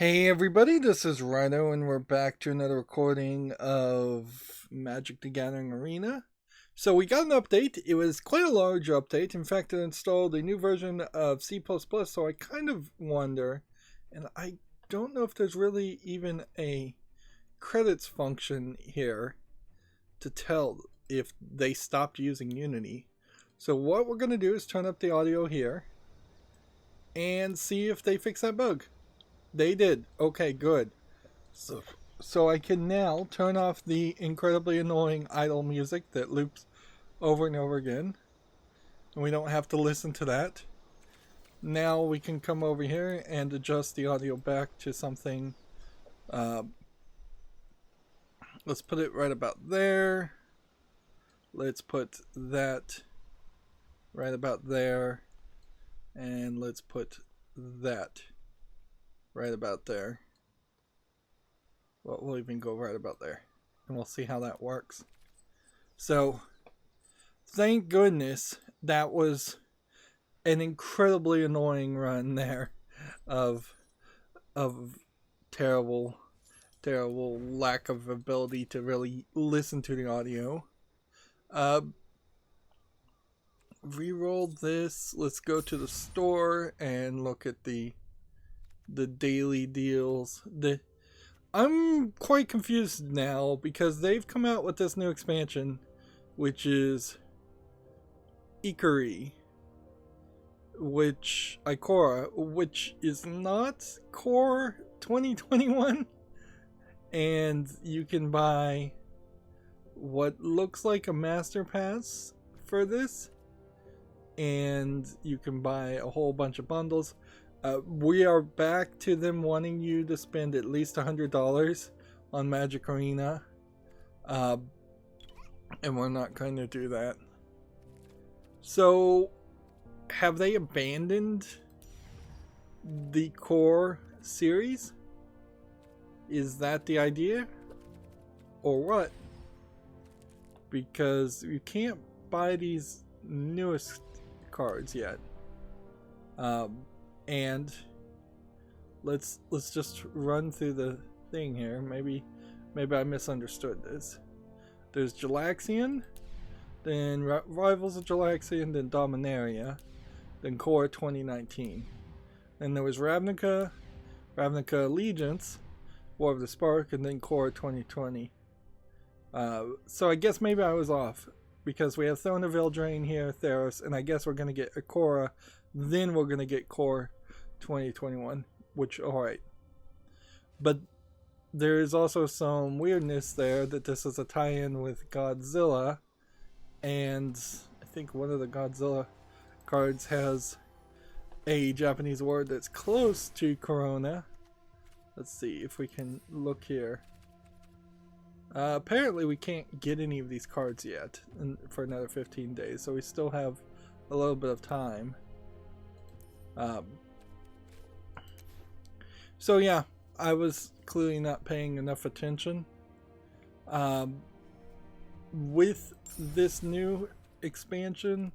Hey everybody, this is Rydo and we're back to another recording of Magic the Gathering Arena. So we got an update. It was quite a large update. In fact, it installed a new version of C++, so I kind of wonder, and I don't know if there's really even a credits function here to tell if they stopped using Unity. So what we're going to do is turn up the audio here and see if they fix that bug. They did. Okay, good. So I can now turn off the incredibly annoying idle music that loops over and over again. And we don't have to listen to that. Now we can come over here and adjust the audio back to something. Let's put it right about there. Let's put that right about there. And let's put that right about there. Well, we'll even go right about there. And we'll see how that works. So, thank goodness that was an incredibly annoying run there of terrible lack of ability to really listen to the audio. Reroll this. Let's go to the store and look at the daily deals. I'm quite confused now because they've come out with this new expansion, which is Ikari, which is not Core 2021, and you can buy what looks like a master pass for this, and you can buy a whole bunch of bundles. We are back to them wanting you to spend at least $100 on Magic Arena, and we're not going to do that. So, have they abandoned the core series? Is that the idea? Or what? Because you can't buy these newest cards yet. And let's just run through the thing here. Maybe I misunderstood this. There's Galaxian, then Rivals of Galaxian, then Dominaria, then Core 2019. Then there was Ravnica Allegiance, War of the Spark, and then Core 2020. So I guess maybe I was off, because we have Throne of Eldraine here, Theros, and I guess we're going to get Akora, then we're going to get Core 2021, which, alright. But there is also some weirdness there that this is a tie-in with Godzilla, and I think one of the Godzilla cards has a Japanese word that's close to Corona. Let's see if we can look here. Apparently we can't get any of these cards yet for another 15 days, so we still have a little bit of time. So yeah, I was clearly not paying enough attention. With this new expansion,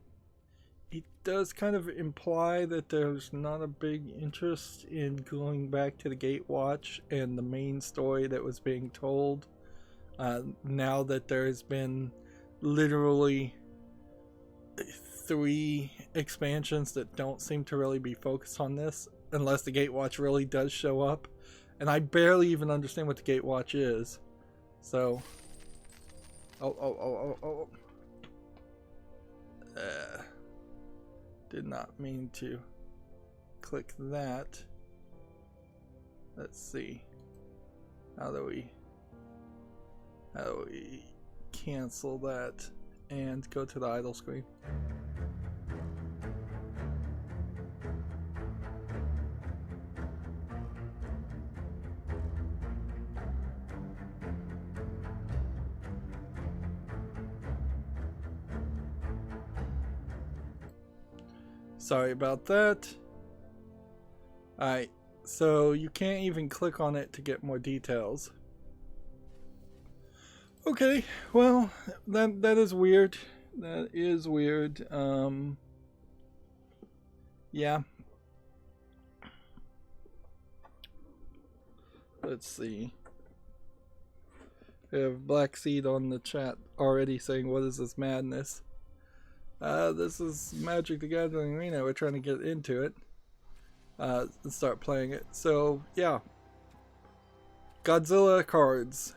it does kind of imply that there's not a big interest in going back to the Gatewatch and the main story that was being told. Now that there's been literally 3 expansions that don't seem to really be focused on this, unless the Gatewatch really does show up, and I barely even understand what the Gatewatch is. So, did not mean to click that. Let's see. How do we cancel that and go to the idle screen? Sorry about that. Alright, so you can't even click on it to get more details. Okay, well, that is weird. That is weird. Yeah. Let's see. We have Black Seed on the chat already saying, what is this madness? This is Magic the Gathering Arena. We're trying to get into it. And start playing it. So, yeah. Godzilla cards.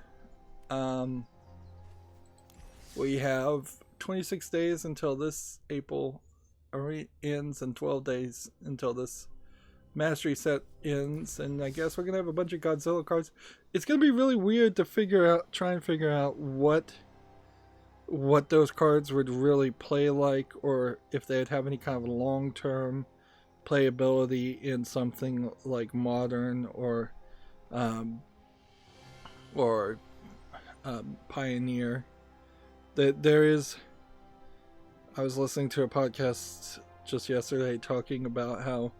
We have 26 days until this April ends and 12 days until this Mastery set ends, and I guess we're gonna have a bunch of Godzilla cards. It's gonna be really weird to try and figure out what those cards would really play like, or if they'd have any kind of long-term playability in something like Modern or Pioneer. I was listening to a podcast just yesterday talking about how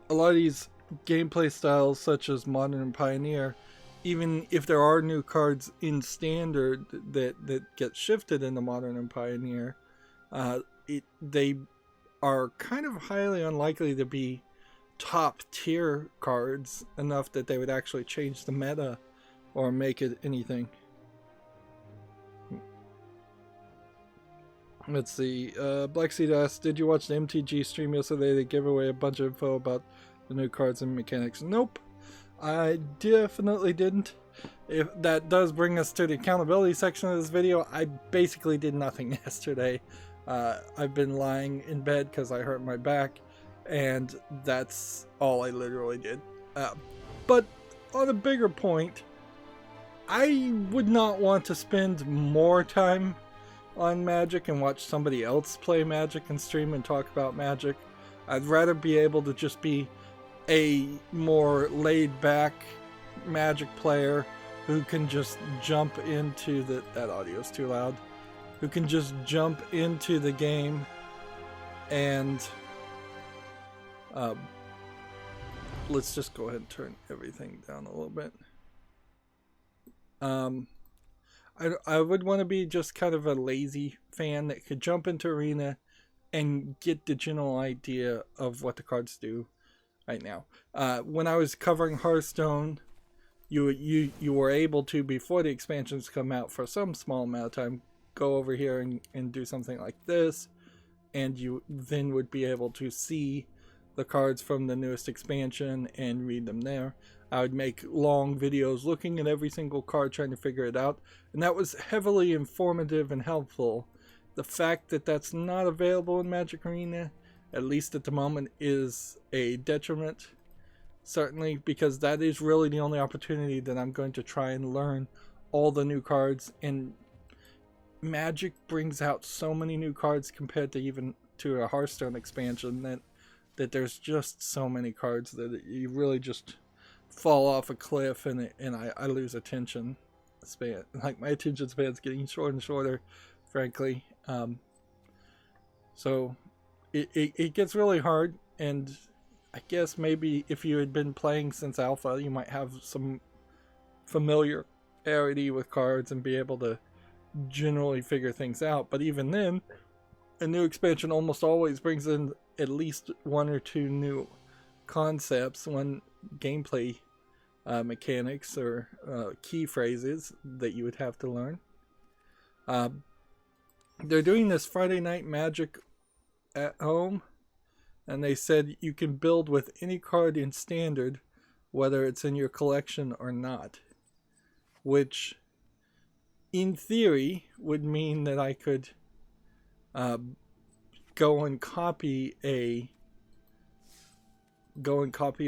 a lot of these gameplay styles, such as Modern and Pioneer, even if there are new cards in Standard that get shifted into Modern and Pioneer, they are kind of highly unlikely to be top tier cards enough that they would actually change the meta or make it anything. Let's see. Black Seed asks, did you watch the MTG stream yesterday? They gave away a bunch of info about the new cards and mechanics. Nope, I definitely didn't. If that does bring us to the accountability section of this video, I basically did nothing yesterday. I've been lying in bed because I hurt my back, and that's all I literally did. But on a bigger point, I would not want to spend more time on Magic and watch somebody else play Magic and stream and talk about Magic. I'd rather be able to just be a more laid back Magic player who can just jump into that audio's too loud, who can just jump into the game and let's just go ahead and turn everything down a little bit. I would want to be just kind of a lazy fan that could jump into Arena and get the general idea of what the cards do right now. When I was covering Hearthstone, you were able to, before the expansions come out, for some small amount of time, go over here and do something like this, and you then would be able to see the cards from the newest expansion and read them there. I would make long videos looking at every single card, trying to figure it out, and that was heavily informative and helpful. The fact that that's not available in Magic Arena, at least at the moment, is a detriment, certainly, because that is really the only opportunity that I'm going to try and learn all the new cards, and Magic brings out so many new cards compared to even to a Hearthstone expansion that there's just so many cards that you really just fall off a cliff, and I lose attention span. Like, my attention span's getting shorter and shorter, frankly. So it gets really hard, and I guess maybe if you had been playing since Alpha, you might have some familiarity with cards and be able to generally figure things out. But even then, a new expansion almost always brings in at least one or two new concepts, one gameplay mechanics or key phrases that you would have to learn. They're doing this Friday Night Magic at home, and they said you can build with any card in Standard, whether it's in your collection or not, which in theory would mean that I could go and copy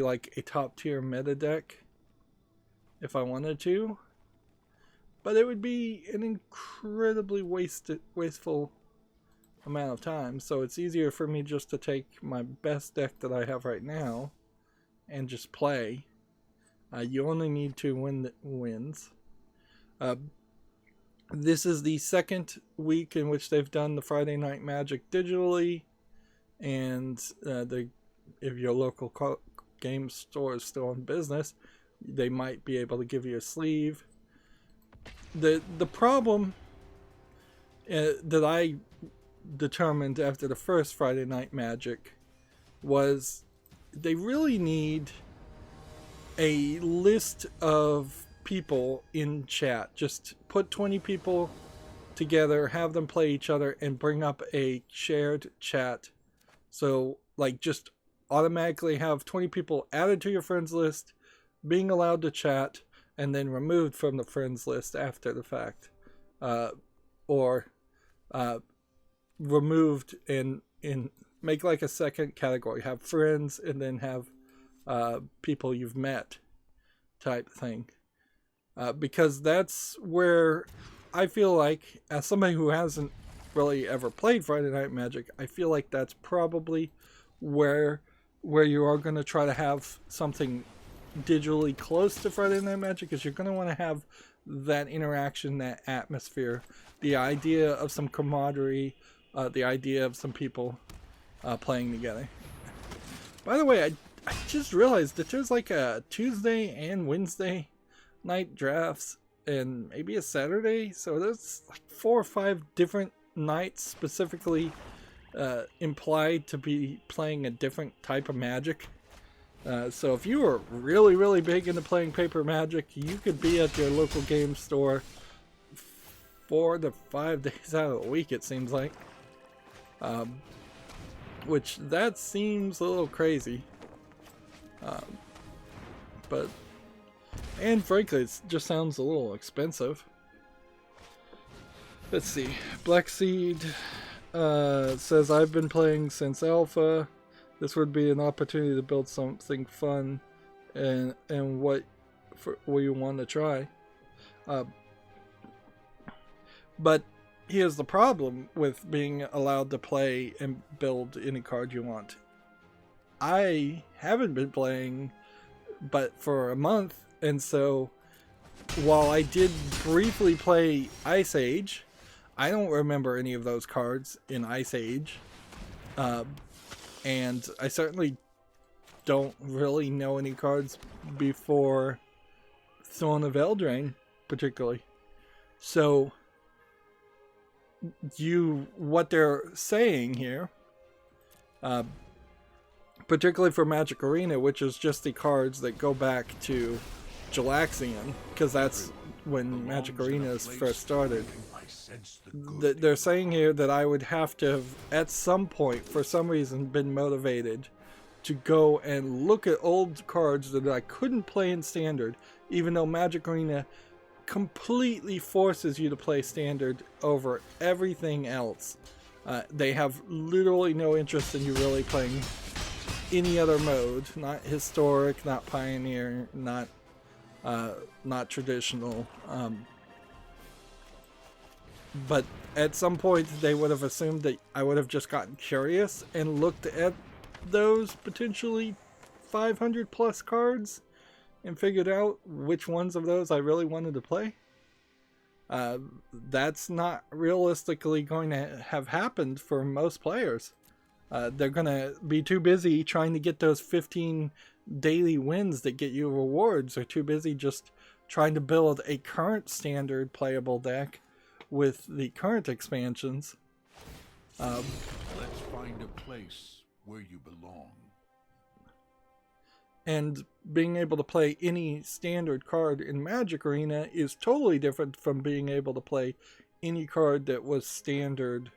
like a top tier meta deck if I wanted to, but it would be an incredibly wasteful amount of time. So it's easier for me just to take my best deck that I have right now and just play. You only need to win the wins. This is the second week in which they've done the Friday Night Magic digitally, and if your local game store is still in business, they might be able to give you a sleeve. The problem that I determined after the first Friday Night Magic was they really need a list of people in chat. Just put 20 people together, have them play each other, and bring up a shared chat. So, like, just automatically have 20 people added to your friends list, being allowed to chat, and then removed from the friends list after the fact. Or removed in make like a second category. Have friends and then have people you've met type thing. Because that's where I feel like, as somebody who hasn't really ever played Friday Night Magic, I feel like that's probably where you are going to try to have something digitally close to Friday Night Magic, is you're going to want to have that interaction, that atmosphere, the idea of some camaraderie, the idea of some people playing together. By the way, I just realized that there's like a Tuesday and Wednesday night drafts and maybe a Saturday, so there's like 4 or 5 different nights specifically implied to be playing a different type of Magic. So if you are really, really big into playing paper Magic, you could be at your local game store 4 to 5 days out of the week, it seems like. Which, that seems a little crazy. But, and frankly, it just sounds a little expensive. Let's see. Black Seed says, I've been playing since Alpha. This would be an opportunity to build something fun and what you want to try. But here's the problem with being allowed to play and build any card you want. I haven't been playing but for a month, and so while I did briefly play Ice Age, I don't remember any of those cards in Ice Age. And I certainly don't really know any cards before Throne of Eldraine, particularly. So, what they're saying here, particularly for Magic Arena, which is just the cards that go back to Galaxian, because that's when Magic Arena first started. They're saying here that I would have to have, at some point, for some reason, been motivated to go and look at old cards that I couldn't play in Standard, even though Magic Arena completely forces you to play Standard over everything else. They have literally no interest in you really playing any other mode, not Historic, not Pioneer, not Traditional. But at some point they would have assumed that I would have just gotten curious and looked at those potentially 500 plus cards and figured out which ones of those I really wanted to play. That's not realistically going to have happened for most players. They're going to be too busy trying to get those 15 daily wins that get you rewards. They're too busy just trying to build a current Standard playable deck with the current expansions. Let's find a place where you belong. And being able to play any Standard card in Magic Arena is totally different from being able to play any card that was Standard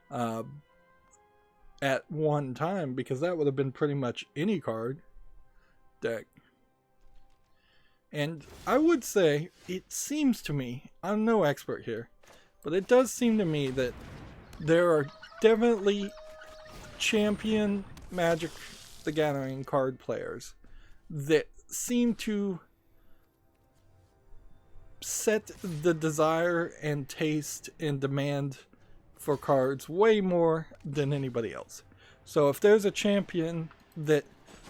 at one time, because that would have been pretty much any card deck. And I would say, it seems to me, I'm no expert here, but it does seem to me that there are definitely champion Magic the Gathering card players that seem to set the desire and taste and demand for cards way more than anybody else. So if there's a champion that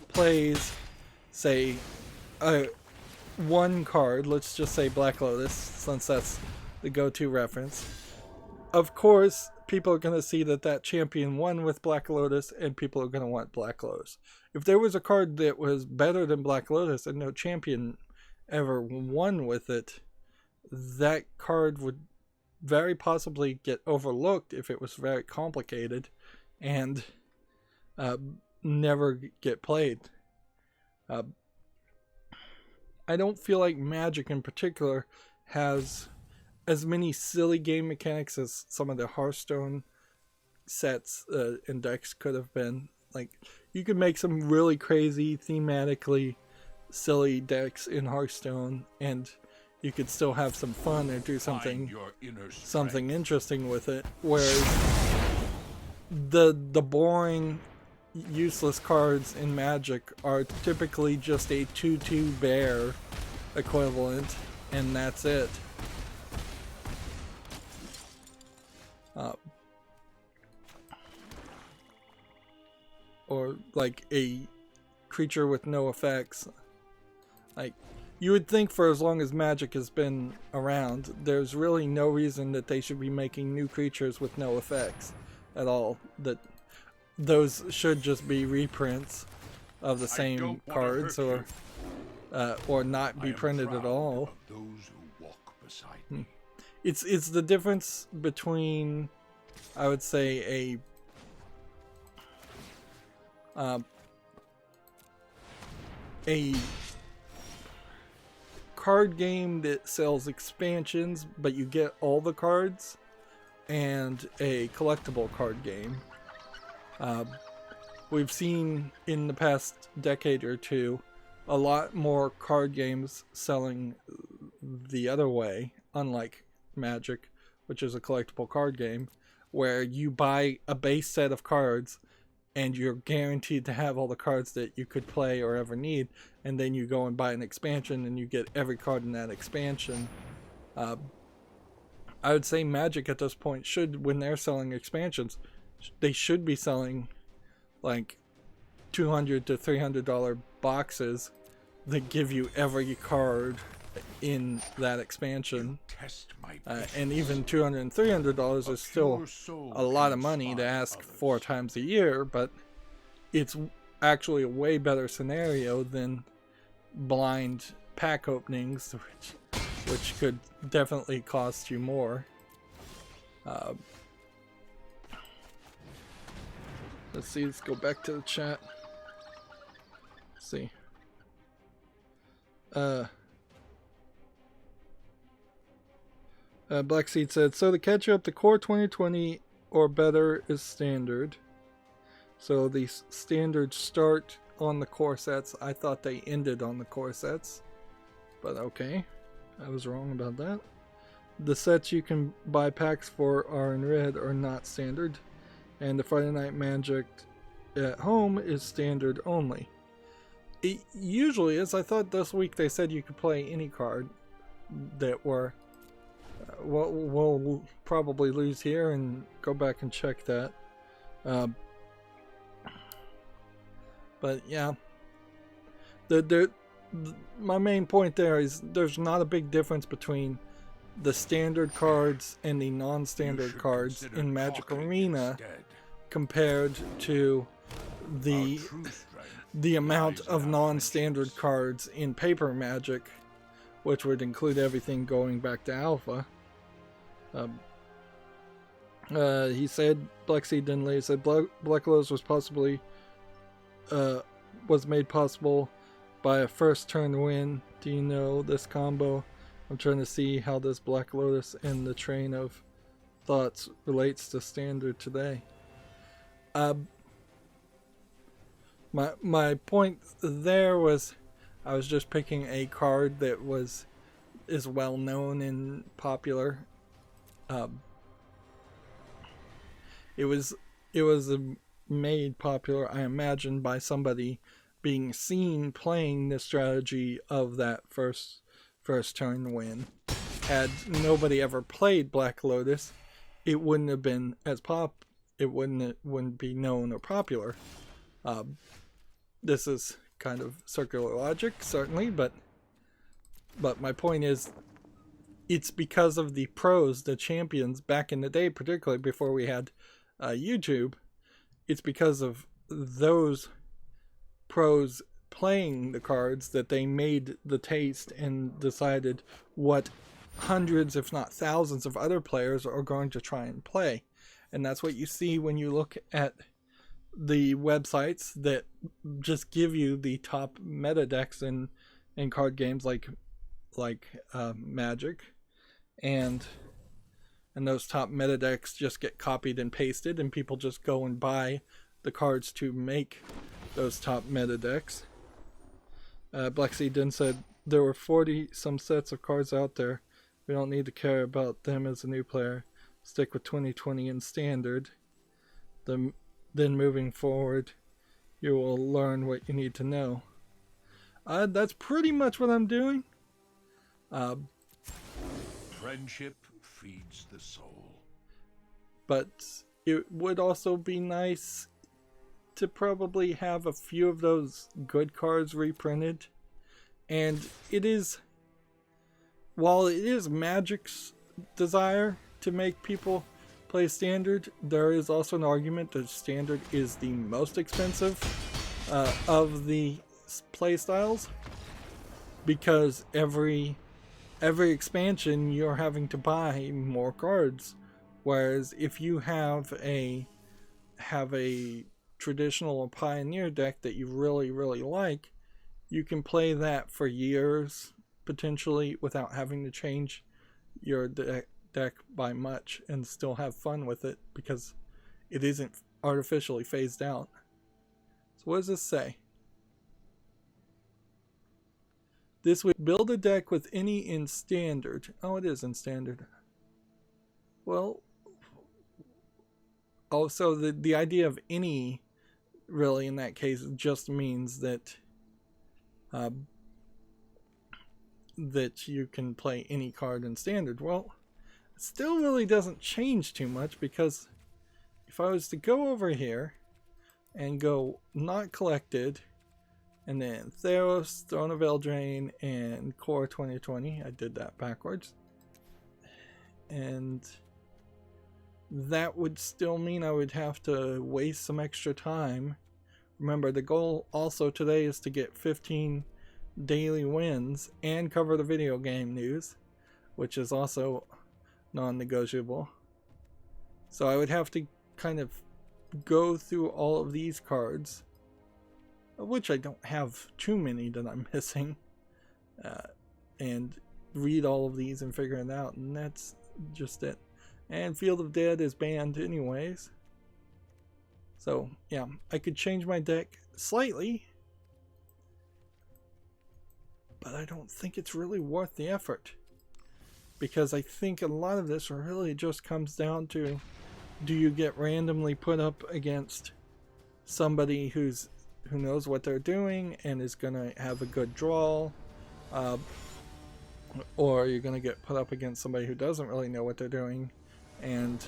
plays, say, one card, let's just say Black Lotus, since that's the go-to reference, of course people are going to see that champion won with Black Lotus, and people are going to want Black Lotus. If there was a card that was better than Black Lotus and no champion ever won with it, that card would very possibly get overlooked if it was very complicated and never get played. I don't feel like Magic in particular has as many silly game mechanics as some of the Hearthstone sets and decks could have been. Like, you could make some really crazy, thematically silly decks in Hearthstone, and you could still have some fun or do something interesting with it. Whereas the boring, useless cards in Magic are typically just a 2/2 bear equivalent, and that's it. Or like a creature with no effects. Like, you would think for as long as Magic has been around, there's really no reason that they should be making new creatures with no effects at all. That those should just be reprints of the same cards, or not be printed at all. Those who walk beside me. It's the difference between, I would say, a card game that sells expansions but you get all the cards, and a collectible card game. We've seen in the past decade or two a lot more card games selling the other way, unlike Magic, which is a collectible card game, where you buy a base set of cards and you're guaranteed to have all the cards that you could play or ever need, and then you go and buy an expansion and you get every card in that expansion. I would say Magic at this point should, when they're selling expansions, they should be selling like $200 to $300 boxes that give you every card in that expansion. And even $200 and $300 is still a lot of money to ask 4 times a year, but it's actually a way better scenario than blind pack openings, which could definitely cost you more. Let's see, let's go back to the chat. Let's see. Blackseed said, so to catch up to Core 2020 or better is standard. So the standards start on the core sets. I thought they ended on the core sets, but okay, I was wrong about that. The sets you can buy packs for are in red are not standard, and the Friday Night Magic at home is standard only. It usually is. I thought this week they said you could play any card that were... we'll probably lose here and go back and check that. But yeah, my main point there is there's not a big difference between the standard cards and the non-standard cards in Magic Arena compared to the amount of non-standard cards in Paper Magic, which would include everything going back to Alpha. He said, Blackseed Dinley said, Black Lotus was possibly was made possible by a first turn win. Do you know this combo? I'm trying to see how this Black Lotus in the train of thoughts relates to standard today. My point there was, I was just picking a card that is well known and popular. It was made popular, I imagine, by somebody being seen playing the strategy of that first turn win. Had nobody ever played Black Lotus, it wouldn't have been as it wouldn't be known or popular. This is kind of circular logic, certainly, but my point is, it's because of the pros, the champions back in the day, particularly before we had YouTube. It's because of those pros playing the cards that they made the taste and decided what hundreds, if not thousands, of other players are going to try and play. And that's what you see when you look at the websites that just give you the top meta decks in in card games like Magic, and those top meta decks just get copied and pasted, and people just go and buy the cards to make those top meta decks. Black Sea Din said there were 40 some sets of cards out there. We don't need to care about them as a new player. Stick with 2020 in standard. Then moving forward, you will learn what you need to know. That's pretty much what I'm doing. Friendship feeds the soul. But it would also be nice to probably have a few of those good cards reprinted. And it is, while it is Magic's desire to make people play standard, there is also an argument that standard is the most expensive of the play styles, because every expansion you're having to buy more cards, whereas if you have a traditional or pioneer deck that you really like, you can play that for years potentially without having to change your deck by much and still have fun with it because it isn't artificially phased out. So what does this say? This would build a deck with any in standard. Oh, it is in standard. Well, so the idea of any really in that case just means that that you can play any card in standard. Well, it still really doesn't change too much, because if I was to go over here and go not collected, and then Theros, Throne of Eldraine, and Core 2020. I did that backwards. And that would still mean I would have to waste some extra time. Remember, the goal also today is to get 15 daily wins and cover the video game news, which is also non-negotiable. So I would have to kind of go through all of these cards, which I don't have too many that I'm missing, and read all of these and figure it out, and that's just it. And Field of Dead is banned anyways. So yeah, I could change my deck slightly, but I don't think it's really worth the effort, because I think a lot of this really just comes down to, do you get randomly put up against somebody who knows what they're doing and is going to have a good draw, or you're going to get put up against somebody who doesn't really know what they're doing and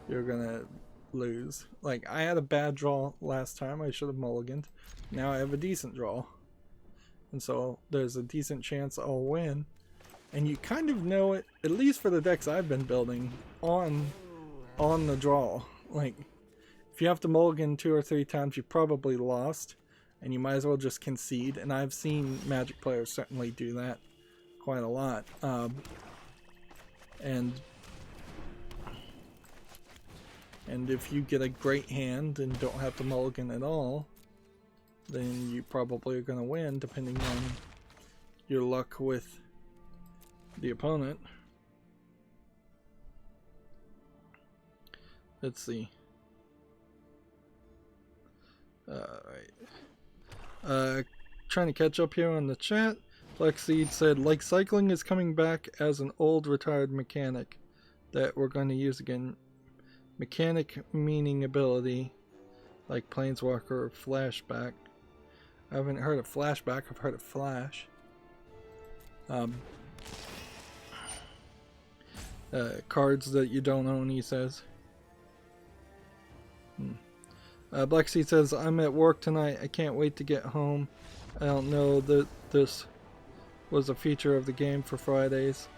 you're going to lose. Like, I had a bad draw last time. I should have mulliganed. Now I have a decent draw, and so there's a decent chance I'll win. And you kind of know it, at least for the decks I've been building, on the draw. Like, if you have to mulligan 2 or 3 times, you probably lost, and you might as well just concede. And I've seen Magic players certainly do that quite a lot. And if you get a great hand and don't have to mulligan at all, then you probably are going to win, depending on your luck with the opponent. Let's see. Alright. Trying to catch up here on the chat. Flexseed said, like cycling is coming back as an old retired mechanic that we're going to use again. Mechanic meaning ability, like Planeswalker or Flashback. I haven't heard of Flashback, I've heard of Flash. Cards that you don't own, he says. Black Sea says, I'm at work tonight. I can't wait to get home. I don't know that this was a feature of the game for Fridays.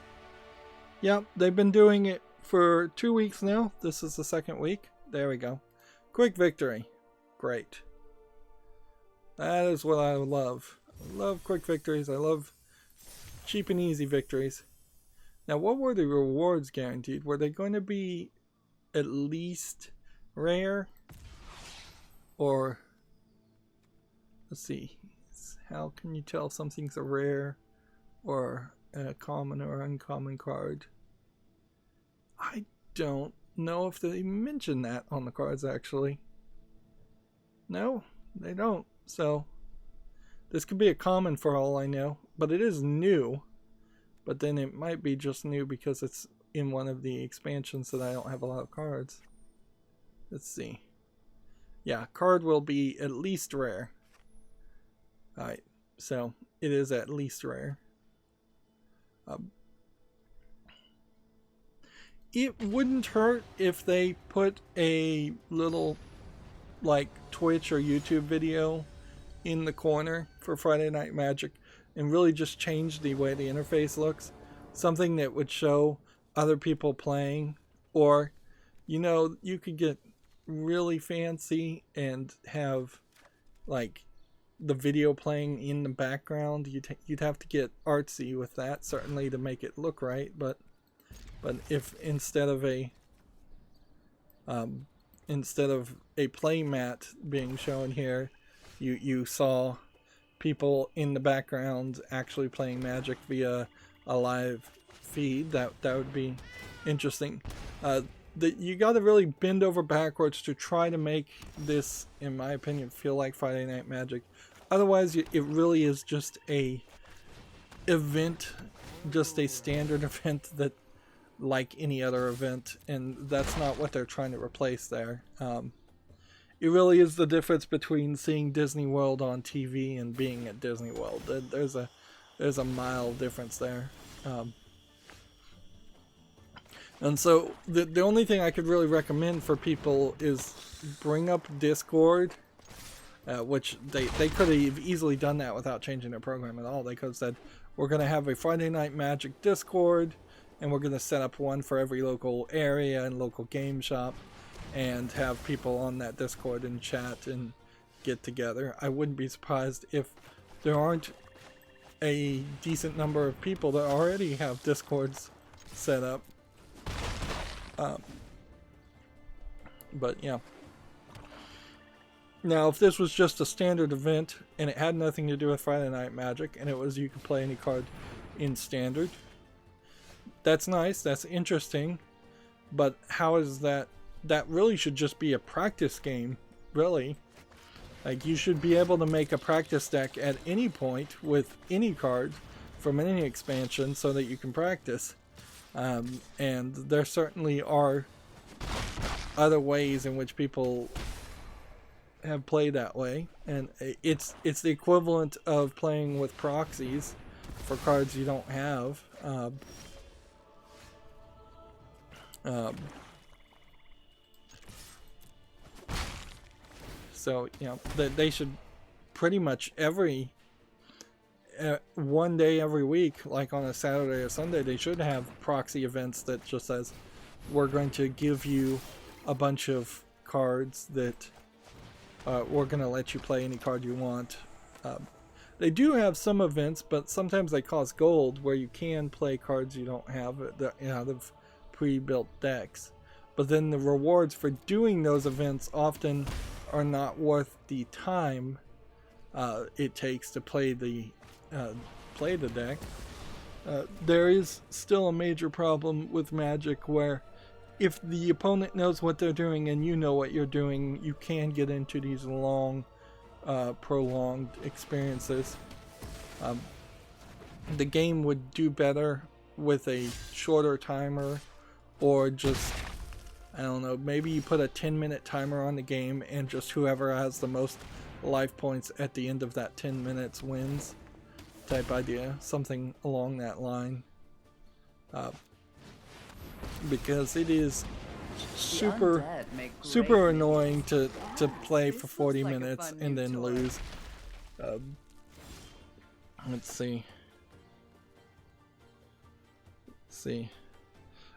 Yep, they've been doing it for 2 weeks now. This is the 2nd week. There we go. Quick victory. Great. That is what I love. I love quick victories. I love cheap and easy victories. Now, what were the rewards guaranteed? Were they going to be at least rare? Or, let's see, How can you tell if something's a rare or a common or uncommon card? I don't know if they mention that on the cards, actually. No, they don't. So this could be a common for all I know, but it is new. But then it might be just new because it's in one of the expansions that I don't have a lot of cards. Let's see. Yeah, card will be at least rare. Alright, so it is at least rare. It wouldn't hurt if they put a little like Twitch or YouTube video in the corner for Friday Night Magic and really just change the way the interface looks. Something that would show other people playing, or you could get really fancy and have like the video playing in the background. You'd have to get artsy with that, certainly, to make it look right, but if instead of a play mat being shown here, you saw people in the background actually playing Magic via a live feed, that would be interesting. You got to really bend over backwards to try to make this, in my opinion, feel like Friday Night Magic. Otherwise, it really is just a event, just a standard event that, like any other event, and that's not what they're trying to replace there. It really is the difference between seeing Disney World on TV and being at Disney World. There's a mild difference there. And so the only thing I could really recommend for people is bring up Discord, which they could have easily done that without changing their program at all. They could have said, we're going to have a Friday Night Magic Discord, and we're going to set up one for every local area and local game shop, and have people on that Discord and chat and get together. I wouldn't be surprised if there aren't a decent number of people that already have Discords set up. But yeah. Now, if this was just a standard event and it had nothing to do with Friday Night Magic, and it was you could play any card in standard, that's nice, that's interesting, but how is that? That really should just be a practice game, really. Like, you should be able to make a practice deck at any point with any card from any expansion so that you can practice. And there certainly are other ways in which people have played that way, and it's the equivalent of playing with proxies for cards you don't have. So they should pretty much one day every week, like on a Saturday or Sunday, they should have proxy events that just says, we're going to give you a bunch of cards that we're going to let you play any card you want. They do have some events, but sometimes they cost gold, where you can play cards you don't have out of pre-built decks. But then the rewards for doing those events often are not worth the time it takes to play the deck. There is still a major problem with Magic where if the opponent knows what they're doing and you know what you're doing, you can get into these long, prolonged experiences. The game would do better with a shorter timer, or just, I don't know, maybe you put a 10-minute timer on the game and just whoever has the most life points at the end of that 10 minutes wins type idea, something along that line. Because it is super annoying to play for 40 minutes and then lose. Let's see.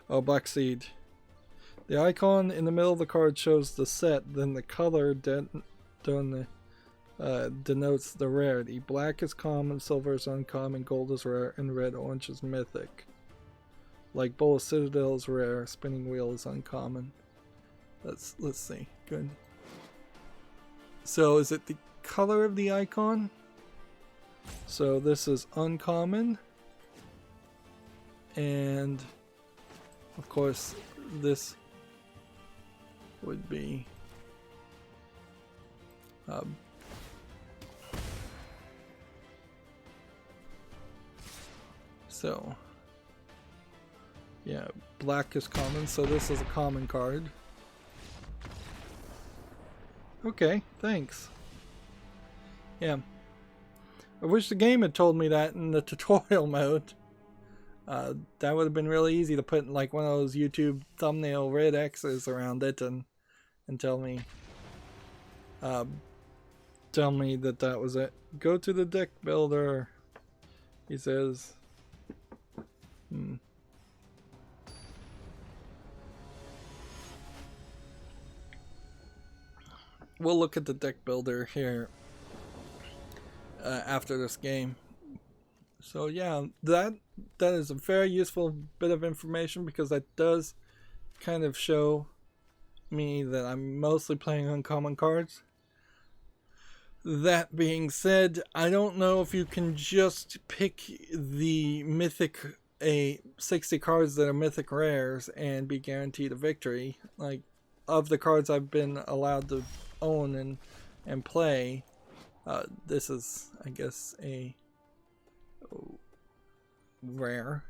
Oh, Black Seed. The icon in the middle of the card shows the set, then the color denotes the rarity. Black is common, silver is uncommon, gold is rare, and red, orange is mythic. Like Bowl of Citadel is rare, Spinning Wheel is uncommon. Let's see. Good. So is it the color of the icon? So this is uncommon, and of course this would be so yeah, black is common, so this is a common card. Okay, thanks. Yeah, I wish the game had told me that in the tutorial mode. That would have been really easy to put like one of those YouTube thumbnail red X's around it and tell me that that was it. Go to the deck builder, he says. We'll look at the deck builder here after this game. So yeah, that is a very useful bit of information, because that does kind of show me that I'm mostly playing uncommon cards. That being said, I don't know if you can just pick the mythic 60 cards that are mythic rares and be guaranteed a victory. Like, of the cards I've been allowed to own and play, this is, I guess, a rare.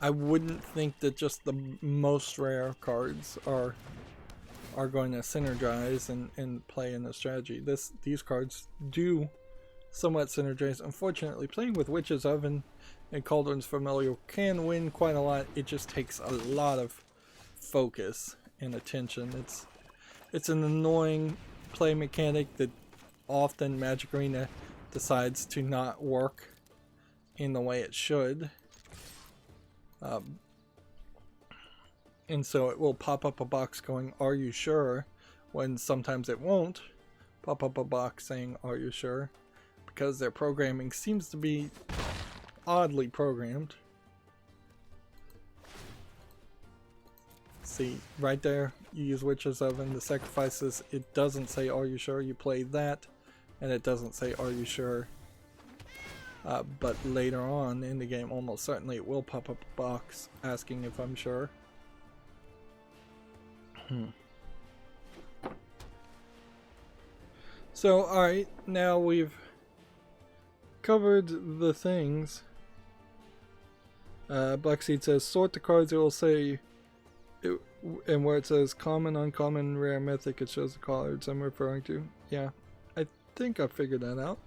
I wouldn't think that just the most rare cards are going to synergize and play in the strategy. These cards do somewhat synergize. Unfortunately, playing with Witch's Oven and Cauldron's Familiar can win quite a lot. It just takes a lot of focus and attention. It's an annoying play mechanic that often Magic Arena decides to not work in the way it should. And so it will pop up a box going, "Are you sure?" when sometimes it won't pop up a box saying, "Are you sure?" because their programming seems to be oddly programmed. See, right there, you use Witch's Oven, the sacrifices, it doesn't say, "Are you sure?" You play that, and it doesn't say, "Are you sure?" But later on in the game, almost certainly it will pop up a box asking if I'm sure. So, alright, now we've covered the things. Blackseed says, sort the cards, it will say, and where it says common, uncommon, rare, mythic, it shows the cards I'm referring to. Yeah, I think I figured that out.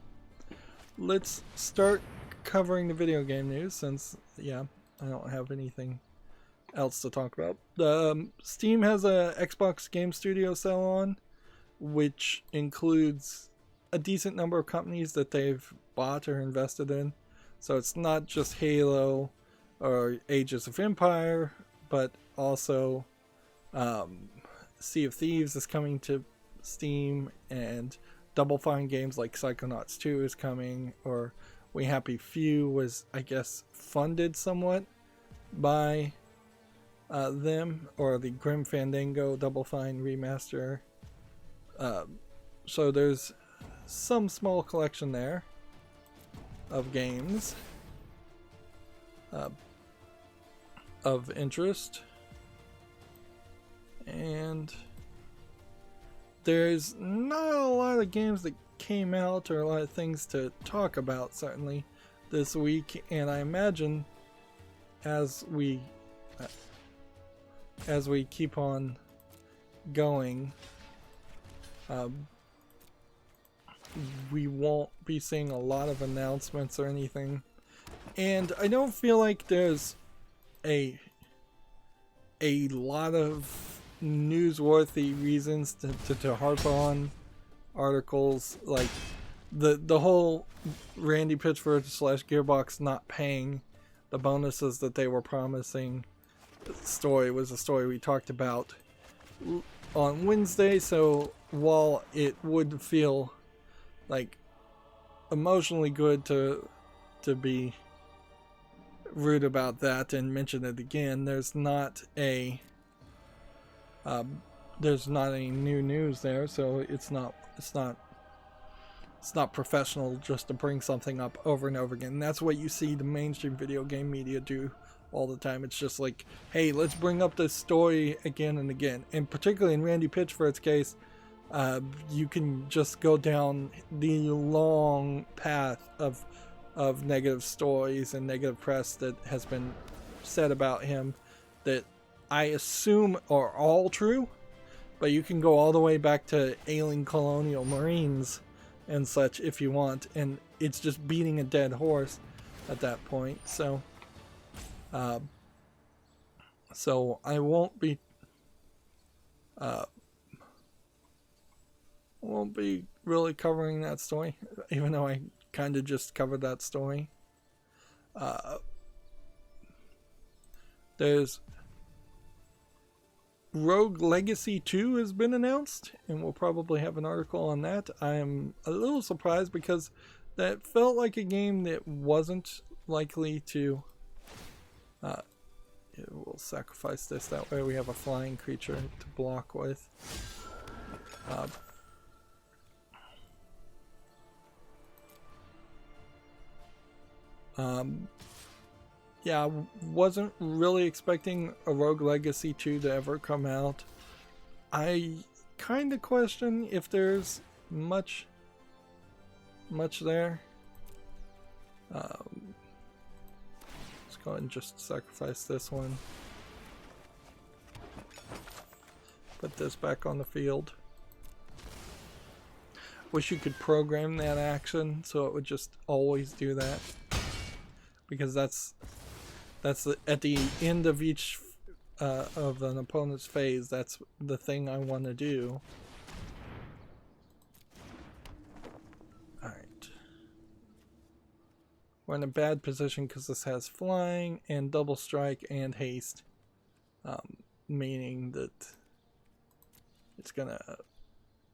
Let's start covering the video game news, since, yeah, I don't have anything else to talk about. Steam has a Xbox Game Studio sale on, which includes a decent number of companies that they've bought or invested in. So it's not just Halo or Ages of Empire, but also Sea of Thieves is coming to Steam, and Double Fine games like Psychonauts 2 is coming, or We Happy Few was, I guess, funded somewhat by them, or the Grim Fandango Double Fine remaster. So there's some small collection there of games of interest, and there's not a lot of games that came out, or a lot of things to talk about certainly this week, and I imagine as we keep on going, we won't be seeing a lot of announcements or anything, and I don't feel like there's a lot of newsworthy reasons to harp on articles like the whole Randy Pitchford / Gearbox not paying the bonuses that they were promising. Story was a story we talked about on Wednesday, so while it would feel like emotionally good to be rude about that and mention it again, there's not any new news there, so it's not it's not professional just to bring something up over and over again. And that's what you see the mainstream video game media do all the time. It's just like, hey, let's bring up this story again and again. And particularly in Randy Pitchford's case, you can just go down the long path of negative stories and negative press that has been said about him that I assume are all true, but you can go all the way back to alien colonial marines and such if you want, and it's just beating a dead horse at that point. So I won't be really covering that story, even though I kind of just covered that story. There's Rogue Legacy 2 has been announced, and we'll probably have an article on that. I am a little surprised because that felt like a game that wasn't likely to... we'll sacrifice this, that way we have a flying creature to block with. Yeah, I wasn't really expecting a Rogue Legacy 2 to ever come out. I kind of question if there's much there. Let's go ahead and just sacrifice this one. Put this back on the field. Wish you could program that action so it would just always do that. Because that's at the end of each of an opponent's phase. That's the thing I want to do. All right, we're in a bad position because this has flying and double strike and haste, meaning that it's gonna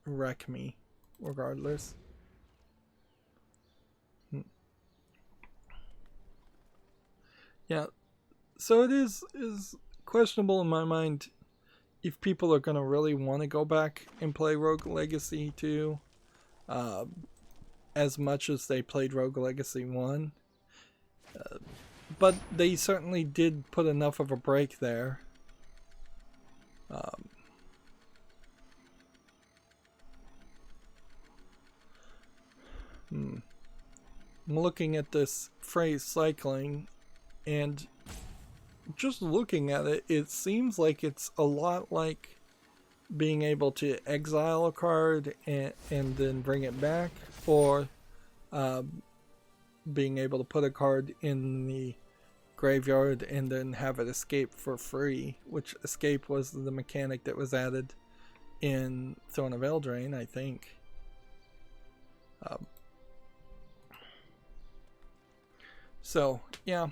wreck me regardless. Yeah, so it is questionable in my mind if people are going to really want to go back and play Rogue Legacy 2 as much as they played Rogue Legacy 1. But they certainly did put enough of a break there. I'm looking at this phrase cycling, and just looking at it, it seems like it's a lot like being able to exile a card and then bring it back, or being able to put a card in the graveyard and then have it escape for free, which escape was the mechanic that was added in Throne of Eldraine, I think. So, yeah.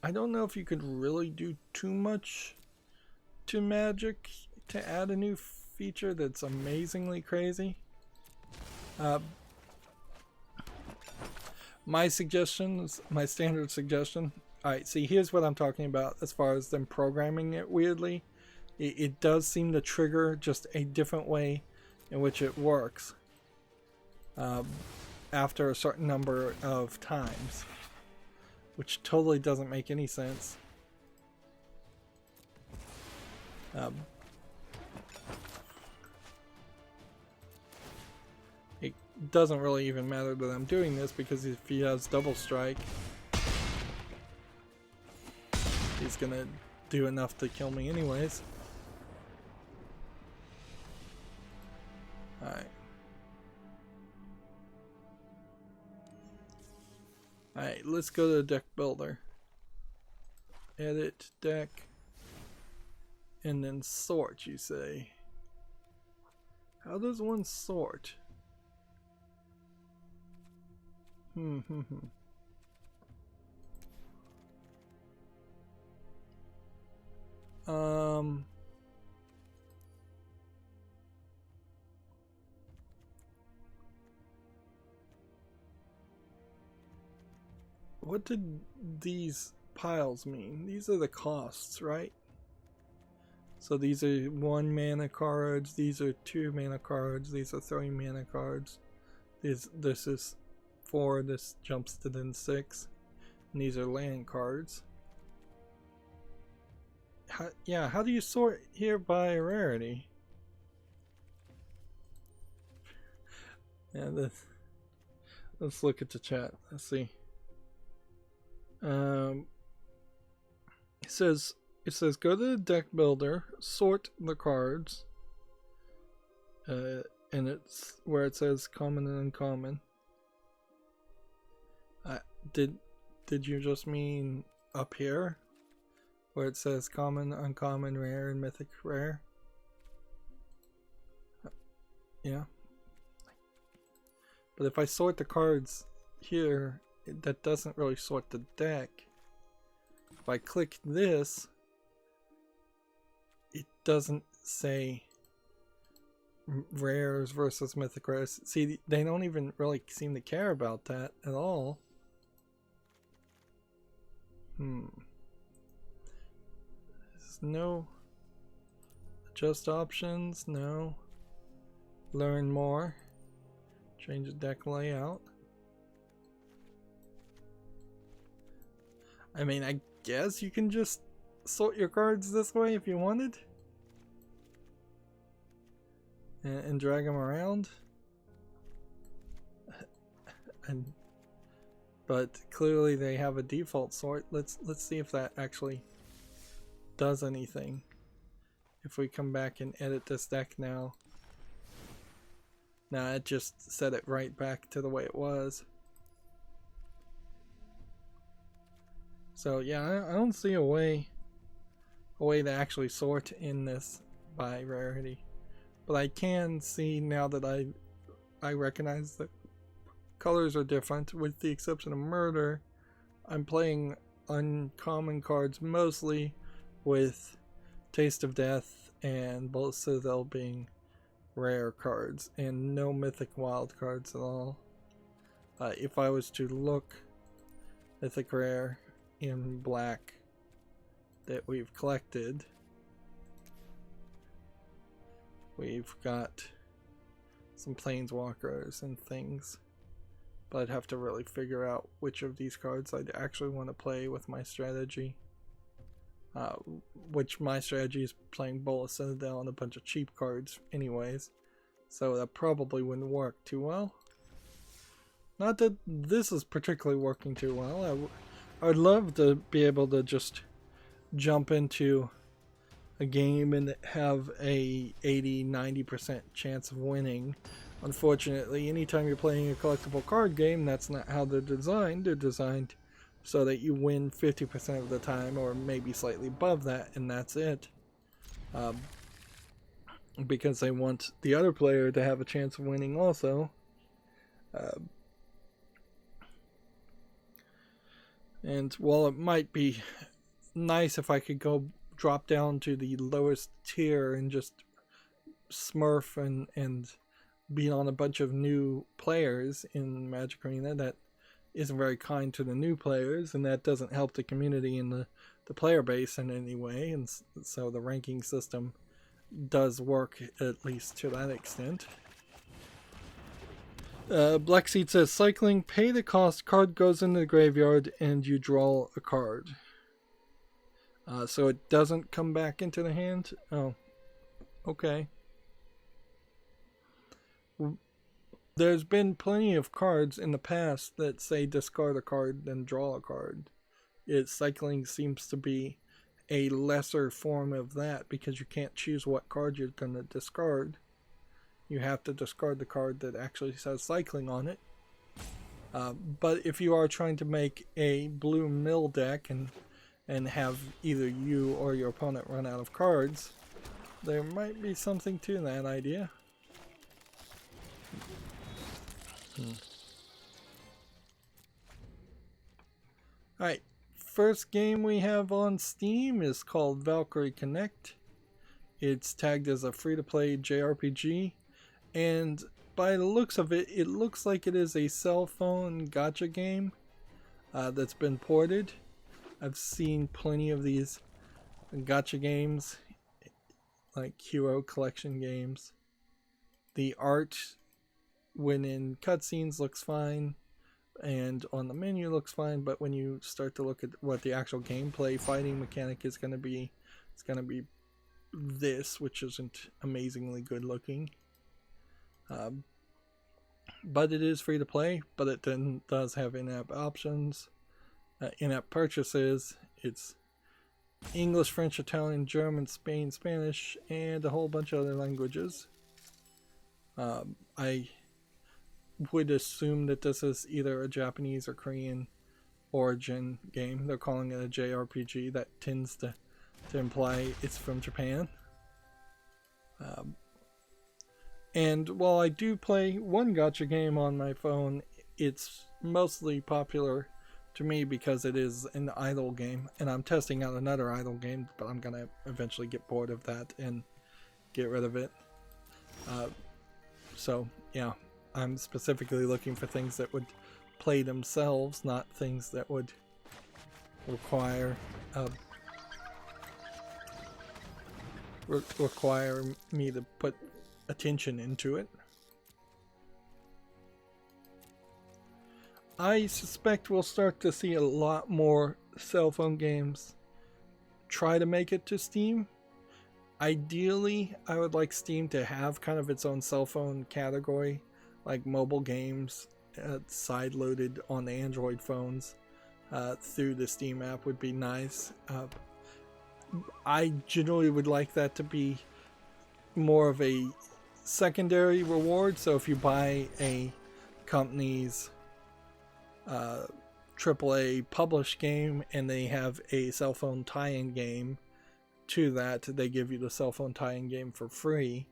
I don't know if you could really do too much to Magic to add a new feature that's amazingly crazy. My suggestions, my standard suggestion. Alright, see, here's what I'm talking about as far as them programming it weirdly. It does seem to trigger just a different way in which it works after a certain number of times, which totally doesn't make any sense. It doesn't really even matter that I'm doing this, because if he has double strike, he's gonna do enough to kill me anyways. Alright. Alright, let's go to the deck builder. Edit deck. And then sort, you say. How does one sort? What did these piles mean? These are the costs, right? So these are 1 mana cards, these are 2 mana cards, these are 3 mana cards. This is 4, this jumps to then 6. And these are land cards. How do you sort here by rarity? Yeah, let's look at the chat. Let's see. It says go to the deck builder, sort the cards, and it's where it says common and uncommon. Did you just mean up here, where it says common, uncommon, rare, and mythic rare? Yeah. But if I sort the cards here, that doesn't really sort the deck. If I click this, it doesn't say rares versus mythic rares. See, they don't even really seem to care about that at all. There's no adjust options, no. Learn more. Change the deck layout. I mean, I guess you can just sort your cards this way if you wanted. And drag them around. But clearly they have a default sort. Let's see if that actually does anything. If we come back and edit this deck now. Nah, it just set it right back to the way it was. So yeah, I don't see a way to actually sort in this by rarity. But I can see now that I recognize that colors are different, with the exception of murder. I'm playing uncommon cards mostly, with Taste of Death and Bullet Citadel being rare cards, and no mythic wild cards at all. If I was to look mythic rare in black that we've collected, we've got some planeswalkers and things, but I'd have to really figure out which of these cards I'd actually want to play with my strategy. Which my strategy is playing Bullet Citadel and a bunch of cheap cards anyways, so that probably wouldn't work too well. Not that this is particularly working too well. I would love to be able to just jump into a game and have a 80-90% chance of winning. Unfortunately, anytime you're playing a collectible card game, that's not how they're designed. They're designed so that you win 50% of the time, or maybe slightly above that, and that's it. Because they want the other player to have a chance of winning also. And while it might be nice if I could go drop down to the lowest tier and just smurf and beat on a bunch of new players in Magic Arena, that isn't very kind to the new players, and that doesn't help the community and the player base in any way. And so the ranking system does work, at least to that extent. Black Seed says, cycling, pay the cost, card goes into the graveyard, and you draw a card. So it doesn't come back into the hand? Oh, okay. There's been plenty of cards in the past that say discard a card, then draw a card. Cycling seems to be a lesser form of that, because you can't choose what card you're going to discard. You have to discard the card that actually says cycling on it. But if you are trying to make a blue mill deck and have either you or your opponent run out of cards, there might be something to that idea. Alright, first game we have on Steam is called Valkyrie Connect. It's tagged as a free-to-play JRPG, and by the looks of it, it looks like it is a cell phone gacha game that's been ported. I've seen plenty of these gacha games like hero collection games. The art when in cutscenes looks fine, and on the menu looks fine, but when you start to look at what the actual gameplay fighting mechanic is going to be, it's going to be this, which isn't amazingly good looking. But it is free to play, but it does have in-app options, in-app purchases. It's English, French, Italian, German, Spain, Spanish, and a whole bunch of other languages. I would assume that this is either a Japanese or Korean origin game. They're calling it a JRPG. That tends to imply it's from Japan. And while I do play one gacha game on my phone, it's mostly popular to me because it is an idle game, and I'm testing out another idle game, but I'm gonna eventually get bored of that and get rid of it. So yeah, I'm specifically looking for things that would play themselves, not things that would require require me to put attention into it. I suspect we'll start to see a lot more cell phone games try to make it to Steam. Ideally, I would like Steam to have kind of its own cell phone category, like mobile games side-loaded on the Android phones through the Steam app would be nice. I generally would like that to be more of a secondary reward. So if you buy a company's AAA published game and they have a cell phone tie-in game to that, they give you the cell phone tie-in game for free.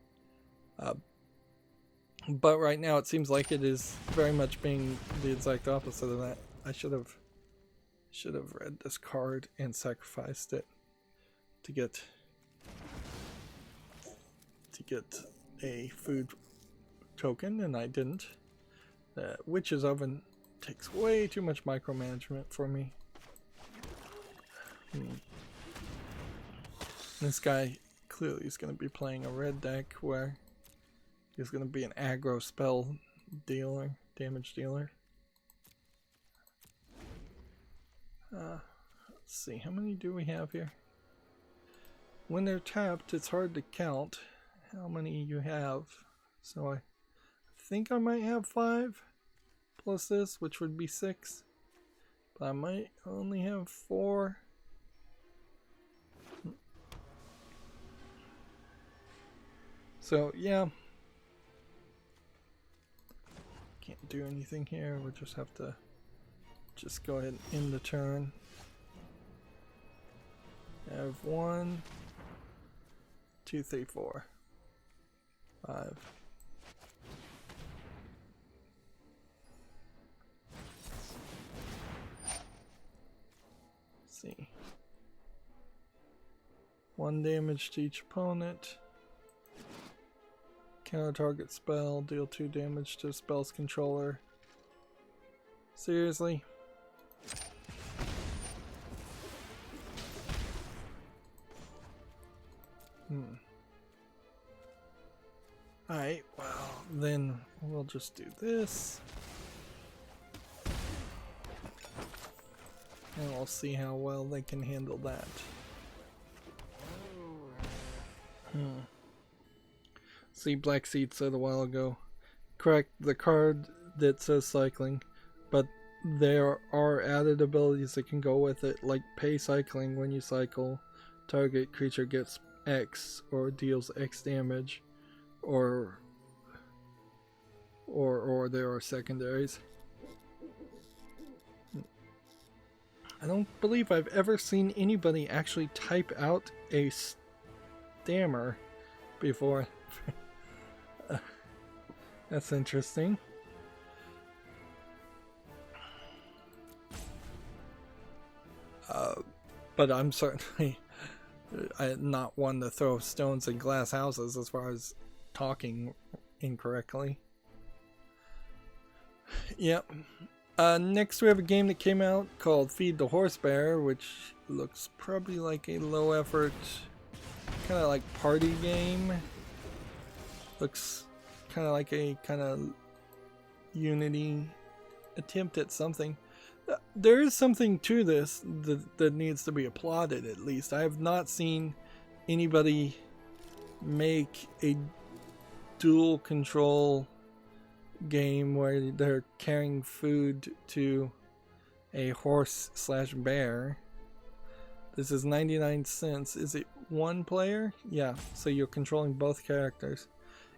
But right now it seems like it is very much being the exact opposite of that. I should have read this card and sacrificed it to get a food token, and I didn't. The Witch's Oven takes way too much micromanagement for me. This guy clearly is going to be playing a red deck where he's going to be an aggro spell dealer, damage dealer. Let's see, how many do we have here? When they're tapped, it's hard to count how many you have. So I think I might have 5 plus this, which would be 6. But I might only have 4. So yeah, can't do anything here. We'll just have to go ahead and end the turn. I have 1, 2, 3, 4, 5. Let's see. 1 damage to each opponent. Counter target spell, deal 2 damage to spell's controller. Seriously? Alright, well, then we'll just do this. And we'll see how well they can handle that. See, Black Seed said a while ago, correct the card that says cycling, but there are added abilities that can go with it, like pay cycling. When you cycle, target creature gets X or deals X damage, or there are secondaries. I don't believe I've ever seen anybody actually type out a stammer before. That's interesting. But I'm certainly not one to throw stones in glass houses as far as talking incorrectly. Yep. Next we have a game that came out called Feed the Horse Bear, which looks probably like a low effort kind of like party game. Looks kind of like a kind of Unity attempt at something. There is something to this that needs to be applauded, at least. I have not seen anybody make a dual control game where they're carrying food to a horse slash bear. This is 99 cents. Is it one player? Yeah, so you're controlling both characters.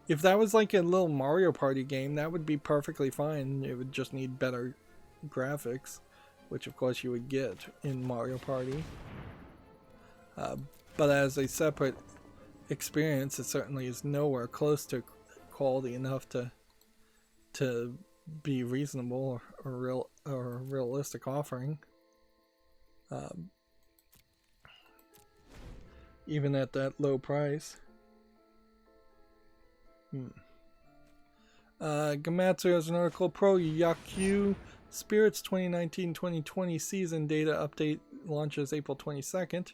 If that was like a little Mario Party game, that would be perfectly fine. It would just need better graphics, which of course you would get in Mario Party. But as a separate experience, it certainly is nowhere close to quality enough to be reasonable or a realistic offering. Even at that low price. Gamatsu has an article, Pro Yaku Spirits 2019-2020 season data update launches April 22nd.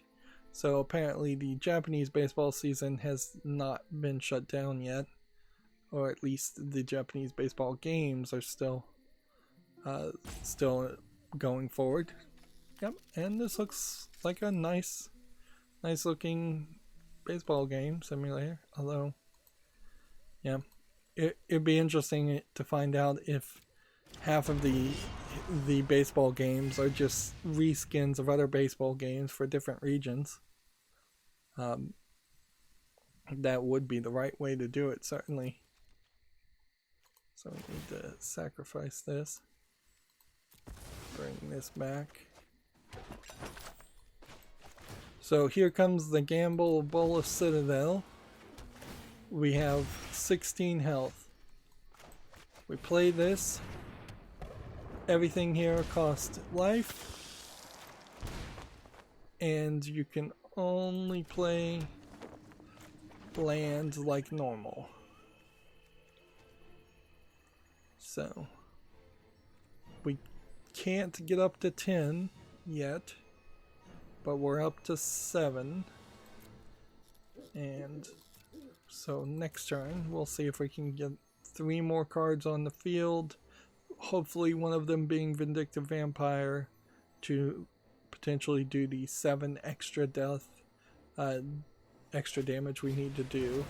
So apparently the Japanese baseball season has not been shut down yet. Or at least the Japanese baseball games are still going forward. Yep, and this looks like a nice looking baseball game simulator. Although, yeah, it'd be interesting to find out if half of the baseball games are just reskins of other baseball games for different regions. That would be the right way to do it, certainly. So we need to sacrifice this. Bring this back. So here comes the Gamble Bola Citadel. We have 16 health. We play this. Everything here costs life. And you can only play land like normal. So we can't get up to 10 yet, but we're up to 7. And so next turn we'll see if we can get 3 more cards on the field, hopefully one of them being Vindictive Vampire, to potentially do the 7 extra extra damage we need to do.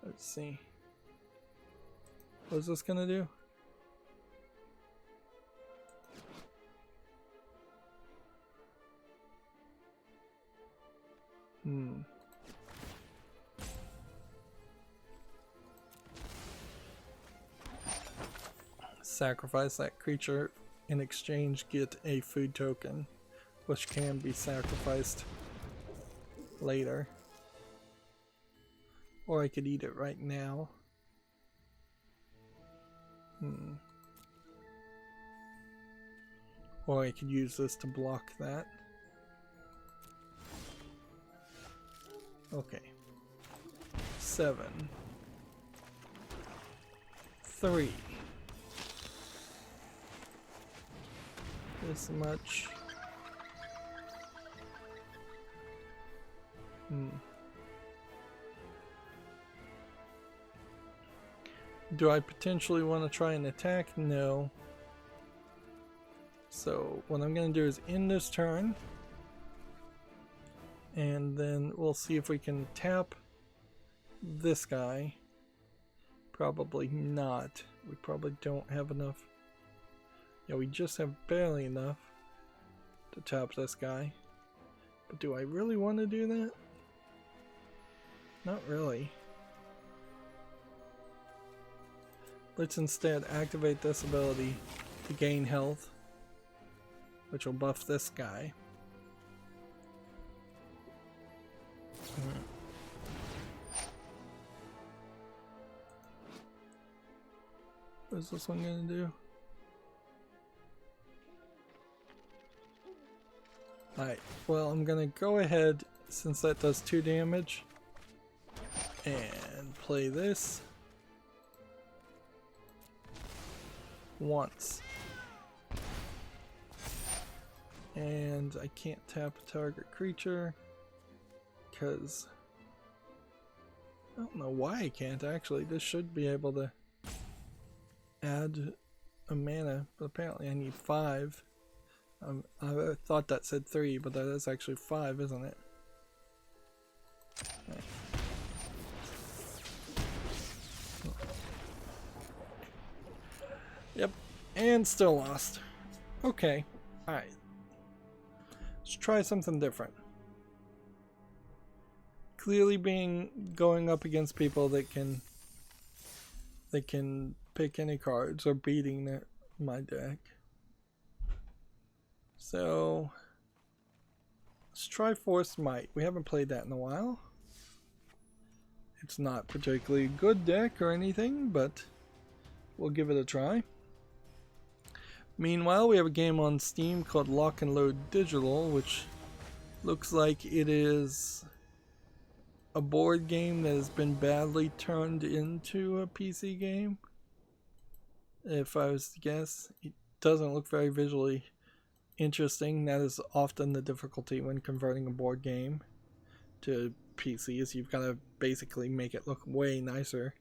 Let's see. What's this gonna do? Sacrifice that creature, in exchange get a food token, which can be sacrificed later. Or I could eat it right now. Or I could use this to block that. Okay. 7. 3. This much. Do I potentially want to try and attack? No. So what I'm going to do is end this turn. And then we'll see if we can tap this guy. Probably not. We probably don't have enough. Yeah, we just have barely enough to tap this guy. But do I really want to do that? Not really. Let's instead activate this ability to gain health, which will buff this guy. What's this one gonna do? Alright, well, I'm gonna go ahead, since that does 2 damage, and play this once. And I can't tap a target creature. because I don't know why I can't actually. This should be able to add a mana, but apparently I need 5. I thought that said 3, but that is actually 5, isn't it? Right. Yep, and still lost. Okay, alright. Let's try something different. Clearly going up against people that can pick any cards or beating my deck. So let's try Force Might. We haven't played that in a while. It's not particularly a good deck or anything, but we'll give it a try. Meanwhile, we have a game on Steam called Lock and Load Digital, which looks like it is a board game that has been badly turned into a PC game. If I was to guess, it doesn't look very visually interesting. That is often the difficulty when converting a board game to PC, is you've got to basically make it look way nicer.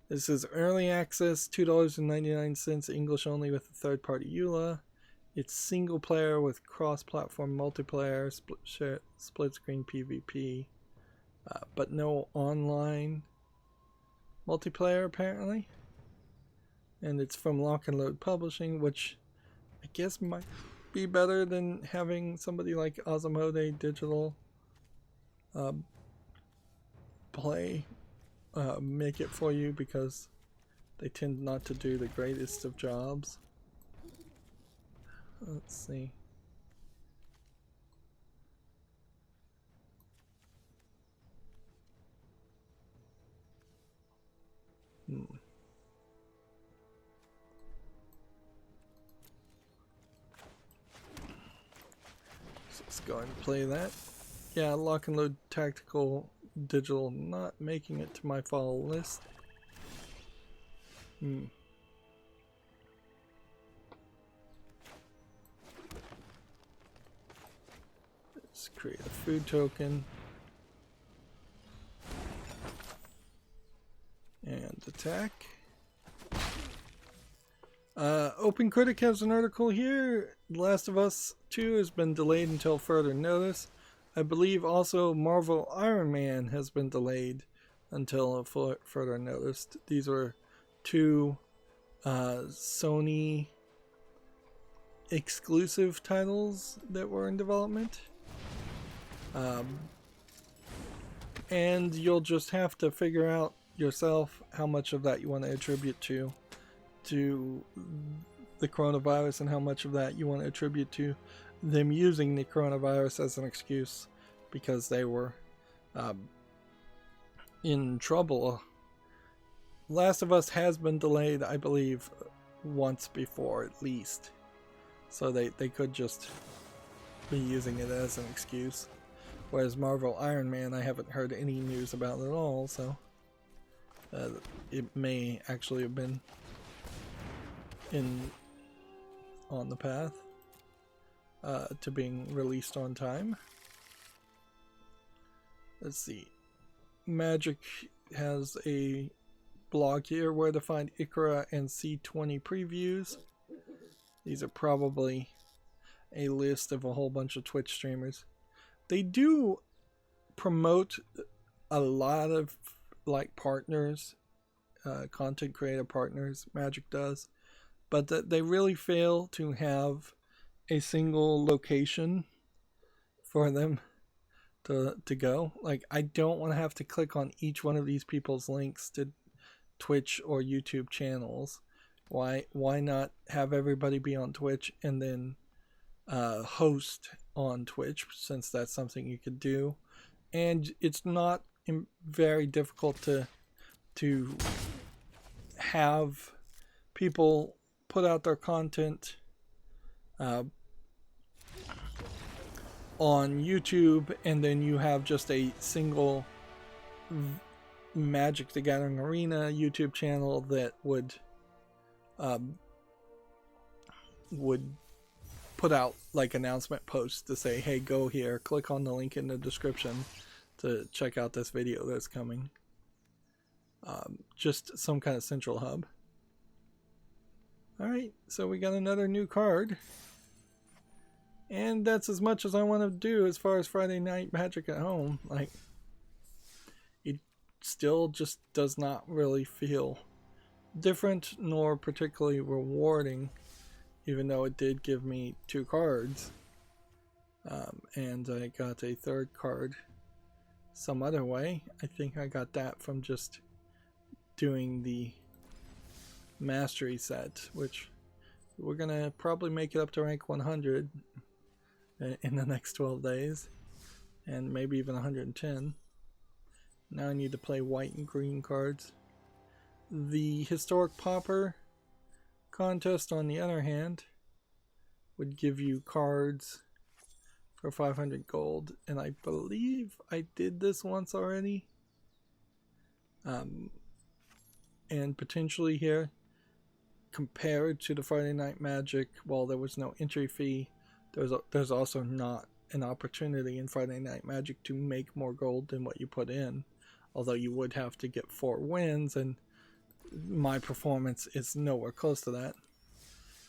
This is early access, $2.99, English only with a third-party EULA. It's single player with cross-platform multiplayer, split-screen PvP, but no online multiplayer apparently. And it's from Lock and Load Publishing, which I guess might be better than having somebody like Asmodee Digital make it for you, because they tend not to do the greatest of jobs. Let's see. So let's go ahead and play that. Yeah, Lock and Load Tactical Digital, not making it to my follow list. Let's create a food token. And attack. OpenCritic has an article here. The Last of Us 2 has been delayed until further notice. I believe also Marvel Iron Man has been delayed until further notice. These were 2 Sony exclusive titles that were in development. And you'll just have to figure out yourself how much of that you want to attribute to the coronavirus, and how much of that you want to attribute to them using the coronavirus as an excuse because they were in trouble. Last of Us has been delayed, I believe, once before at least, so they could just be using it as an excuse. Whereas Marvel Iron Man, I haven't heard any news about it at all, so it may actually have been on the path to being released on time. Let's see. Magic has a blog here where to find Ikra and C20 previews. These are probably a list of a whole bunch of Twitch streamers. They do promote a lot of partners, content creator partners, Magic does, but they really fail to have a single location for them to go. I don't want to have to click on each one of these people's links to Twitch or YouTube channels. Why not have everybody be on Twitch and then host on Twitch, since that's something you could do, and it's not very difficult to have people put out their content on YouTube, and then you have just a single Magic the Gathering Arena YouTube channel that would put out announcement posts to say, hey, go here, click on the link in the description to check out this video that's coming. Just some kind of central hub. Alright, so we got another new card. And that's as much as I want to do as far as Friday Night Magic at home. Like, it still just does not really feel different nor particularly rewarding, even though it did give me 2 cards. And I got a 3rd card some other way. I think I got that from just doing the mastery set, which we're gonna probably make it up to rank 100 in the next 12 days, and maybe even 110. Now I need to play white and green cards. The historic popper contest, on the other hand, would give you cards for 500 gold, and I believe I did this once already. And potentially here, compared to the Friday Night Magic, while there was no entry fee, there's also not an opportunity in Friday Night Magic to make more gold than what you put in, although you would have to get 4 wins, and my performance is nowhere close to that.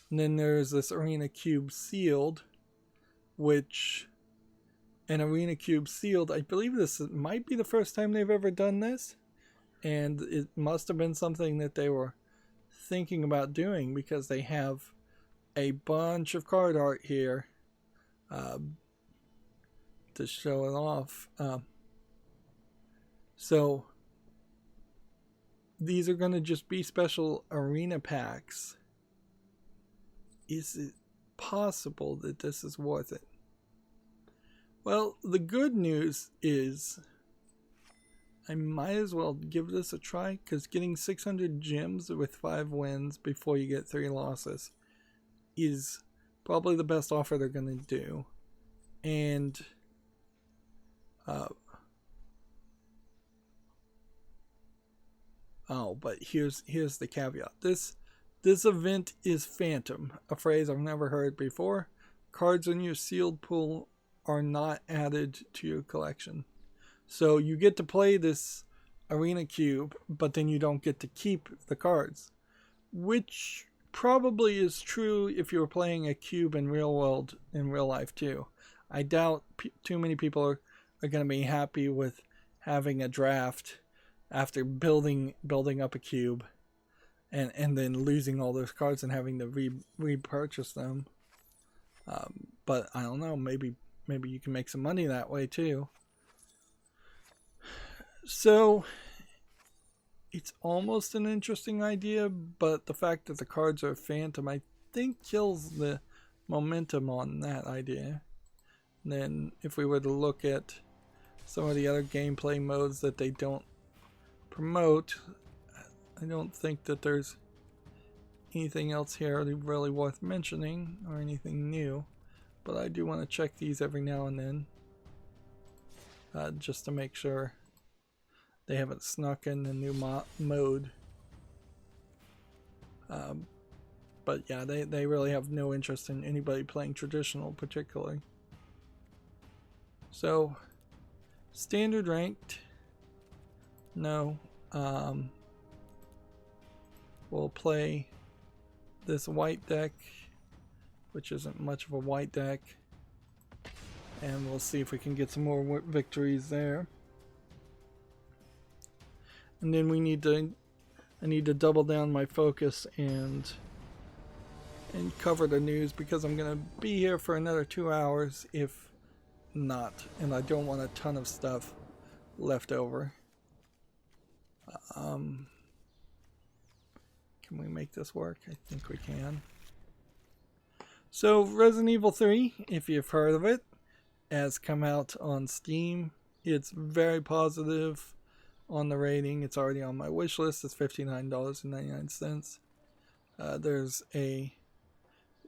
And then there's this Arena Cube Sealed, which an Arena Cube Sealed, I believe this might be the first time they've ever done this, and it must have been something that they were thinking about doing, because they have a bunch of card art here to show it off. So these are going to just be special arena packs. Is it possible that this is worth it? Well, the good news is I might as well give this a try, because getting 600 gems with 5 wins before you get 3 losses is probably the best offer they're going to do. And but here's the caveat. This event is phantom, a phrase I've never heard before. Cards in your sealed pool are not added to your collection. So you get to play this Arena Cube, but then you don't get to keep the cards, which probably is true if you were playing a cube in real life too. I doubt too many people are going to be happy with having a draft after building up a cube and then losing all those cards and having to repurchase them. But I don't know, maybe you can make some money that way too. So it's almost an interesting idea, but the fact that the cards are phantom, I think, kills the momentum on that idea. And then if we were to look at some of the other gameplay modes that they don't promote, I don't think that there's anything else here really worth mentioning or anything new, but I do want to check these every now and then just to make sure they haven't snuck in the new mode. But yeah, they really have no interest in anybody playing traditional particularly. So, standard ranked, no. We'll play this white deck, which isn't much of a white deck, and we'll see if we can get some more victories there. And then I need to double down my focus and cover the news, because I'm gonna be here for another 2 hours if not, and I don't want a ton of stuff left over. Can we make this work? I think we can. So Resident Evil 3, if you've heard of it, has come out on Steam. It's very positive on the rating. It's already on my wish list. It's $59.99. There's a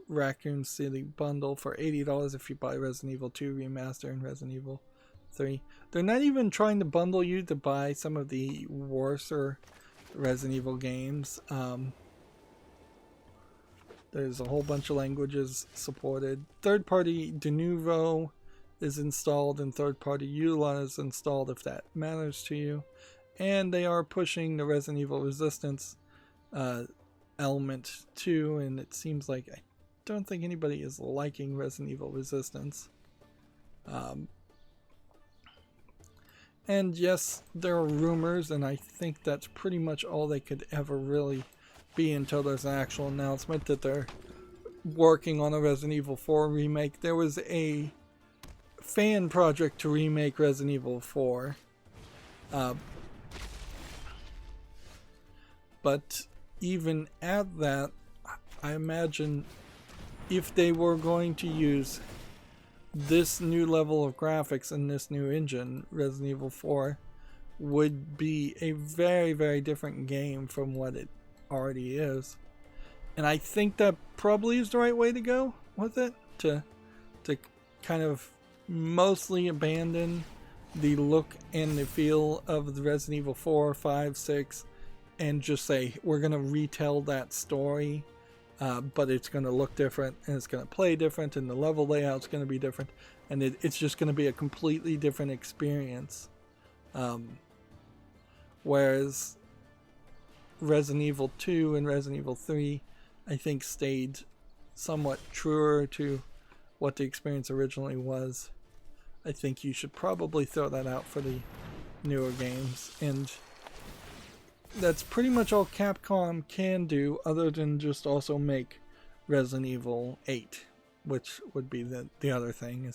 Raccoon City bundle for $80 if you buy Resident Evil 2 Remaster and Resident Evil 3. They're not even trying to bundle you to buy some of the worser Resident Evil games. There's a whole bunch of languages supported. Third-party de novo is installed and third-party EULA is installed if that matters to you. And they are pushing the Resident Evil Resistance element too, and it seems like I don't think anybody is liking Resident Evil Resistance. And yes, there are rumors, and I think that's pretty much all they could ever really be until there's an actual announcement that they're working on a Resident Evil 4 remake. There was a fan project to remake Resident Evil 4. But even at that, I imagine if they were going to use this new level of graphics and this new engine, Resident Evil 4 would be a very, very different game from what it already is. And I think that probably is the right way to go with it, to kind of mostly abandon the look and the feel of the Resident Evil 4, 5, 6, and just say we're going to retell that story, but it's going to look different and it's going to play different and the level layout's going to be different, and it's just going to be a completely different experience. Whereas Resident Evil 2 and Resident Evil 3, I think, stayed somewhat truer to what the experience originally was. I think you should probably throw that out for the newer games, and that's pretty much all Capcom can do, other than just also make Resident Evil 8, which would be the other thing,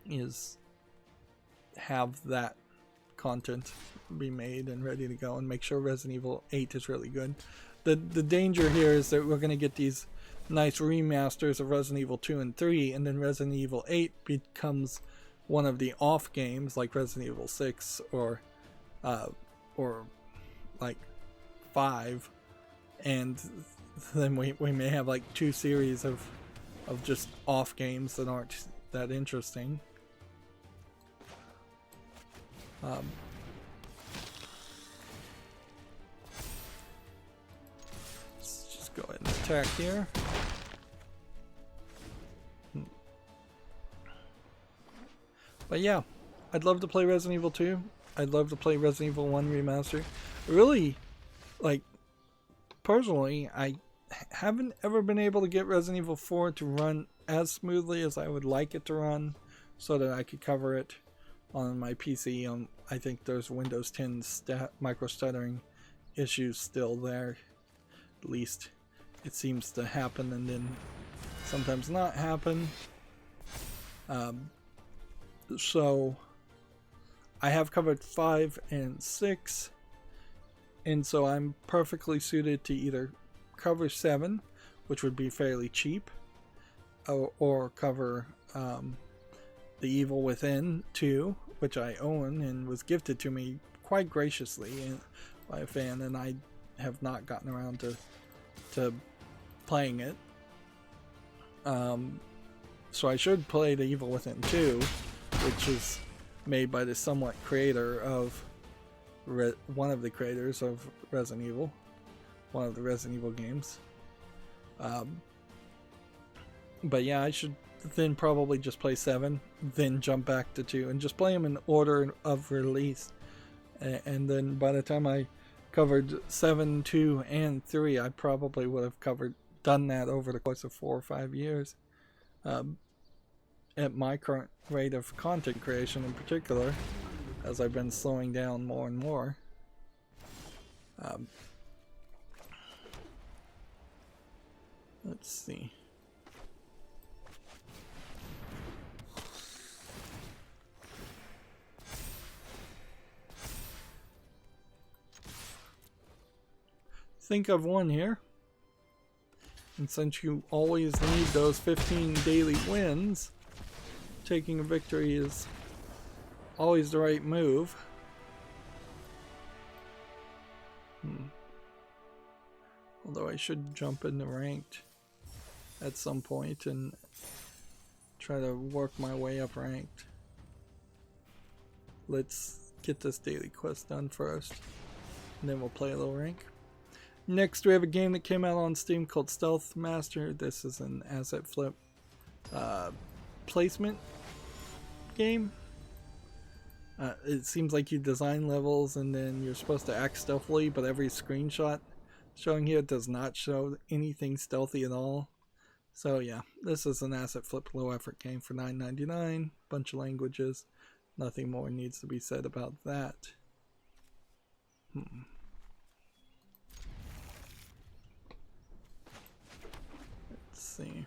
is have that content be made and ready to go, and make sure Resident Evil 8 is really good. The danger here is that we're going to get these nice remasters of Resident Evil 2 and 3, and then Resident Evil 8 becomes one of the off games like Resident Evil 6 or like 5, and then we may have like 2 series of just off games that aren't that interesting. Let's just go ahead and attack here. But yeah, I'd love to play Resident Evil 2. I'd love to play Resident Evil 1 Remastered. Really, like, personally, I haven't ever been able to get Resident Evil 4 to run as smoothly as I would like it to run, so that I could cover it on my PC. I think there's Windows 10 micro stuttering issues still there. At least it seems to happen and then sometimes not happen. So I have covered 5 and 6, and so I'm perfectly suited to either cover 7, which would be fairly cheap, or cover The Evil Within 2, which I own and was gifted to me quite graciously by a fan, and I have not gotten around to playing it. So I should play The Evil Within 2, which is made by the somewhat creator of one of the creators of Resident Evil, one of the Resident Evil games. But yeah, I should then probably just play 7, then jump back to 2, and just play them in order of release. And then by the time I covered 7, 2, and 3, I probably would have done that over the course of 4 or 5 years. At my current rate of content creation in particular, as I've been slowing down more and more. Let's see. Think I've won here. And since you always need those 15 daily wins, taking a victory is always the right move. Although I should jump into ranked at some point and try to work my way up ranked. Let's get this daily quest done first, and then we'll play a little rank. Next, we have a game that came out on Steam called Stealth Master. This is an asset flip placement game. It seems like you design levels and then you're supposed to act stealthily, but every screenshot showing here does not show anything stealthy at all. So yeah, this is an asset flip low effort game for $9.99. Bunch of languages. Nothing more needs to be said about that. Let's see.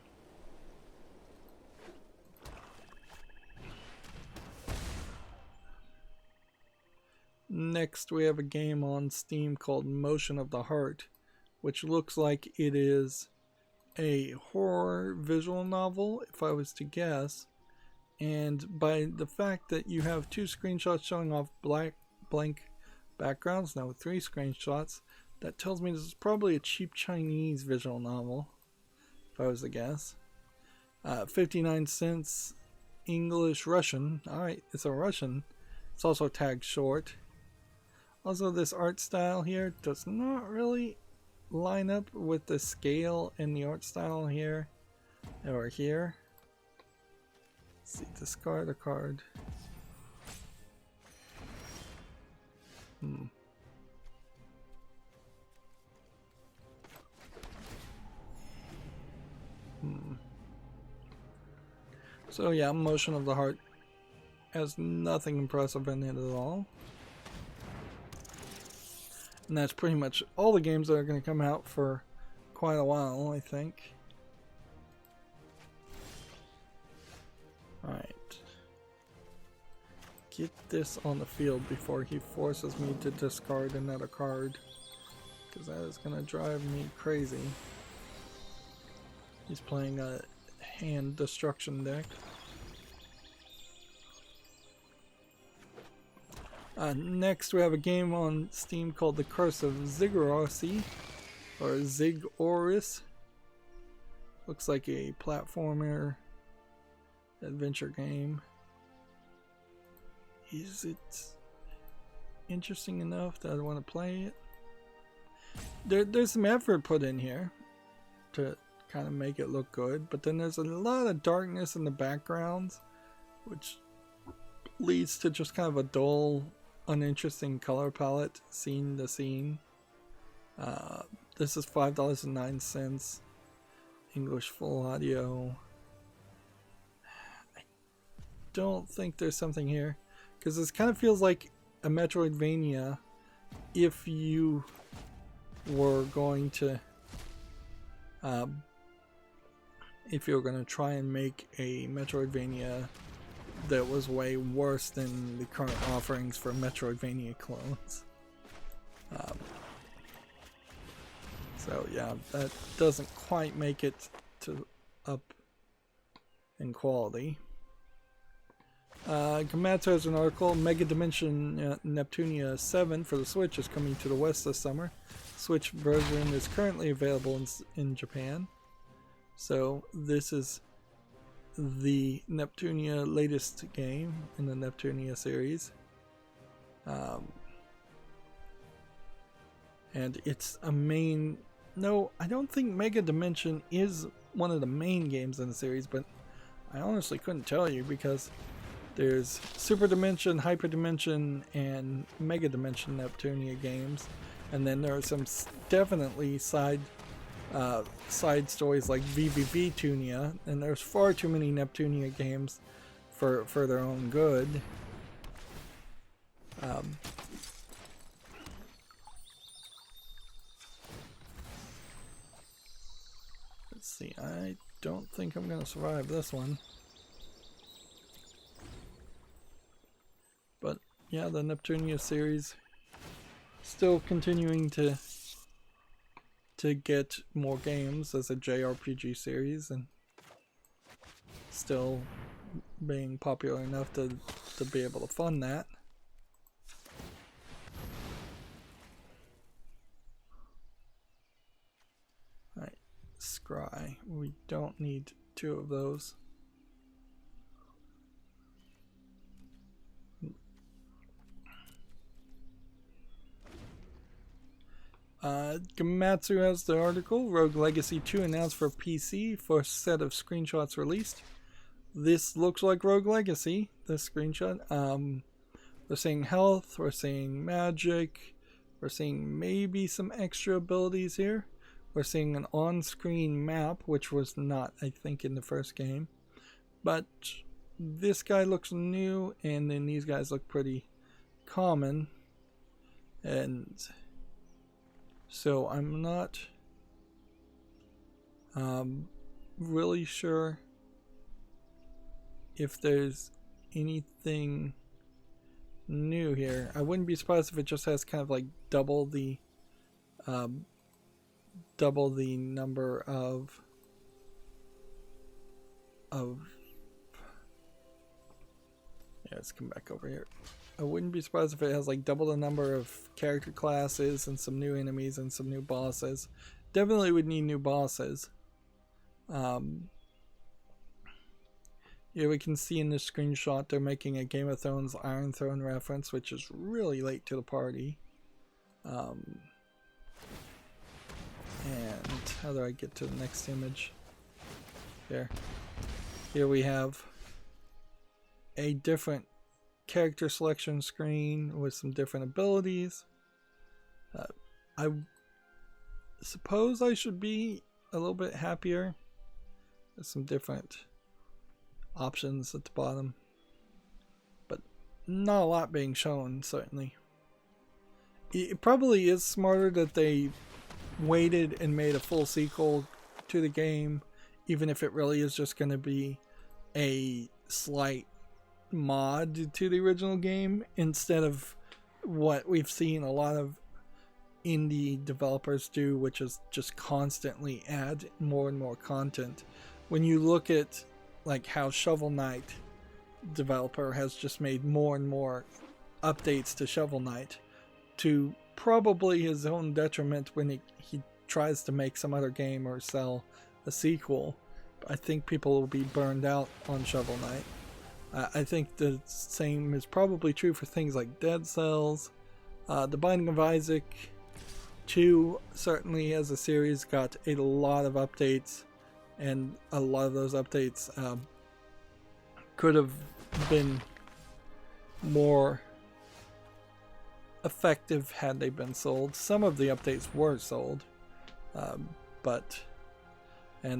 Next we have a game on Steam called Motion of the Heart, which looks like it is a horror visual novel, if I was to guess. And by the fact that you have 2 screenshots showing off blank backgrounds, now with 3 screenshots, that tells me this is probably a cheap Chinese visual novel, if I was to guess. 59 cents, English, Russian. Alright, it's a Russian. It's also tagged short. Also, this art style here does not really line up with the scale and the art style here or here. Let's see, discard a card. So yeah, Motion of the Heart has nothing impressive in it at all. And that's pretty much all the games that are going to come out for quite a while, I think. Alright. Get this on the field before he forces me to discard another card. Because that is going to drive me crazy. He's playing a hand destruction deck. Next we have a game on Steam called The Curse of Ziggurat, or Zig-Oris. Looks like a platformer adventure game. Is it interesting enough that I want to play it? There's some effort put in here to kind of make it look good, but then there's a lot of darkness in the backgrounds, which leads to just kind of a dull, uninteresting color palette scene to scene. This is $5.09, English full audio. I don't think there's something here, because this kind of feels like a Metroidvania if you were going to try and make a Metroidvania that was way worse than the current offerings for Metroidvania clones. So yeah, that doesn't quite make it to up in quality. Komatsu has an article, Mega Dimension Neptunia 7 for the Switch is coming to the West this summer. Switch version is currently available in Japan. So this is the Neptunia latest game in the Neptunia series. And it's a main... No, I don't think Mega Dimension is one of the main games in the series, but I honestly couldn't tell you because there's Super Dimension, Hyper Dimension, and Mega Dimension Neptunia games. And then there are some definitely side stories like VVV Tunia, and there's far too many Neptunia games for their own good. Let's see, I don't think I'm gonna survive this one. But yeah, the Neptunia series still continuing to get more games as a JRPG series, and still being popular enough to be able to fund that. Alright, Scry. We don't need 2 of those. Gamatsu has the article, Rogue Legacy 2 announced for PC, first set of screenshots released. This looks like Rogue Legacy, this screenshot. We're seeing health, we're seeing magic, we're seeing maybe some extra abilities here. We're seeing an on-screen map, which was not, I think, in the first game. But this guy looks new, and then these guys look pretty common. And so I'm not really sure if there's anything new here. I wouldn't be surprised if it just has kind of like double the number of yeah, let's come back over here. I wouldn't be surprised if it has like double the number of character classes and some new enemies and some new bosses. Definitely would need new bosses. Yeah, we can see in this screenshot they're making a Game of Thrones Iron Throne reference, which is really late to the party. And how do I get to the next image? Here we have a different character selection screen with some different abilities. I suppose I should be a little bit happier with some different options at the bottom, but not a lot being shown, certainly. It probably is smarter that they waited and made a full sequel to the game, even if it really is just going to be a slight mod to the original game, instead of what we've seen a lot of indie developers do, which is just constantly add more and more content. When you look at like how Shovel Knight developer has just made more and more updates to Shovel Knight, to probably his own detriment when he tries to make some other game or sell a sequel. I think people will be burned out on Shovel Knight. I think the same is probably true for things like Dead Cells. The Binding of Isaac 2 certainly as a series got a lot of updates, and a lot of those updates could have been more effective had they been sold. Some of the updates were sold, and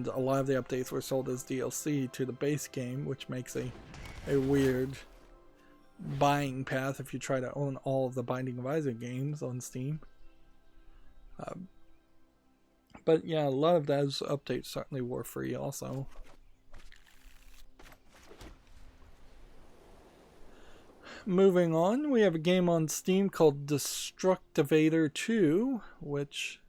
a lot of the updates were sold as DLC to the base game, which makes a weird buying path if you try to own all of the Binding of Isaac games on Steam. But yeah, a lot of those updates certainly were free also. Moving on, we have a game on Steam called Destructivator 2, which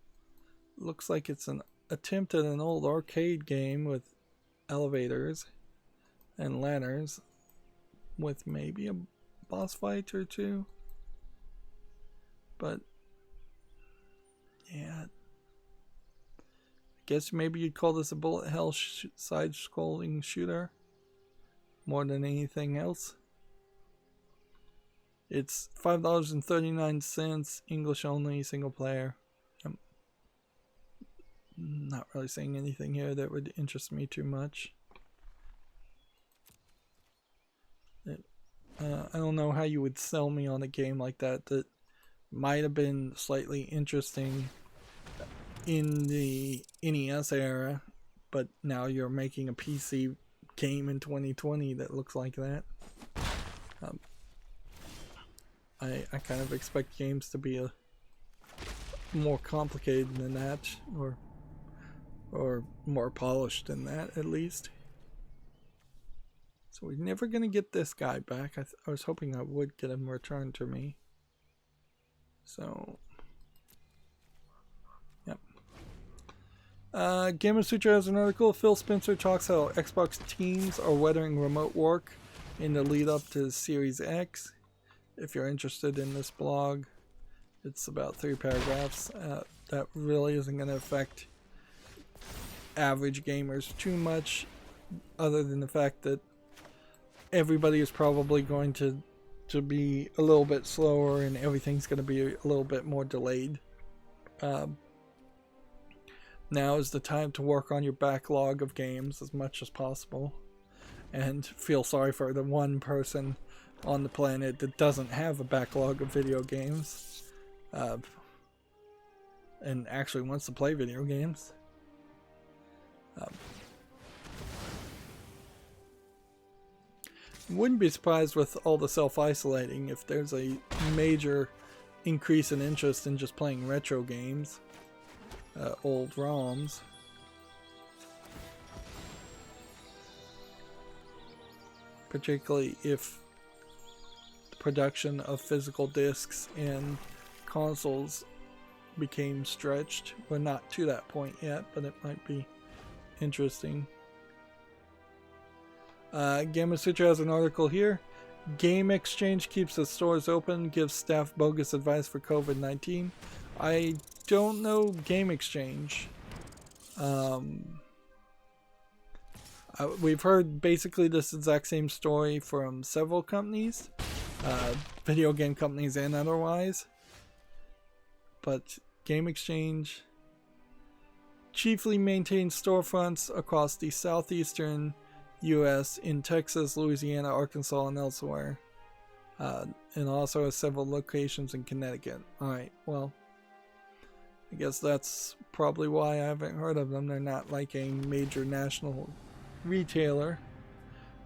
looks like it's an attempt at an old arcade game with elevators and ladders, with maybe a boss fight or two. But yeah, I guess maybe you'd call this a bullet hell side-scrolling shooter more than anything else. It's $5.39, English only, single player. I'm not really seeing anything here that would interest me too much. I don't know how you would sell me on a game like that might have been slightly interesting in the NES era, but now you're making a PC game in 2020 that looks like that. I kind of expect games to be more complicated than that, or more polished than that, at least. So we're never going to get this guy back. I was hoping I would get him returned to me. So, yep. Gamer Sutra has an article. Phil Spencer talks how Xbox teams are weathering remote work in the lead up to Series X. If you're interested in this blog, it's about 3 paragraphs. That really isn't going to affect average gamers too much, other than the fact that everybody is probably going to be a little bit slower, and everything's going to be a little bit more delayed. Now is the time to work on your backlog of games as much as possible. and feel sorry for the one person on the planet that doesn't have a backlog of video games and actually wants to play video games. Wouldn't be surprised with all the self-isolating if there's a major increase in interest in just playing retro games, old ROMs. Particularly if the production of physical discs and consoles became stretched. We're not to that point yet, but it might be interesting. Gamma Sutra has an article here. Game Exchange keeps its stores open, gives staff bogus advice for COVID-19. I don't know Game Exchange. We've heard basically this exact same story from several companies, video game companies and otherwise. But Game Exchange chiefly maintains storefronts across the southeastern U.S. in Texas, Louisiana, Arkansas, and elsewhere. And also has several locations in Connecticut. Alright, well, I guess that's probably why I haven't heard of them. They're not like a major national retailer.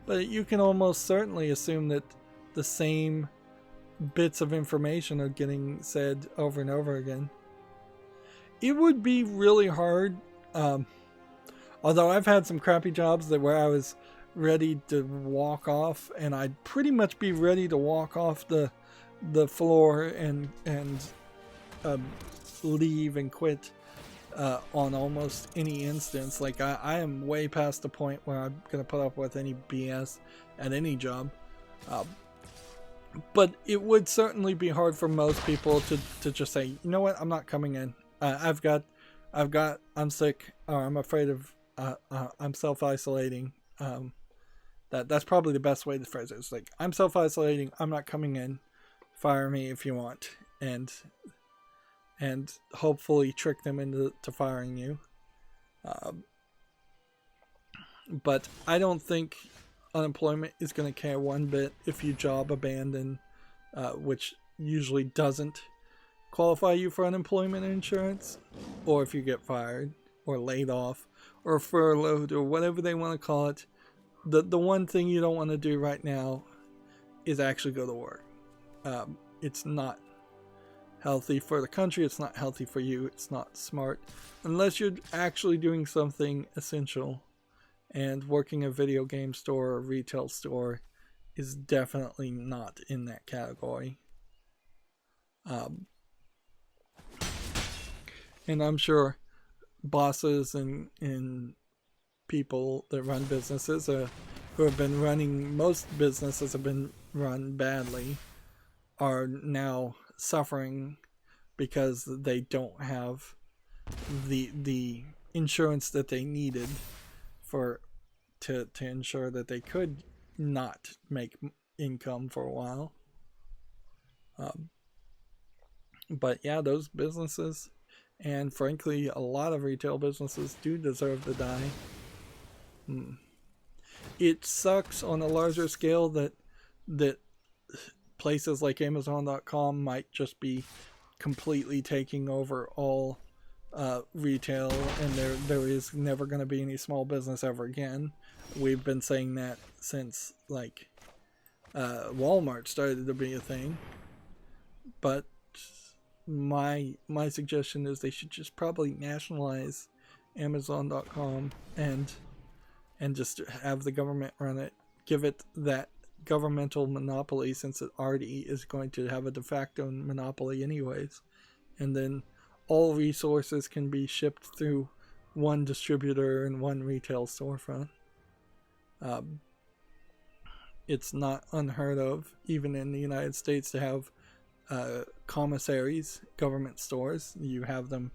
But you can almost certainly assume that the same bits of information are getting said over and over again. It would be really hard, although I've had some crappy jobs where I was ready to walk off, and I'd pretty much be ready to walk off the floor and leave and quit on almost any instance. Like I am way past the point where I'm gonna put up with any BS at any job. But it would certainly be hard for most people to just say, you know what, I'm not coming in. I'm sick, or I'm afraid of, I'm self-isolating. That's probably the best way to phrase it. It's like, I'm self-isolating, I'm not coming in, fire me if you want, and hopefully trick them into firing you. But I don't think unemployment is going to care one bit if you job abandon, which usually doesn't qualify you for unemployment insurance, or if you get fired or laid off or furloughed or whatever they want to call it. The one thing you don't want to do right now is actually go to work. It's not healthy for the country, it's not healthy for you, it's not smart unless you're actually doing something essential, and working a video game store or retail store is definitely not in that category. And I'm sure bosses and people that run businesses who have been running, most businesses have been run badly, are now suffering because they don't have the insurance that they needed to ensure that they could not make income for a while. But yeah, those businesses, and frankly a lot of retail businesses, do deserve to die. It sucks on a larger scale that places like Amazon.com might just be completely taking over all retail, and there is never going to be any small business ever again. We've been saying that since like Walmart started to be a thing. But my suggestion is they should just probably nationalize Amazon.com and just have the government run it. Give it that governmental monopoly, since it already is going to have a de facto monopoly anyways. And then all resources can be shipped through one distributor and one retail storefront. It's not unheard of, even in the United States, to have commissaries, government stores. You have them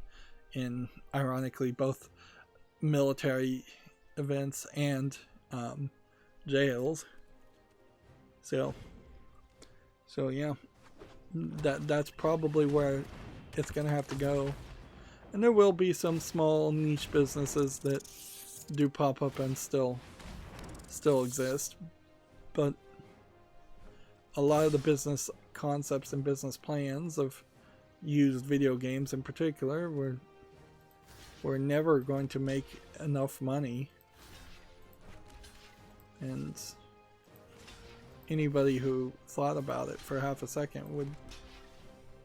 in, ironically, both military events and jails. So yeah, that's probably where it's gonna have to go. And there will be some small niche businesses that do pop up and still still exist, but a lot of the business concepts and business plans of used video games in particular were never going to make enough money, and anybody who thought about it for half a second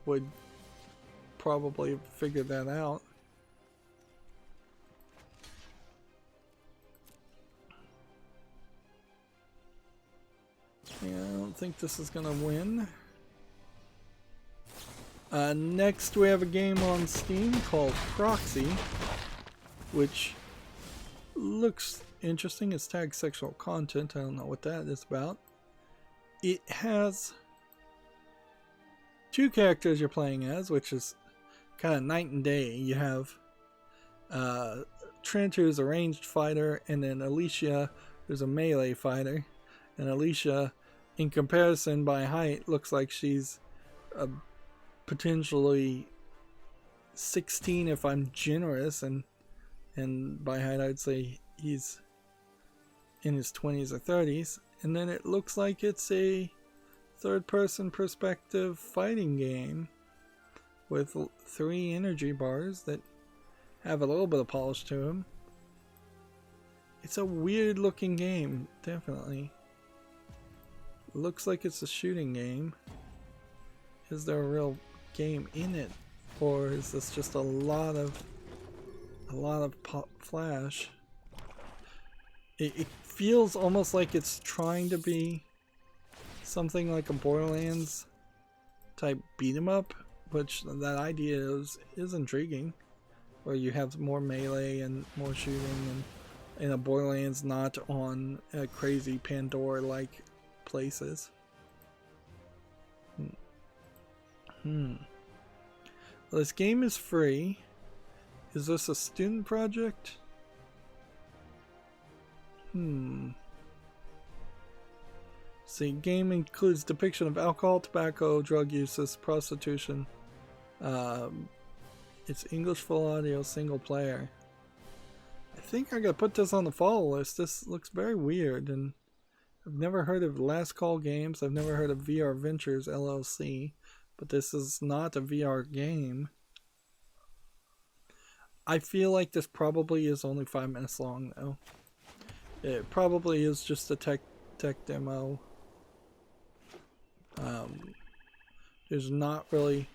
would probably figure that out. Yeah, I don't think this is gonna win. Next we have a game on Steam called Proxy, which looks interesting. It's tagged sexual content. I don't know what that is about. It has 2 characters you're playing as, which is kind of night and day. You have Trent, who's a ranged fighter, and then Alicia, who's a melee fighter. And Alicia, in comparison by height, looks like she's potentially 16 if I'm generous, and by height I'd say he's in his 20s or 30s. And then it looks like it's a third-person perspective fighting game with 3 energy bars that have a little bit of polish to them. It's a weird-looking game, definitely. Looks like it's a shooting game. Is there a real game in it, or is this just a lot of pop flash? It feels almost like it's trying to be something like a Borderlands type beat 'em up, which that idea is intriguing, where you have more melee and more shooting, and in a Borderlands not on crazy Pandora like places. Well, this game is free. Is this a student project? See, game includes depiction of alcohol, tobacco, drug uses, prostitution. It's English full audio, single player. I think I gotta put this on the follow list. This looks very weird, and I've never heard of Last Call Games. I've never heard of VR Ventures LLC, but this is not a VR game. I feel like this probably is only 5 minutes long, though. It probably is just a tech demo. There's not really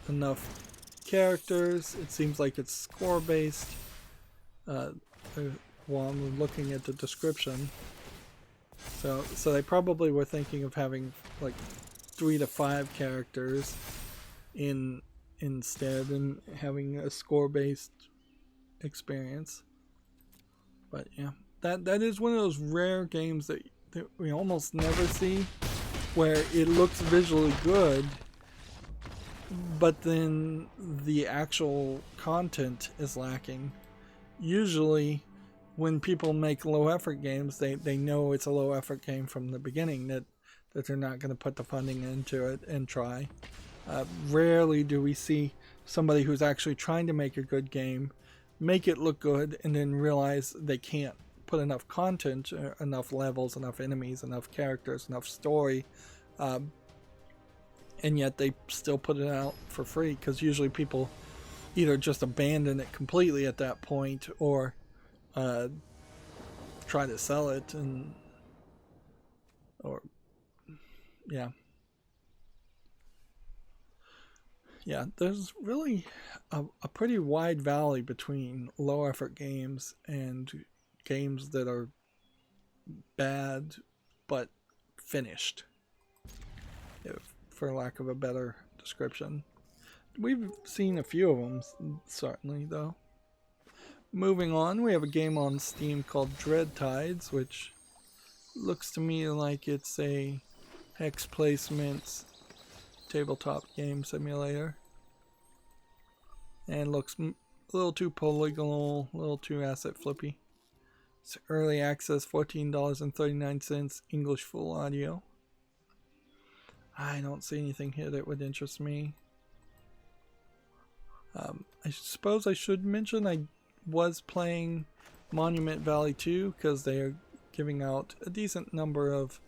enough characters. It seems like it's score based. While I'm looking at the description, so they probably were thinking of having like 3 to 5 characters instead, and having a score based experience. But yeah, that is one of those rare games that we almost never see, where it looks visually good, but then the actual content is lacking. Usually when people make low effort games, they know it's a low effort game from the beginning, that they're not going to put the funding into it and try. Rarely do we see somebody who's actually trying to make a good game make it look good and then realize they can't put enough content, enough levels, enough enemies, enough characters, enough story, and yet they still put it out for free, because usually people either just abandon it completely at that point, or try to sell it, yeah, there's really a pretty wide valley between low effort games and games that are bad but finished, for lack of a better description. We've seen a few of them, certainly, though. Moving on, we have a game on Steam called Dread Tides, which looks to me like it's a hex placement tabletop game simulator. And looks a little too polygonal, a little too asset flippy. It's early access, $14.39, English full audio. I don't see anything here that would interest me. I suppose I should mention I was playing Monument Valley 2, because they are giving out a decent number of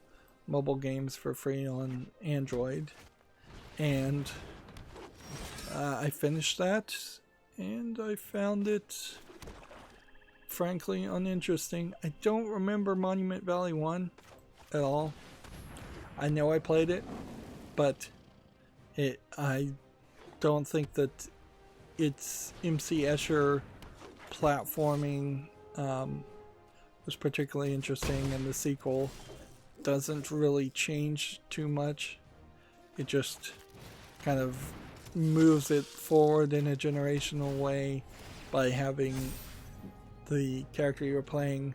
mobile games for free on Android, and I finished that, and I found it frankly uninteresting. I don't remember Monument Valley 1 at all. I know I played it, but I don't think that its MC Escher platforming was particularly interesting, and the sequel doesn't really change too much. It just kind of moves it forward in a generational way by having the character you're playing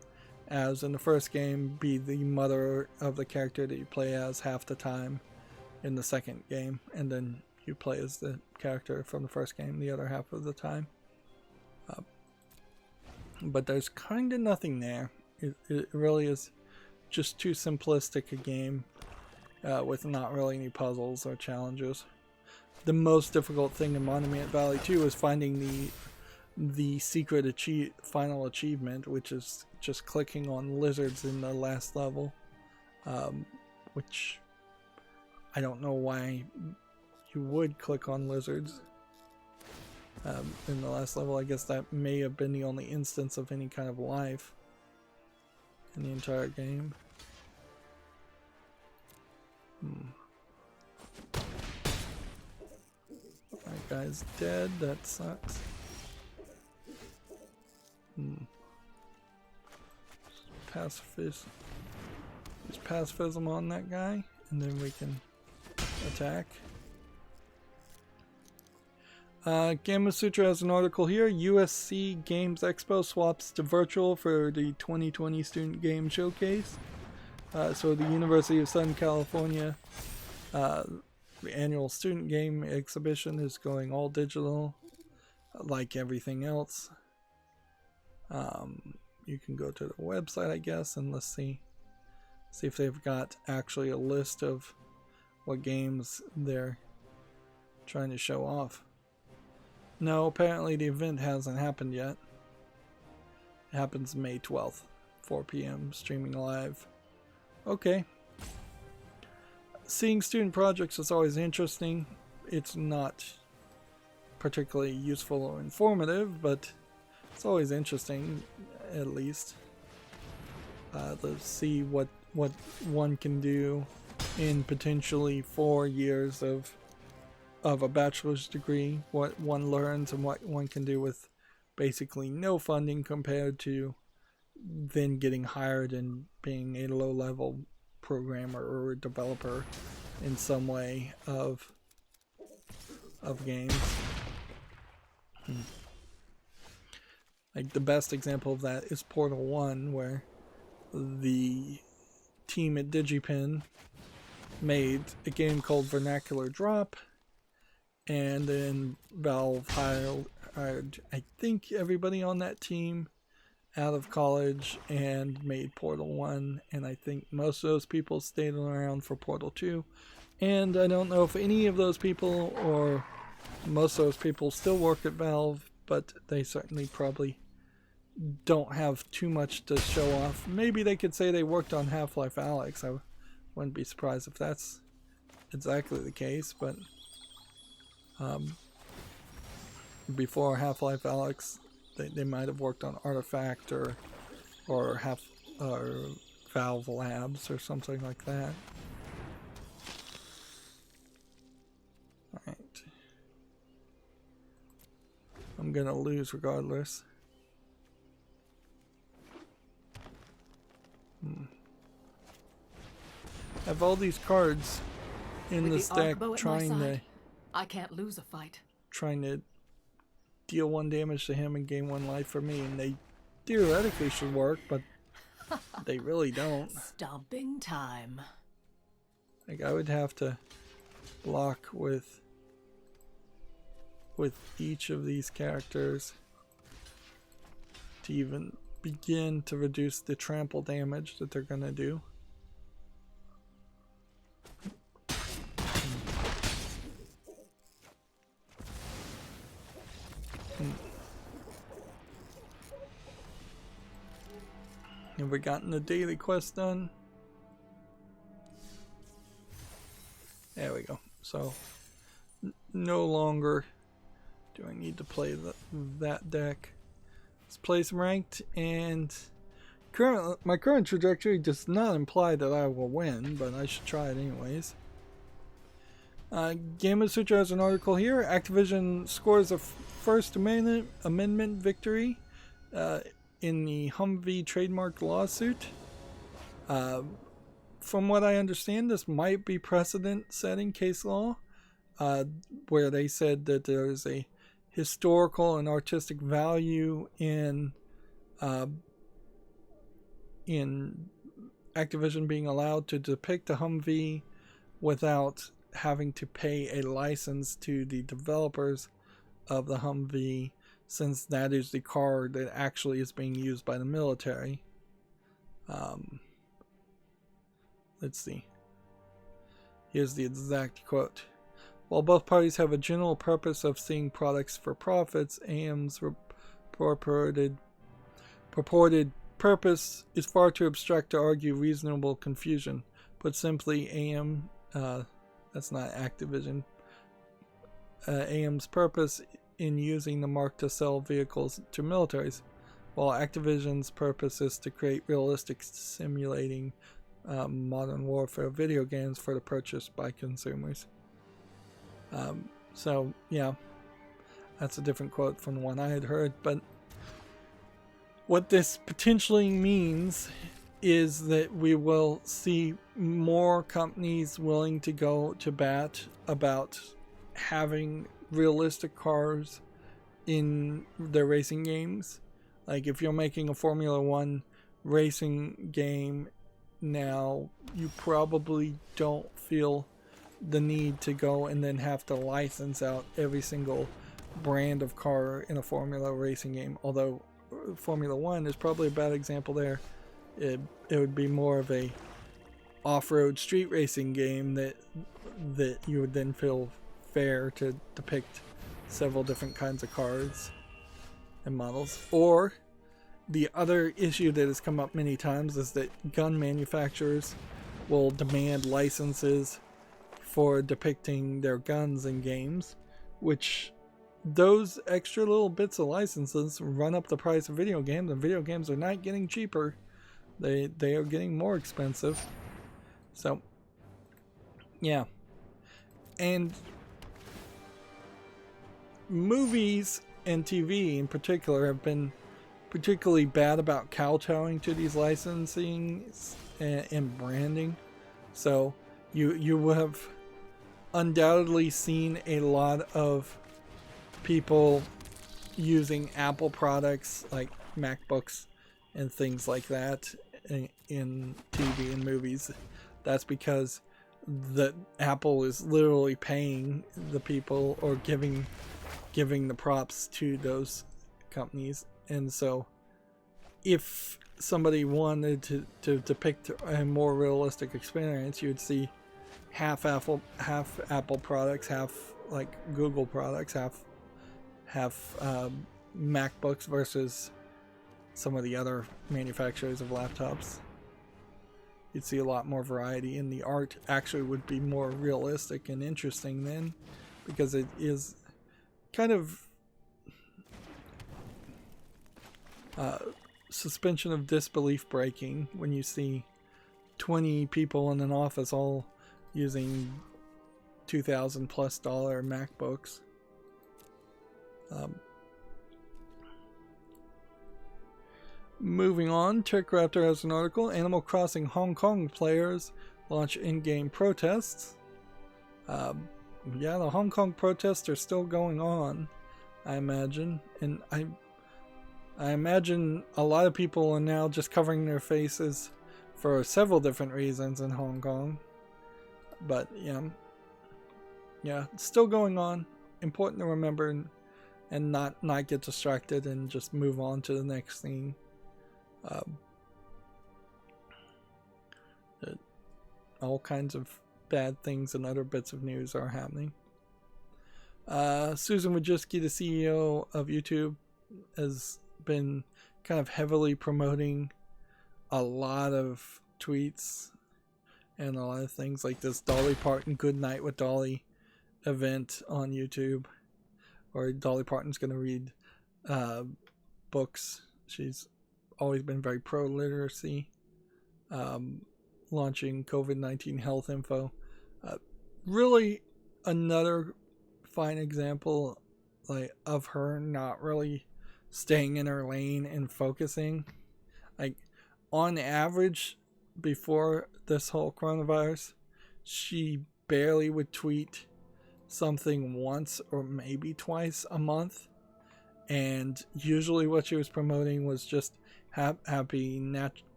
as in the first game be the mother of the character that you play as half the time in the second game, and then you play as the character from the first game the other half of the time. But there's kind of nothing there. It really is just too simplistic a game with not really any puzzles or challenges. The most difficult thing in Monument Valley 2 is finding the secret final achievement, which is just clicking on lizards in the last level, which I don't know why you would click on lizards in the last level. I guess that may have been the only instance of any kind of life in the entire game. That guy's dead. That sucks. Use pacifism on that guy, and then we can attack. Gamma Sutra has an article here. USC Games Expo swaps to virtual for the 2020 Student Game Showcase. So the University of Southern California, the annual student game exhibition is going all digital, like everything else. You can go to the website, I guess, and let's see if they've got actually a list of what games they're trying to show off. No, apparently the event hasn't happened yet. It happens May 12th, 4 p.m., streaming live. Okay. Seeing student projects is always interesting. It's not particularly useful or informative, but it's always interesting, at least. Let's see what one can do in potentially 4 years of a bachelor's degree, what one learns and what one can do with basically no funding compared to then getting hired and being a low-level programmer or developer in some way of games. Like the best example of that is Portal 1, where the team at DigiPen made a game called Vernacular Drop, and then Valve hired I think everybody on that team out of college and made Portal 1, and I think most of those people stayed around for Portal 2, and I don't know if any of those people or most of those people still work at Valve, but they certainly probably don't have too much to show off. Maybe they could say they worked on Half-Life Alyx. I wouldn't be surprised if that's exactly the case, but before Half-Life Alyx, they might have worked on Artifact or Valve Labs or something like that. Alright. I'm gonna lose regardless. I have all these cards in the stack I can't lose a fight. Trying to deal 1 damage to him and gain 1 life for me, and they theoretically should work, but they really don't. Stomping time. Like, I would have to block with each of these characters to even begin to reduce the trample damage that they're gonna do. Have we gotten the daily quest done? There we go. So no longer do I need to play that deck. Let's play some ranked, and my current trajectory does not imply that I will win, but I should try it anyways. Gamma Sutra has an article here. Activision scores a First Amendment victory in the Humvee trademark lawsuit. From what I understand, this might be precedent-setting case law, where they said that there's a historical and artistic value in Activision being allowed to depict a Humvee without having to pay a license to the developers of the Humvee, since that is the car that actually is being used by the military. Let's see. Here's the exact quote. While both parties have a general purpose of seeing products for profits, AM's purported purpose is far too abstract to argue reasonable confusion. Put simply, AM, that's not Activision, AM's purpose in using the mark to sell vehicles to militaries, while Activision's purpose is to create realistic simulating modern warfare video games for the purchase by consumers. So yeah, that's a different quote from the one I had heard, but what this potentially means is that we will see more companies willing to go to bat about having realistic cars in their racing games. Like if you're making a Formula 1 racing game now, you probably don't feel the need to go and then have to license out every single brand of car in a Formula racing game. Although Formula 1 is probably a bad example there. It would be more of a off-road street racing game that you would then feel fair to depict several different kinds of cars and models. Or the other issue that has come up many times is that gun manufacturers will demand licenses for depicting their guns in games, which those extra little bits of licenses run up the price of video games, and video games are not getting cheaper. They are getting more expensive. So yeah. And movies and TV in particular have been particularly bad about kowtowing to these licensing and branding. So you will have undoubtedly seen a lot of people using Apple products like MacBooks and things like that in TV and movies. That's because the Apple is literally paying the people or giving the props to those companies. And so if somebody wanted to depict a more realistic experience, you would see half Apple products, half like Google products, half MacBooks versus some of the other manufacturers of laptops. You'd see a lot more variety, and the art actually would be more realistic and interesting then, because it is kind of suspension of disbelief breaking when you see 20 people in an office all using $2,000+ MacBooks. Moving on, TechRaptor has an article. Animal Crossing Hong Kong players launch in-game protests. Yeah, the Hong Kong protests are still going on, I imagine. And I imagine a lot of people are now just covering their faces for several different reasons in Hong Kong. But yeah, it's still going on. Important to remember and not get distracted and just move on to the next thing. All kinds of bad things and other bits of news are happening. Susan Wojcicki, the CEO of YouTube, has been kind of heavily promoting a lot of tweets and a lot of things like this Dolly Parton Good Night with Dolly event on YouTube, or Dolly Parton's going to read books. She's always been very pro-literacy, launching COVID-19 health info. Really another fine example like of her not really staying in her lane and focusing. Like on average before this whole coronavirus, she barely would tweet something once or maybe twice a month, and usually what she was promoting was just happy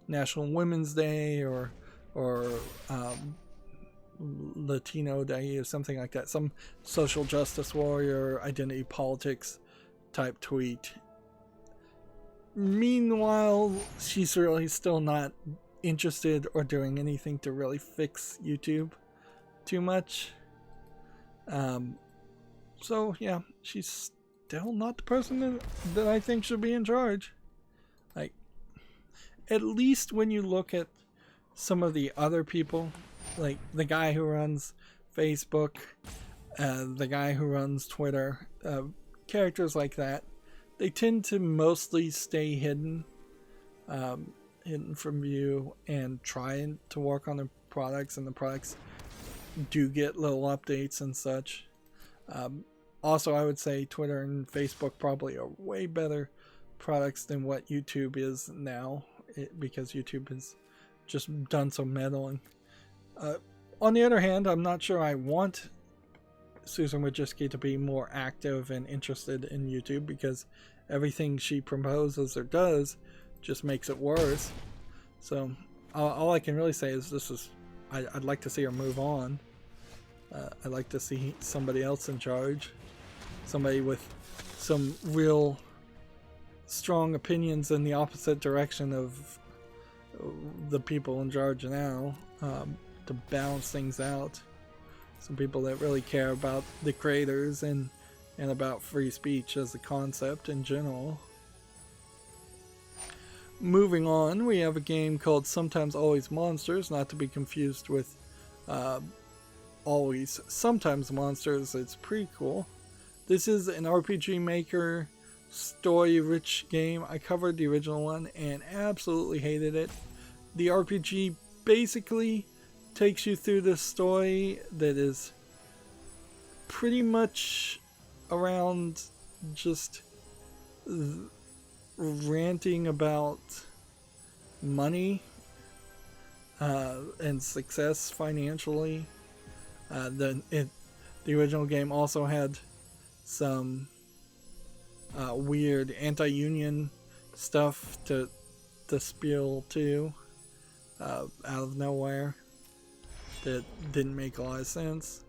National Women's Day or Latino Day or something like that, some social justice warrior, identity politics type tweet. Meanwhile, she's really still not interested or doing anything to really fix YouTube too much. So yeah, she's still not the person that I think should be in charge. Like, at least when you look at some of the other people, like the guy who runs Facebook, the guy who runs Twitter, characters like that, they tend to mostly stay hidden from view and try to work on the products, and the products do get little updates and such. Also, I would say Twitter and Facebook probably are way better products than what YouTube is now, because YouTube has just done some meddling. On the other hand, I'm not sure I want Susan Wojcicki to be more active and interested in YouTube, because everything she proposes or does just makes it worse. So all I can really say is I'd like to see her move on. I'd like to see somebody else in charge, somebody with some real strong opinions in the opposite direction of the people in charge now, to balance things out. Some people that really care about the creators and about free speech as a concept in general. Moving on, we have a game called Sometimes Always Monsters, not to be confused with Always Sometimes Monsters. It's pretty cool. This is an RPG Maker story-rich game. I covered the original one and absolutely hated it. The RPG basically takes you through this story that is pretty much around just ranting about money and success financially. The original game also had some weird anti-union stuff to spiel too, out of nowhere, that didn't make a lot of sense.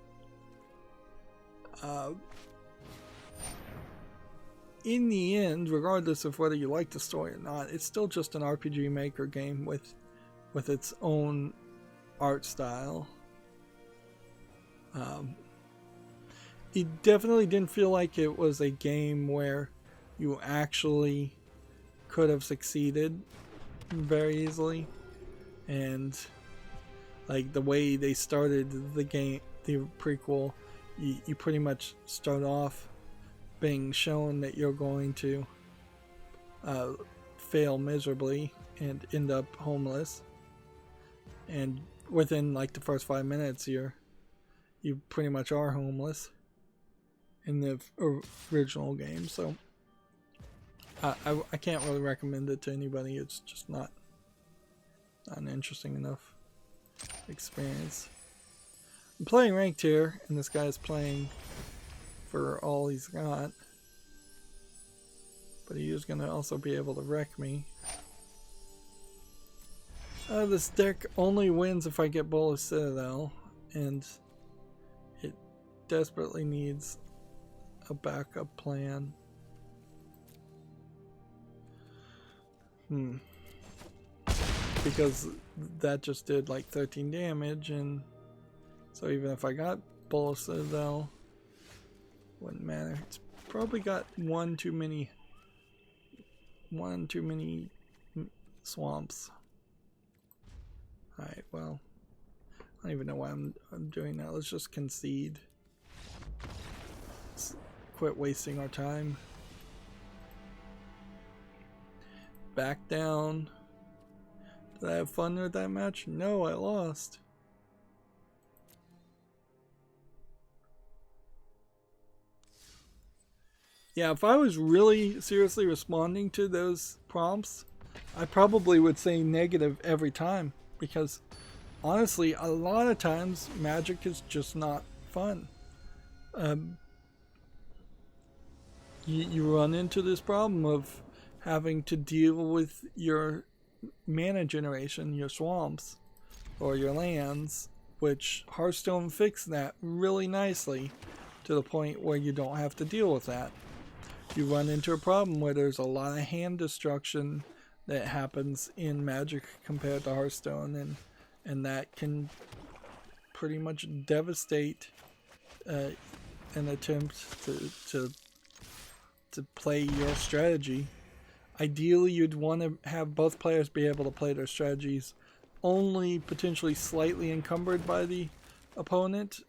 In the end, regardless of whether you like the story or not, it's still just an RPG Maker game with its own art style. It definitely didn't feel like it was a game where you actually could have succeeded very easily, and like the way they started the game, the prequel, you pretty much start off being shown that you're going to fail miserably and end up homeless, and within like the first 5 minutes you pretty much are homeless in the original game. So I can't really recommend it to anybody. It's just not an interesting enough experience. I'm playing ranked here, and this guy's playing for all he's got, but he is going to also be able to wreck me. This deck only wins if I get Bola Citadel, and it desperately needs a backup plan. Because that just did like 13 damage, and so even if I got Bola Citadel, wouldn't matter. It's probably got one too many swamps. Alright, well, I don't even know why I'm doing that. Let's just concede. Let's quit wasting our time. Back down. Did I have fun with that match? No, I lost. Yeah, if I was really seriously responding to those prompts, I probably would say negative every time, because honestly, a lot of times Magic is just not fun. You run into this problem of having to deal with your mana generation, your swamps, or your lands, which Hearthstone fixed that really nicely to the point where you don't have to deal with that. You run into a problem where there's a lot of hand destruction that happens in Magic compared to Hearthstone, and that can pretty much devastate an attempt to play your strategy. Ideally, you'd want to have both players be able to play their strategies only potentially slightly encumbered by the opponent,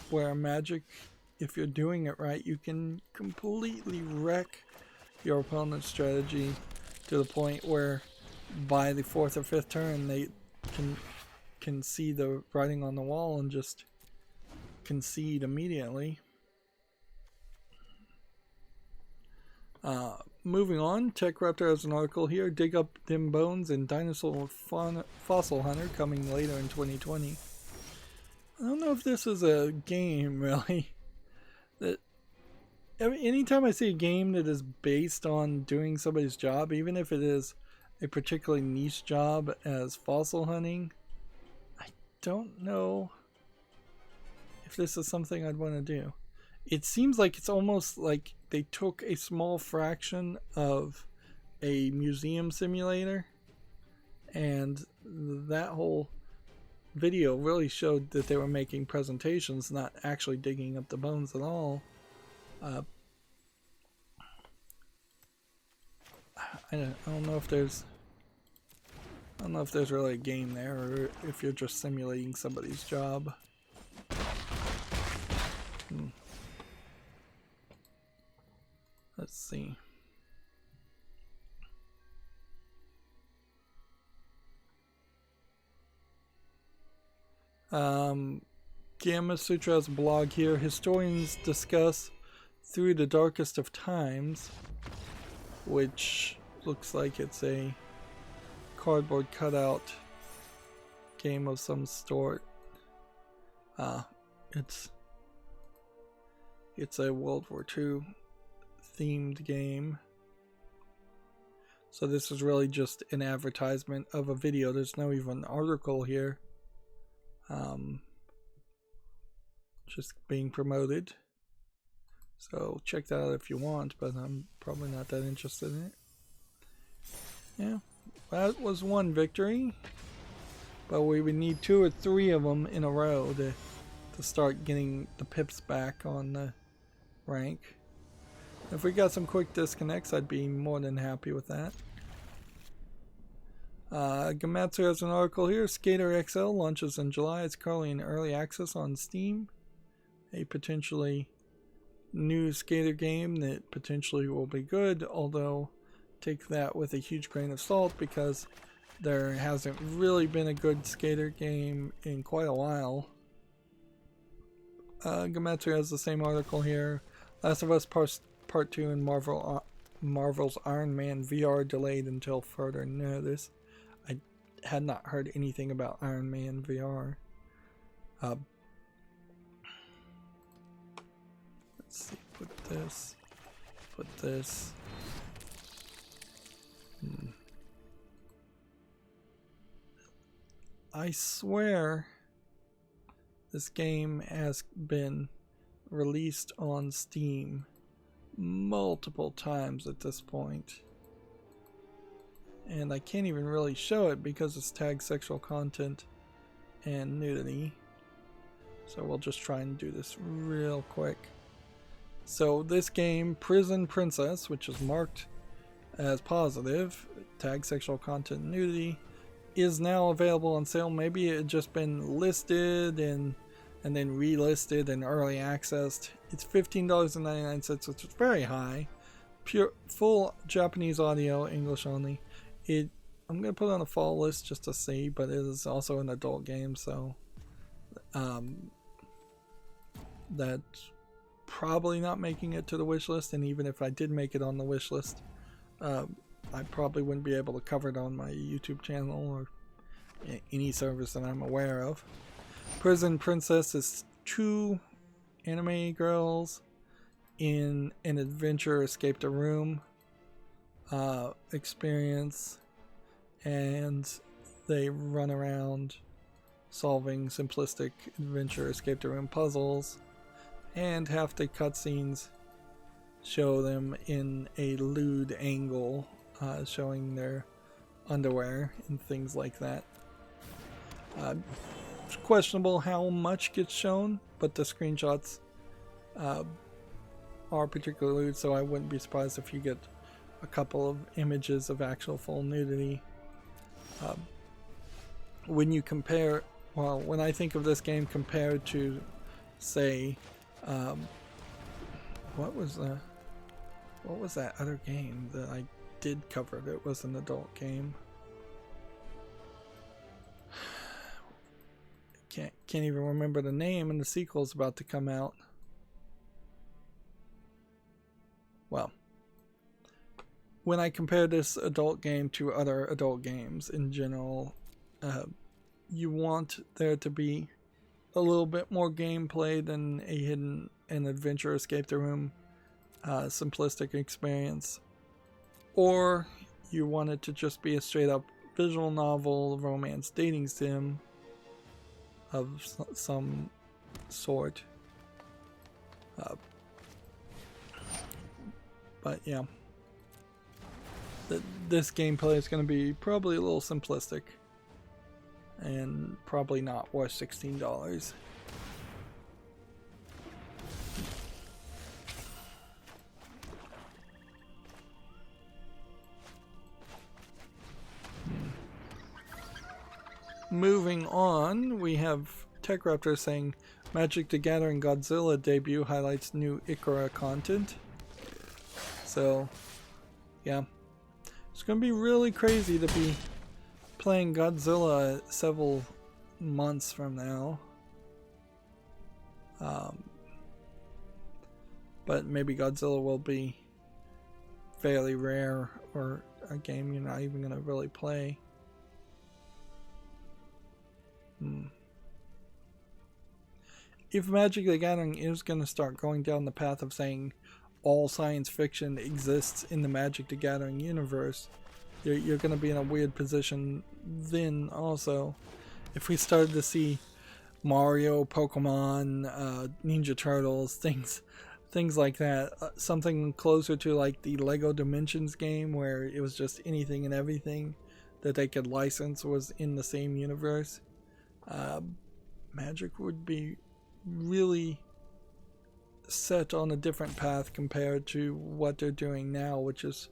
where Magic, if you're doing it right, you can completely wreck your opponent's strategy to the point where by the 4th or 5th turn they can see the writing on the wall and just concede immediately. Moving on, TechRaptor has an article here, Dig Up Them Bones and Dinosaur Fossil Hunter, coming later in 2020. I don't know if this is a game, really. Anytime I see a game that is based on doing somebody's job, even if it is a particularly niche job as fossil hunting, I don't know if this is something I'd want to do. It seems like it's almost like they took a small fraction of a museum simulator, and that whole video really showed that they were making presentations, not actually digging up the bones at all. I don't know if there's really a game there, or if you're just simulating somebody's job. Let's see. Gamma Sutra has a blog here. Historians discuss Through the Darkest of Times, which looks like it's a cardboard cutout game of some sort. It's a World War II themed game. So this is really just an advertisement of a video. There's no even article here. Just being promoted. So check that out if you want, but I'm probably not that interested in it. Yeah, that was one victory, but we would need 2 or 3 of them in a row to start getting the pips back on the rank. If we got some quick disconnects, I'd be more than happy with that. Gamatsu has an article here. Skater XL launches in July. It's currently in early access on Steam. A potentially new skater game that potentially will be good, although take that with a huge grain of salt because there hasn't really been a good skater game in quite a while. Gamatsu has the same article here. Last of Us Part 2 and Marvel's Iron Man VR delayed until further notice. I had not heard anything about Iron Man VR. Let's see, put this. I swear this game has been released on Steam multiple times at this point, and I can't even really show it because it's tagged sexual content and nudity. So we'll just try and do this real quick. So this game, Prison Princess, which is marked as positive, tag sexual content and nudity is now available on sale. Maybe it had just been listed and then relisted and early accessed. It's $15.99, which is very high. Pure full Japanese audio, English only. I'm gonna put it on the fall list just to see, but it is also an adult game, so that's probably not making it to the wish list. And even if I did make it on the wish list, I probably wouldn't be able to cover it on my YouTube channel or any service that I'm aware of. Prison Princess is 2 anime girls in an adventure escape the room experience, and they run around solving simplistic adventure escape the room puzzles, and half the cutscenes show them in a lewd angle, showing their underwear and things like that. It's questionable how much gets shown, but the screenshots are particularly lewd, so I wouldn't be surprised if you get a couple of images of actual full nudity. When you compare, well, when I think of this game compared to, say, what was that other game that I did cover that was an adult game? Can't even remember the name, and the sequel's about to come out. Well, when I compare this adult game to other adult games in general, you want there to be a little bit more gameplay than a hidden and adventure escape the room simplistic experience, or you want it to just be a straight up visual novel, romance dating sim of some sort. But yeah, this gameplay is going to be probably a little simplistic and probably not worth $16. Moving on, we have TechRaptor saying Magic the Gathering Godzilla debut highlights new Ikora content. So, yeah. It's going to be really crazy to be playing Godzilla several months from now. But maybe Godzilla will be fairly rare, or a game you're not even going to really play. If Magic the Gathering is going to start going down the path of saying all science fiction exists in the Magic the Gathering universe, you're going to be in a weird position then also. If we started to see Mario, Pokemon, Ninja Turtles, things like that, something closer to like the Lego Dimensions game where it was just anything and everything that they could license was in the same universe, Magic would be really set on a different path compared to what they're doing now, which is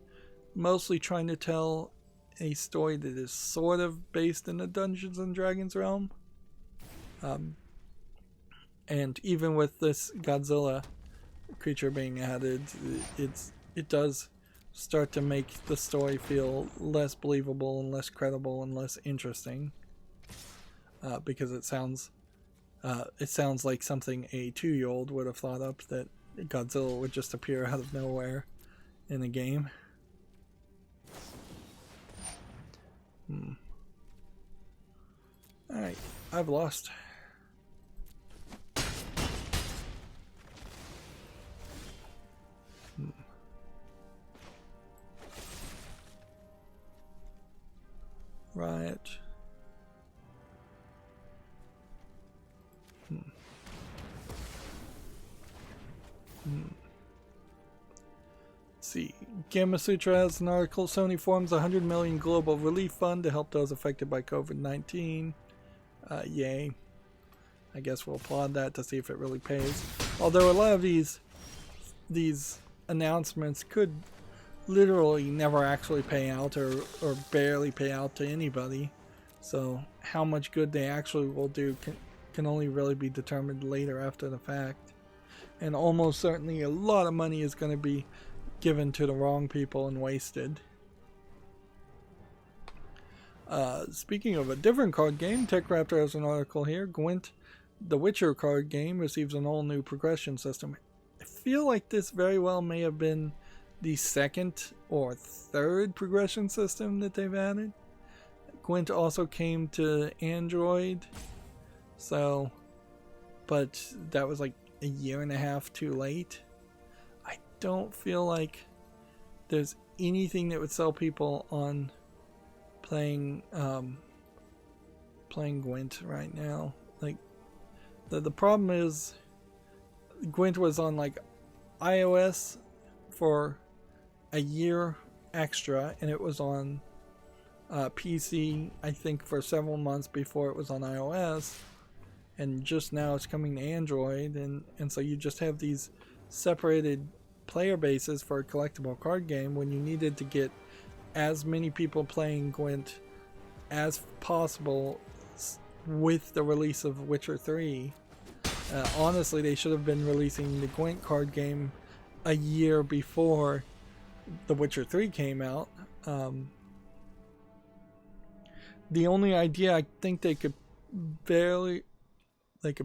mostly trying to tell a story that is sort of based in the Dungeons and Dragons realm. And even with this Godzilla creature being added, it does start to make the story feel less believable and less credible and less interesting, because it sounds like something a 2-year-old would have thought up, that Godzilla would just appear out of nowhere in a game. Alright, I've lost. Right. Let's see. Gamma Sutra has an article. Sony forms a $100 million global relief fund to help those affected by COVID-19. Yay. I guess we'll applaud that to see if it really pays. Although a lot of these announcements could literally never actually pay out or barely pay out to anybody. So how much good they actually will do can only really be determined later after the fact. And almost certainly a lot of money is going to be given to the wrong people and wasted. Speaking of a different card game, TechRaptor has an article here. Gwent, the Witcher card game, receives an all-new progression system. I feel like this very well may have been the second or third progression system that they've added. Gwent also came to Android, so, but that was like a year and a half too late. I don't feel like there's anything that would sell people on playing Gwent right now. Like the problem is Gwent was on like iOS for a year extra, and it was on PC I think for several months before it was on iOS, and just now it's coming to Android, and so you just have these separated player bases for a collectible card game when you needed to get as many people playing Gwent as possible with the release of Witcher 3. Honestly, they should have been releasing the Gwent card game a year before The Witcher 3 came out. The only idea I think they could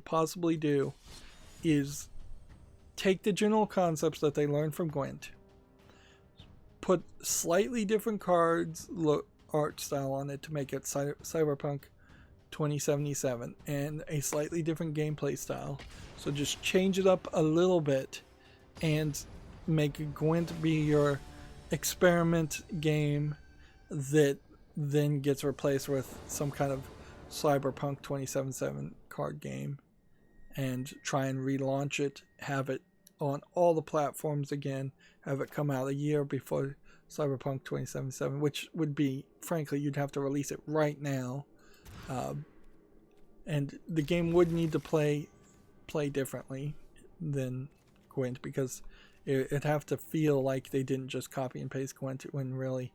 possibly do is take the general concepts that they learned from Gwent, put slightly different cards, art style on it to make it Cyberpunk 2077, and a slightly different gameplay style. So just change it up a little bit and make Gwent be your experiment game that then gets replaced with some kind of Cyberpunk 2077 card game, and try and relaunch it, have it on all the platforms again, have it come out a year before Cyberpunk 2077, which would be, frankly, you'd have to release it right now. And the game would need to play differently than Gwent, because it'd have to feel like they didn't just copy and paste Gwent, when really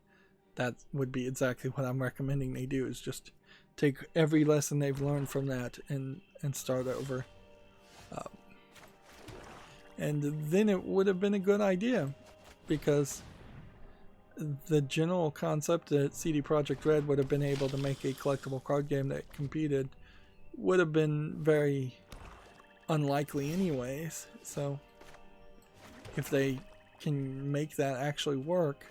that would be exactly what I'm recommending they do, is just take every lesson they've learned from that and start over. And then it would have been a good idea, because the general concept that CD Projekt Red would have been able to make a collectible card game that competed would have been very unlikely anyways. So if they can make that actually work,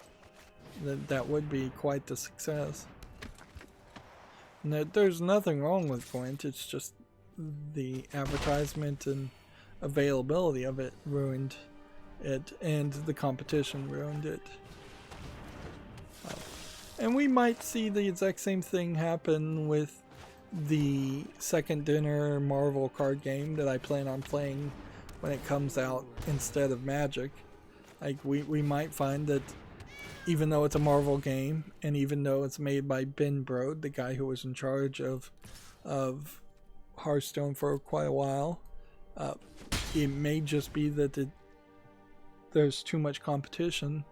that would be quite the success. And there's nothing wrong with Gwent, it's just the advertisement and availability of it ruined it, and the competition ruined it. And we might see the exact same thing happen with the Second Dinner Marvel card game that I plan on playing when it comes out instead of Magic. Like we might find that even though it's a Marvel game, and even though it's made by Ben Brode, the guy who was in charge of Hearthstone for quite a while, it may just be that there's too much competition,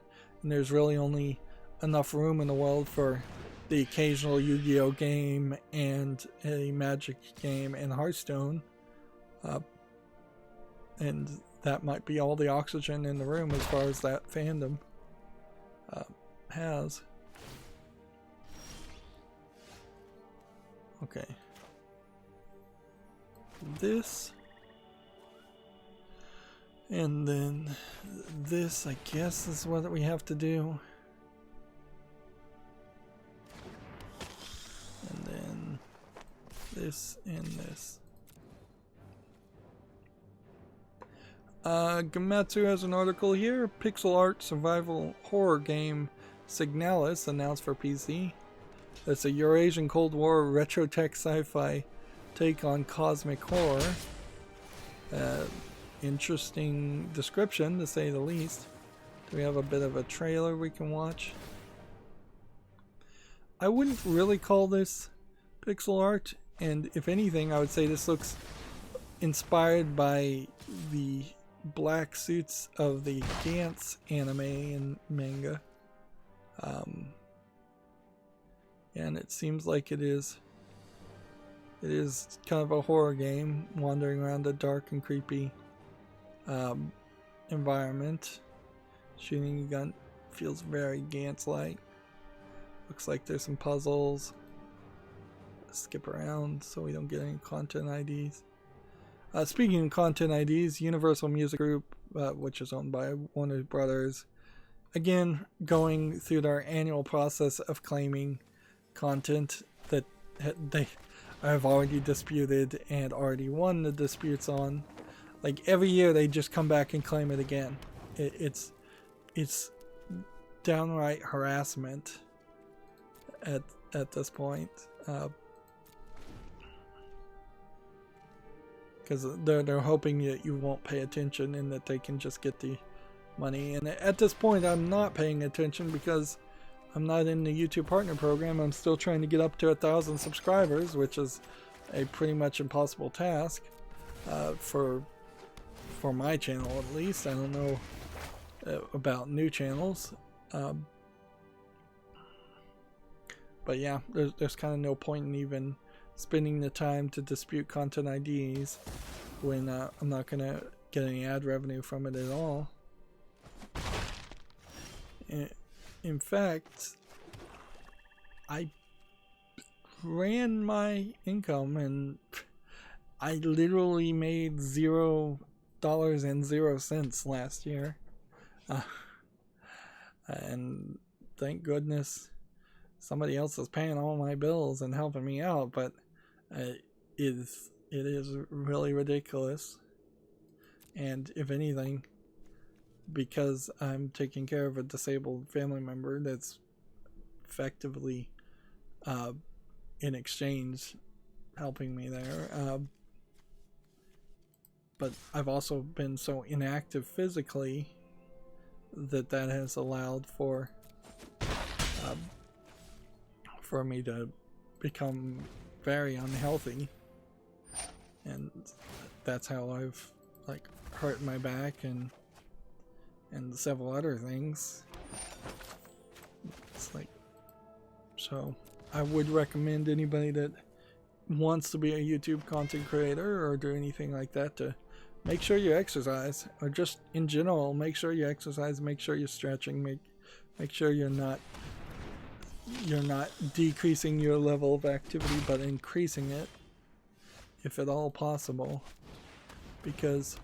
and there's really only enough room in the world for the occasional Yu-Gi-Oh game and a Magic game and Hearthstone, and that might be all the oxygen in the room as far as that fandom has. Okay. This, and then this, I guess, is what we have to do. And then this and this. Gamatsu has an article here. Pixel art survival horror game Signalis announced for PC. It's a Eurasian Cold War retro-tech sci-fi take on cosmic horror. Interesting description, to say the least. Do we have a bit of a trailer we can watch? I wouldn't really call this pixel art, and if anything, I would say this looks inspired by the black suits of the Gantz anime and manga. And it seems like it is kind of a horror game, wandering around a dark and creepy environment. Shooting a gun feels very Gantz-like. Looks like there's some puzzles. Skip around so we don't get any content IDs. Speaking of content IDs, Universal Music Group, which is owned by Warner Brothers, again going through their annual process of claiming content that they have already disputed and already won the disputes on. Like every year they just come back and claim it again. It's downright harassment at this point. Because they're hoping that you won't pay attention and that they can just get the money. And at this point, I'm not paying attention because I'm not in the YouTube Partner Program. I'm still trying to get up to 1,000 subscribers, which is a pretty much impossible task for my channel at least. I don't know about new channels. But yeah, there's kind of no point in even spending the time to dispute content IDs when I'm not going to get any ad revenue from it at all. In fact, I ran my income and I literally made $0.00 last year. And thank goodness somebody else is paying all my bills and helping me out, but it is really ridiculous. And if anything, because I'm taking care of a disabled family member that's effectively in exchange helping me there, but I've also been so inactive physically that has allowed for me to become very unhealthy, and that's how I've like hurt my back and several other things. It's like, so I would recommend anybody that wants to be a YouTube content creator or do anything like that to make sure you exercise, or just in general make sure you exercise, make sure you're stretching, make sure you're not decreasing your level of activity but increasing it if at all possible, because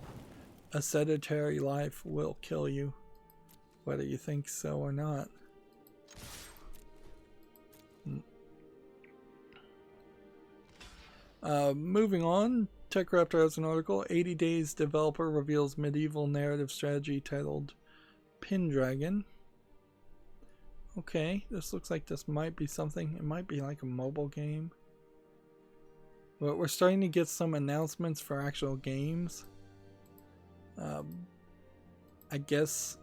a sedentary life will kill you whether you think so or not. Moving on, TechRaptor has an article, 80 Days Developer Reveals Medieval Narrative Strategy titled Pendragon. Okay, this looks like this might be something. It might be like a mobile game. But we're starting to get some announcements for actual games. I guess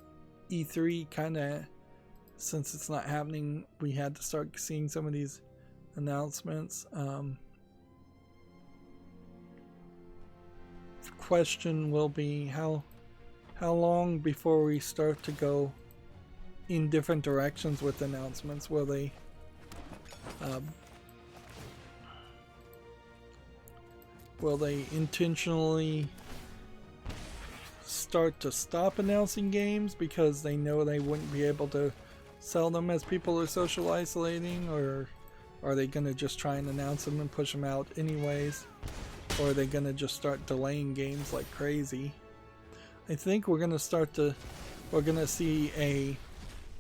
E3 kind of, since it's not happening, we had to start seeing some of these announcements. Question will be how long before we start to go in different directions with announcements. Will they intentionally start to stop announcing games because they know they wouldn't be able to sell them as people are social isolating, or are they going to just try and announce them and push them out anyways, or are they going to just start delaying games like crazy? I think we're going to see a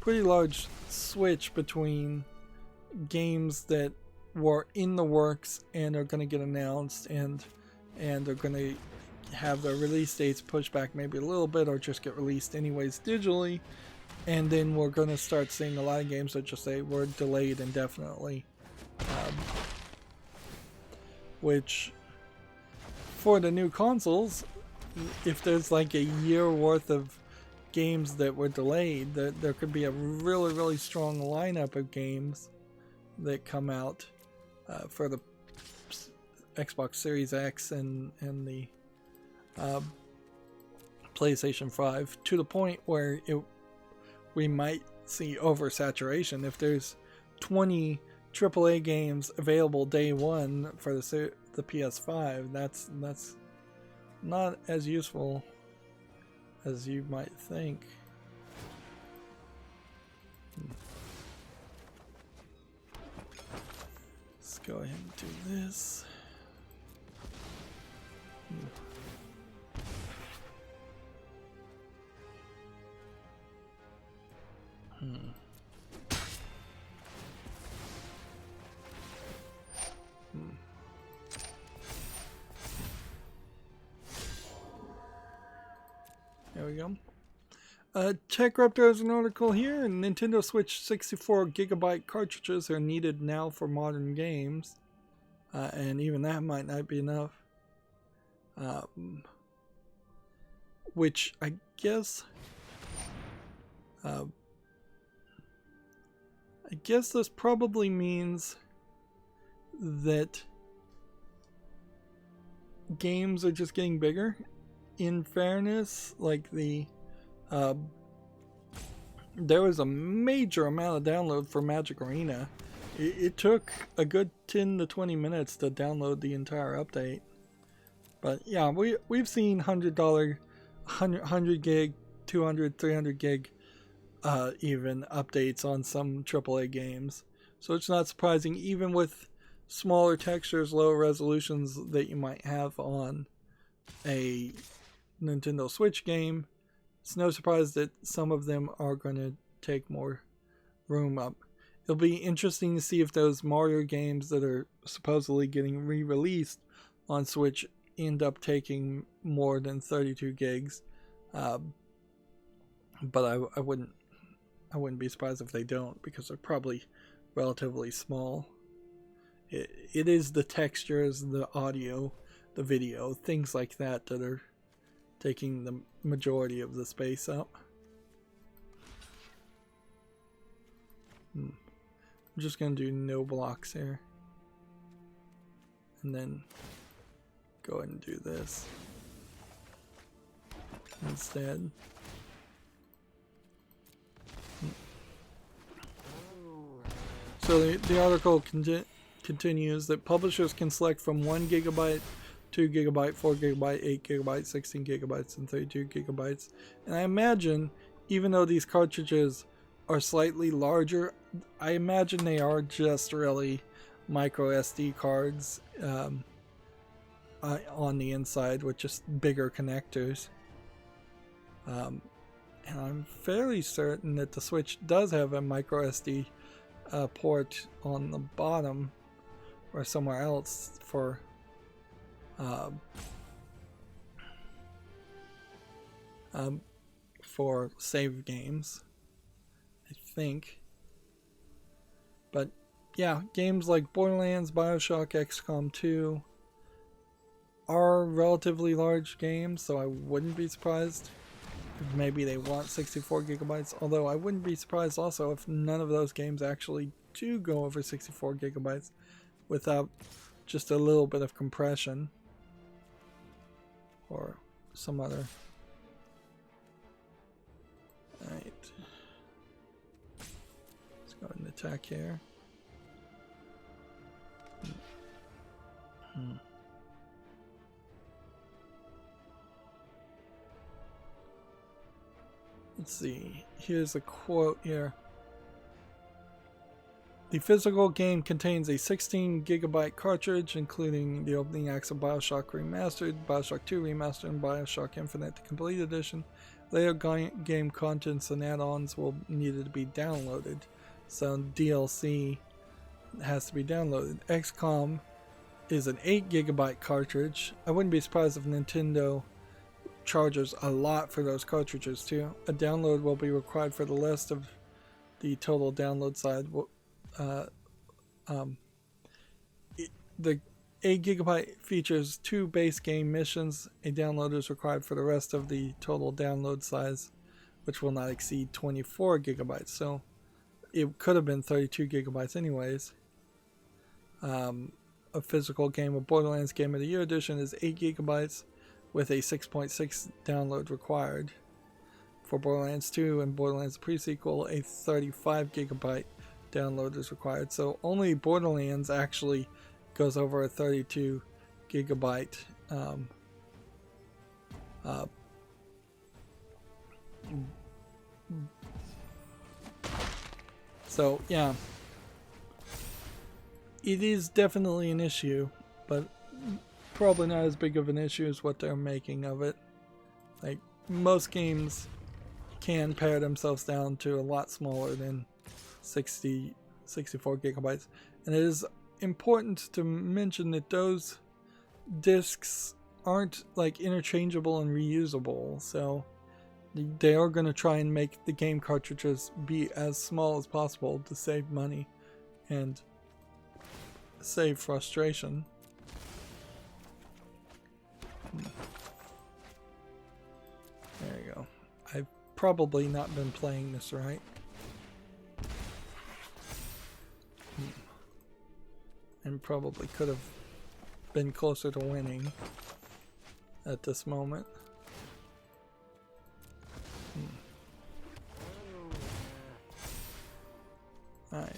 pretty large switch between games that were in the works and are going to get announced and are going to have their release dates pushed back maybe a little bit or just get released anyways digitally, and then we're going to start seeing a lot of games that just say we're delayed indefinitely, which for the new consoles, if there's like a year worth of games that were delayed, there could be a really strong lineup of games that come out for the Xbox Series X and the PlayStation 5, to the point where we might see oversaturation. If there's 20 AAA games available day one for the PS5, that's not as useful as you might think. Let's go ahead and do this. There we go. TechRaptor has an article here. Nintendo Switch 64GB cartridges are needed now for modern games. And even that might not be enough. Which I guess... I guess this probably means that games are just getting bigger. In fairness, like there was a major amount of download for Magic Arena. It took a good 10 to 20 minutes to download the entire update. But yeah, we've seen $100, 100 gig, 200, 300 gig even updates on some AAA games. So it's not surprising, even with smaller textures, lower resolutions that you might have on a Nintendo Switch game, it's no surprise that some of them are going to take more room up. It'll be interesting to see if those Mario games that are supposedly getting re-released on Switch end up taking more than 32 gigs. But I wouldn't be surprised if they don't, because they're probably relatively small. It is the textures, the audio, the video, things like that that are taking the majority of the space up. I'm just going to do no blocks here. And then go ahead and do this instead. So the article continues that publishers can select from 1 gigabyte, 2 gigabyte, 4 gigabyte, 8 gigabyte, 16 gigabytes, and 32 gigabytes. And I imagine, even though these cartridges are slightly larger, I imagine they are just really micro SD cards on the inside with just bigger connectors. And I'm fairly certain that the Switch does have a micro SD port on the bottom or somewhere else for save games, I think. But yeah, games like Borderlands, BioShock, XCOM 2 are relatively large games, so I wouldn't be surprised if maybe they want 64 gigabytes, although I wouldn't be surprised also if none of those games actually do go over 64 gigabytes without just a little bit of compression or some other. Alright, let's go ahead and attack here. Let's see, here's a quote here. The physical game contains a 16 gigabyte cartridge, including the opening acts of BioShock Remastered, BioShock 2 Remastered, and BioShock Infinite the Complete Edition. Later game contents and add-ons will need to be downloaded, so DLC has to be downloaded. XCOM is an 8 gigabyte cartridge. I wouldn't be surprised if Nintendo charges a lot for those cartridges too. A download will be required for the rest of the total download side. The 8 gigabyte features 2 base game missions. A download is required for the rest of the total download size, which will not exceed 24 gigabytes. So it could have been 32 gigabytes anyways. A physical game of Borderlands Game of the Year Edition is 8 gigabytes with a 6.6 download required. For Borderlands 2 and Borderlands pre-sequel, a 35 gigabyte download is required. So only Borderlands actually goes over a 32 gigabyte so yeah, it is definitely an issue, but probably not as big of an issue as what they're making of it. Like, most games can pare themselves down to a lot smaller than 64 gigabytes. And it is important to mention that those discs aren't like interchangeable and reusable, so they are going to try and make the game cartridges be as small as possible to save money and save frustration. There you go. I've probably not been playing this right. And probably could have been closer to winning at this moment. Alright.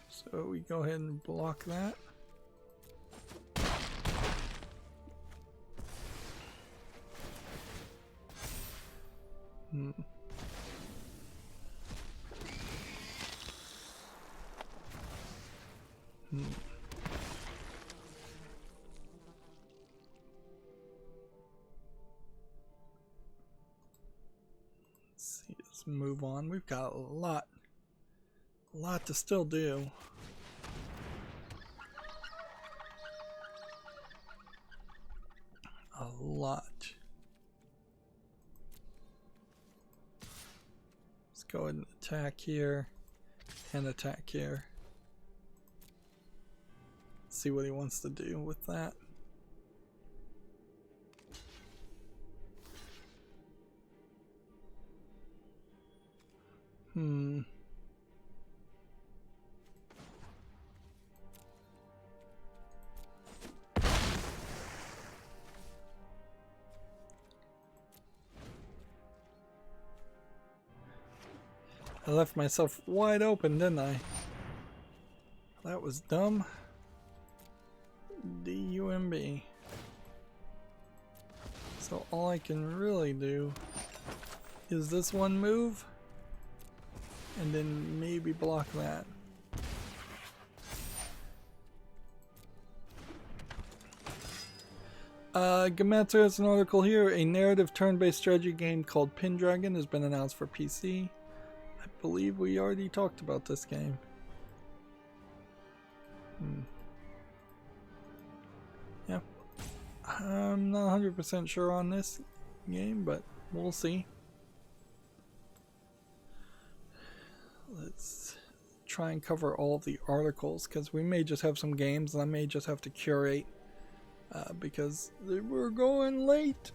So we go ahead and block that. Let's see, let's move on. We've got a lot to still do. A lot. Let's go ahead and attack here and attack here. See what he wants to do with that. I left myself wide open, didn't I? That was dumb. DUMB. So all I can really do is this one move and then maybe block that. Gamatsu has an article here. A narrative turn-based strategy game called Pendragon has been announced for PC. I believe we already talked about this game. Yeah. I'm not 100% sure on this game, but we'll see. Let's try and cover all of the articles, because we may just have some games and I may just have to curate because we're going late.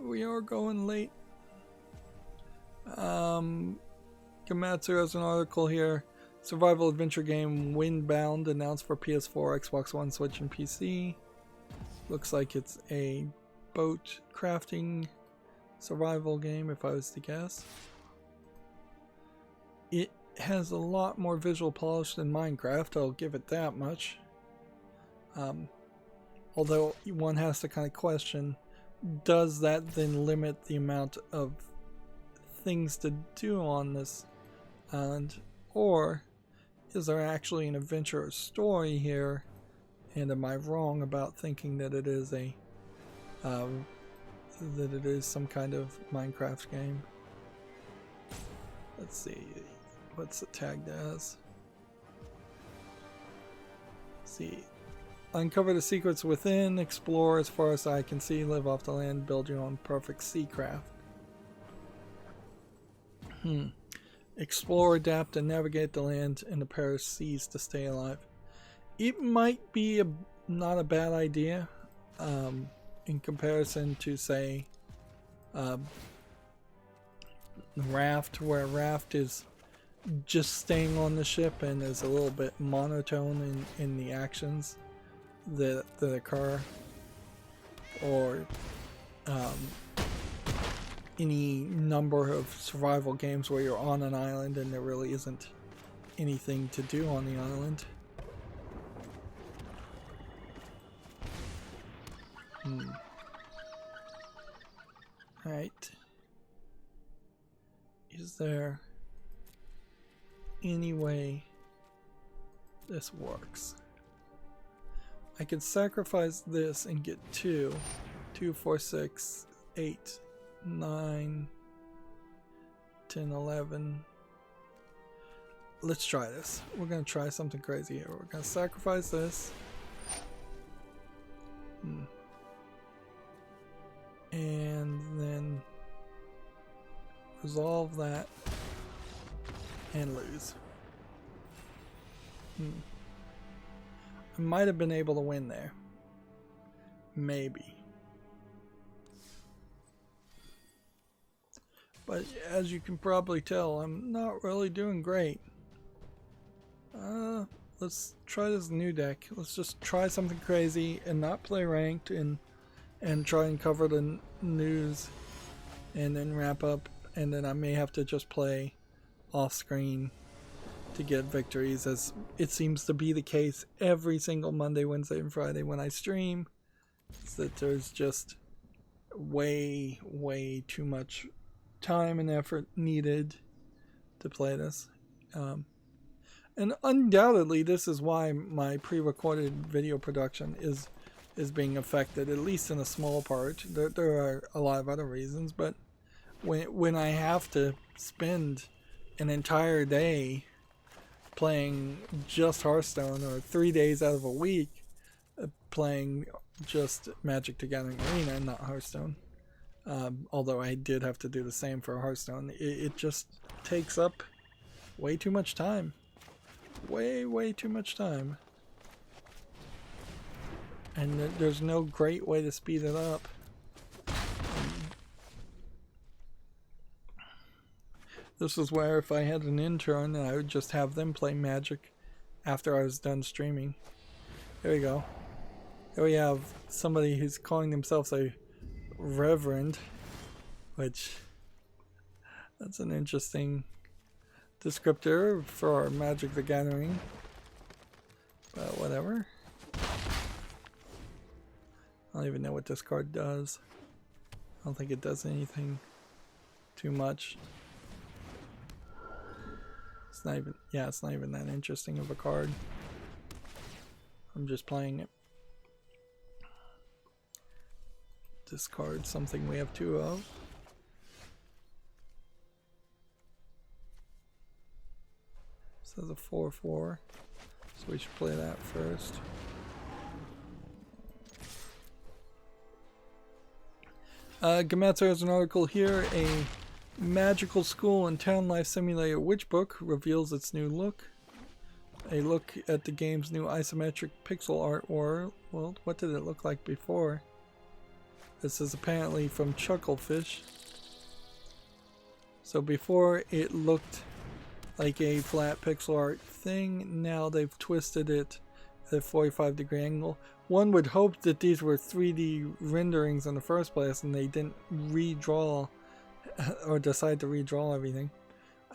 We are going late. Gamatsu has an article here. Survival adventure game Windbound announced for PS4, Xbox One, Switch, and PC. Looks like it's a boat crafting survival game, if I was to guess. It has a lot more visual polish than Minecraft, I'll give it that much. Although one has to kind of question, does that then limit the amount of things to do on this island? Or is there actually an adventure or story here? And am I wrong about thinking that it is a that it is some kind of Minecraft game? Let's see, what's it tagged as? Let's see, uncover the secrets within, explore as far as I can see, live off the land, build your own perfect sea craft. Explore, adapt, and navigate the land in the Paris seas to stay alive. It might be not a bad idea in comparison to, say, Raft, where Raft is just staying on the ship and is a little bit monotone in the actions that occur. Or any number of survival games where you're on an island and there really isn't anything to do on the island. Alright. Is there any way this works? I could sacrifice this and get 2, 4, 6, 8, 9, 10, 11. Let's try this. We're going to try something crazy here. We're going to sacrifice this. And then resolve that and lose. I might have been able to win there. Maybe. But as you can probably tell, I'm not really doing great. Let's try this new deck. Let's just try something crazy and not play ranked and try and cover the news and then wrap up, and then I may have to just play off screen to get victories, as it seems to be the case every single Monday, Wednesday, and Friday when I stream. Is that there's just way too much time and effort needed to play this. And undoubtedly this is why my pre-recorded video production is being affected, at least in a small part. There are a lot of other reasons, but when I have to spend an entire day playing just Hearthstone, or 3 days out of a week playing just Magic the Gathering Arena and not Hearthstone, although I did have to do the same for Hearthstone, it just takes up way too much time. Way too much time. And there's no great way to speed it up. This is where if I had an intern, I would just have them play Magic after I was done streaming. There we go. Here we have somebody who's calling themselves a reverend, which that's an interesting descriptor for Magic the Gathering. But whatever. I don't even know what this card does. I don't think it does anything too much. It's not even, yeah, it's not even that interesting of a card. I'm just playing it. Discard something we have 2 of. This is a 4/4, so we should play that first. Gamatsu has an article here. A magical school and town life simulator witch book reveals its new look. A look at the game's new isometric pixel art world. Well, what did it look like before? This is apparently from Chucklefish. So before it looked like a flat pixel art thing, now they've twisted it at a 45-degree angle. One would hope that these were 3D renderings in the first place and they didn't redraw or decide to redraw everything.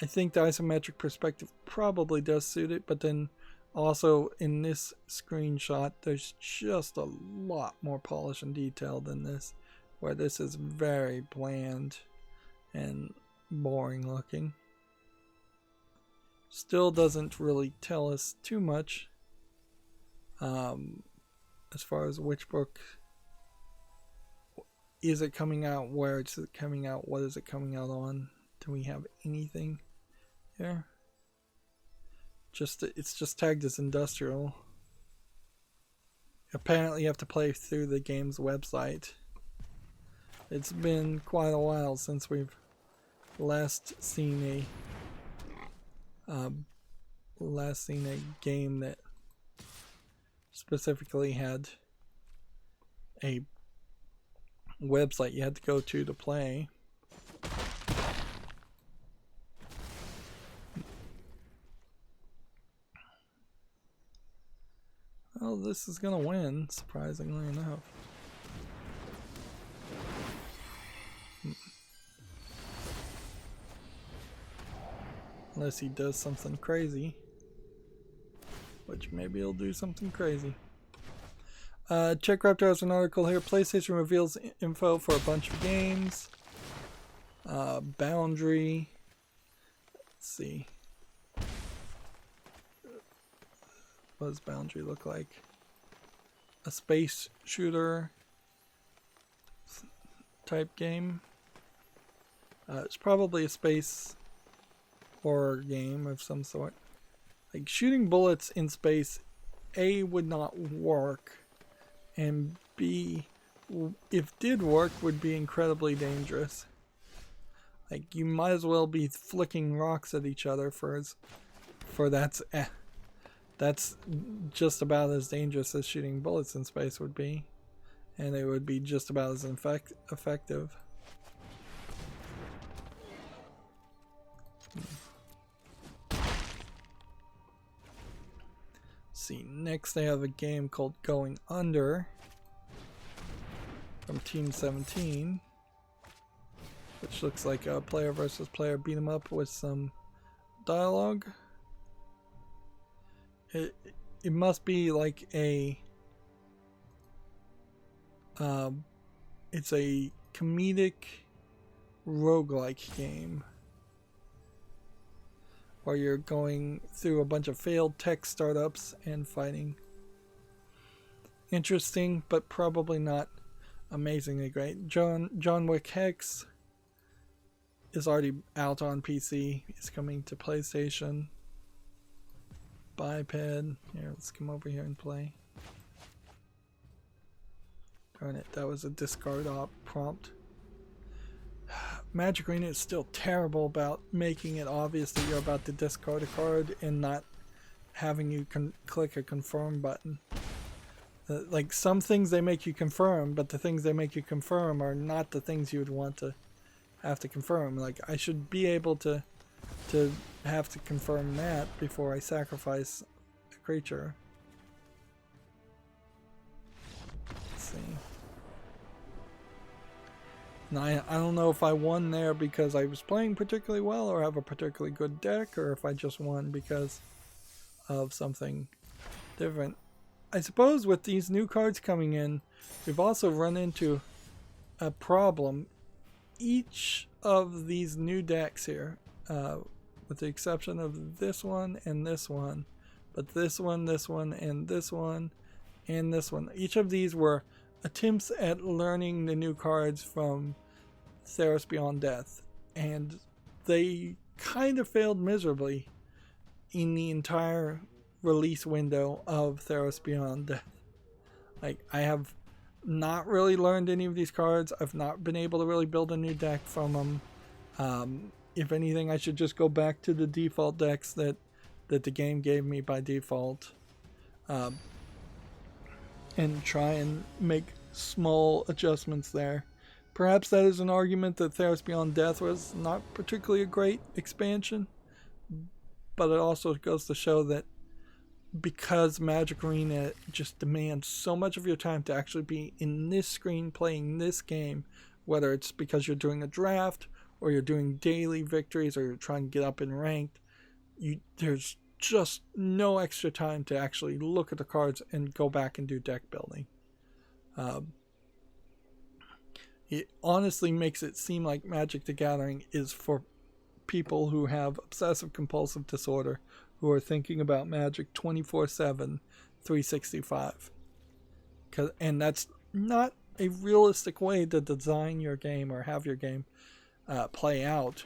I think the isometric perspective probably does suit it, but then also in this screenshot there's just a lot more polish and detail than this, where this is very bland and boring looking. Still doesn't really tell us too much as far as which book. Is it coming out? Where is it coming out? What is it coming out on? Do we have anything here? It's just tagged as industrial. Apparently you have to play through the game's website. It's been quite a while since we've last seen a game that specifically had a website you had to go to play. Well, this is gonna win, surprisingly enough. Unless he does something crazy. Which maybe he'll do something crazy. Check Raptor has an article here. PlayStation reveals info for a bunch of games. Boundary. Let's see. What does Boundary look like? A space shooter type game. It's probably a space horror game of some sort. Like shooting bullets in space, A, would not work, and B, if did work, would be incredibly dangerous. Like you might as well be flicking rocks at each other that's just about as dangerous as shooting bullets in space would be, and it would be just about as effective. See, next they have a game called Going Under from Team 17, which looks like a player versus player beat 'em up with some dialogue. It must be like a it's a comedic roguelike game where you're going through a bunch of failed tech startups and fighting. Interesting, but probably not amazingly great. John Wick Hex is already out on PC. It's coming to PlayStation. Biped. Here, let's come over here and play. Darn it, that was a discard op prompt. Magic Arena is still terrible about making it obvious that you're about to discard a card and not having you click a confirm button. Like some things they make you confirm, but the things they make you confirm are not the things you would want to have to confirm. Like I should be able to have to confirm that before I sacrifice a creature. Let's see. And I don't know if I won there because I was playing particularly well or have a particularly good deck, or if I just won because of something different. I suppose with these new cards coming in, we've also run into a problem. Each of these new decks here, with the exception of this one and this one, but this one, and this one, and this one, each of these were attempts at learning the new cards from Theros Beyond Death, and they kind of failed miserably in the entire release window of Theros Beyond Death. Like, I have not really learned any of these cards. I've not been able to really build a new deck from them. If anything, I should just go back to the default decks that the game gave me by default, and try and make small adjustments there. Perhaps that is an argument that Theros Beyond Death was not particularly a great expansion, but it also goes to show that because Magic Arena just demands so much of your time to actually be in this screen playing this game, whether it's because you're doing a draft or you're doing daily victories or you're trying to get up in ranked, there's just no extra time to actually look at the cards and go back and do deck building. It honestly makes it seem like Magic the Gathering is for people who have obsessive compulsive disorder, who are thinking about Magic 24/7, 365. And that's not a realistic way to design your game or have your game play out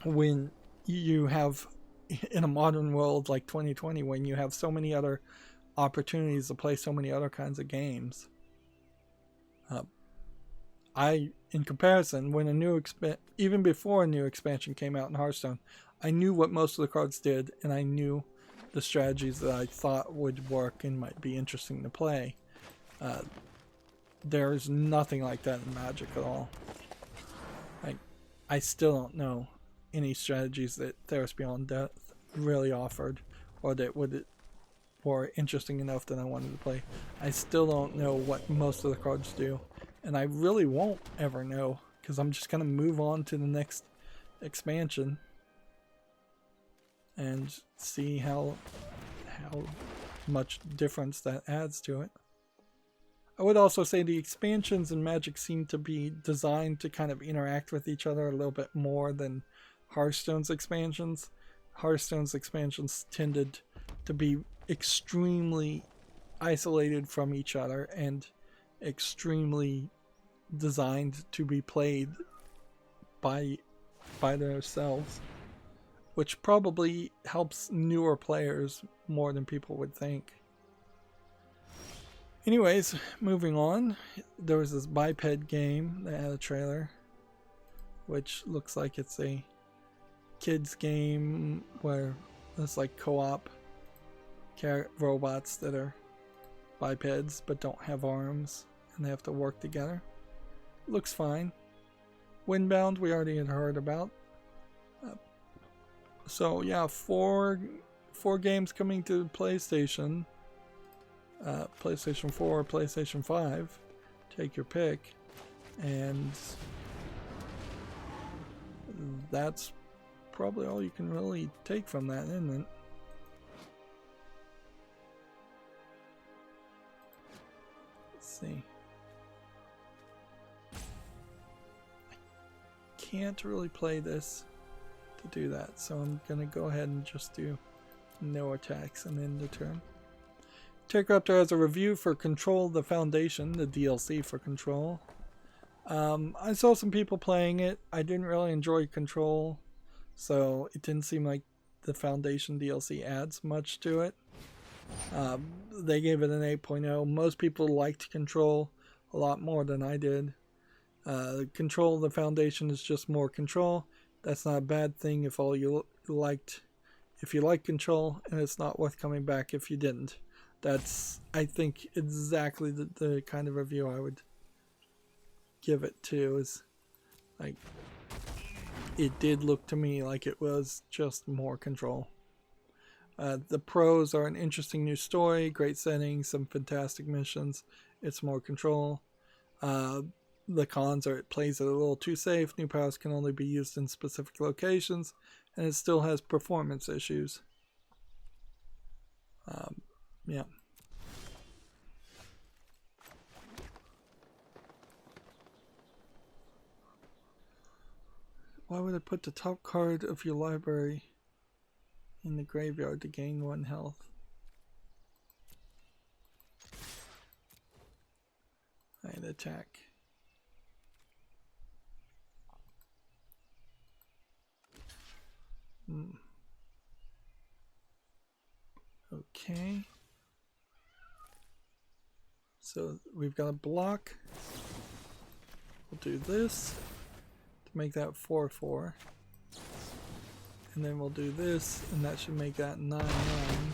when you have, in a modern world like 2020, when you have so many other opportunities to play so many other kinds of games. In comparison, when even before a new expansion came out in Hearthstone, I knew what most of the cards did, and I knew the strategies that I thought would work and might be interesting to play. There's nothing like that in Magic at all. I still don't know any strategies that Theros Beyond Death really offered, or that were interesting enough that I wanted to play. I still don't know what most of the cards do, and I really won't ever know, because I'm just going to move on to the next expansion and see how much difference that adds to it. I would also say the expansions in Magic seem to be designed to kind of interact with each other a little bit more than Hearthstone's expansions. Hearthstone's expansions tended to be extremely isolated from each other and extremely designed to be played by themselves, which probably helps newer players more than people would think. Anyways, moving on, there was this biped game that had a trailer, which looks like it's a kids game where it's like co-op robots that are bipeds but don't have arms and they have to work together. Looks fine. Windbound we already had heard about. So yeah, four games coming to PlayStation. PlayStation 4, PlayStation 5. Take your pick. And that's probably all you can really take from that, isn't it? Let's see. I can't really play this to do that, so I'm gonna go ahead and just do no attacks and end the turn. TechRaptor has a review for Control the Foundation, the DLC for Control. I saw some people playing it. I didn't really enjoy Control, so it didn't seem like the Foundation DLC adds much to it. They gave it an 8.0. Most people liked Control a lot more than I did. Control the Foundation is just more Control. That's not a bad thing if you like Control, and it's not worth coming back if you didn't. That's, I think, exactly the kind of review I would give it to. Is like, it did look to me like it was just more Control. The pros are an interesting new story, great settings, some fantastic missions. It's more Control. The cons are it plays it a little too safe, new powers can only be used in specific locations, and it still has performance issues. Yeah. Why would I put the top card of your library in the graveyard to gain 1 health? I'd attack. Okay. So we've got a block. We'll do this to make that 4/4. And then we'll do this, and that should make that 9/9.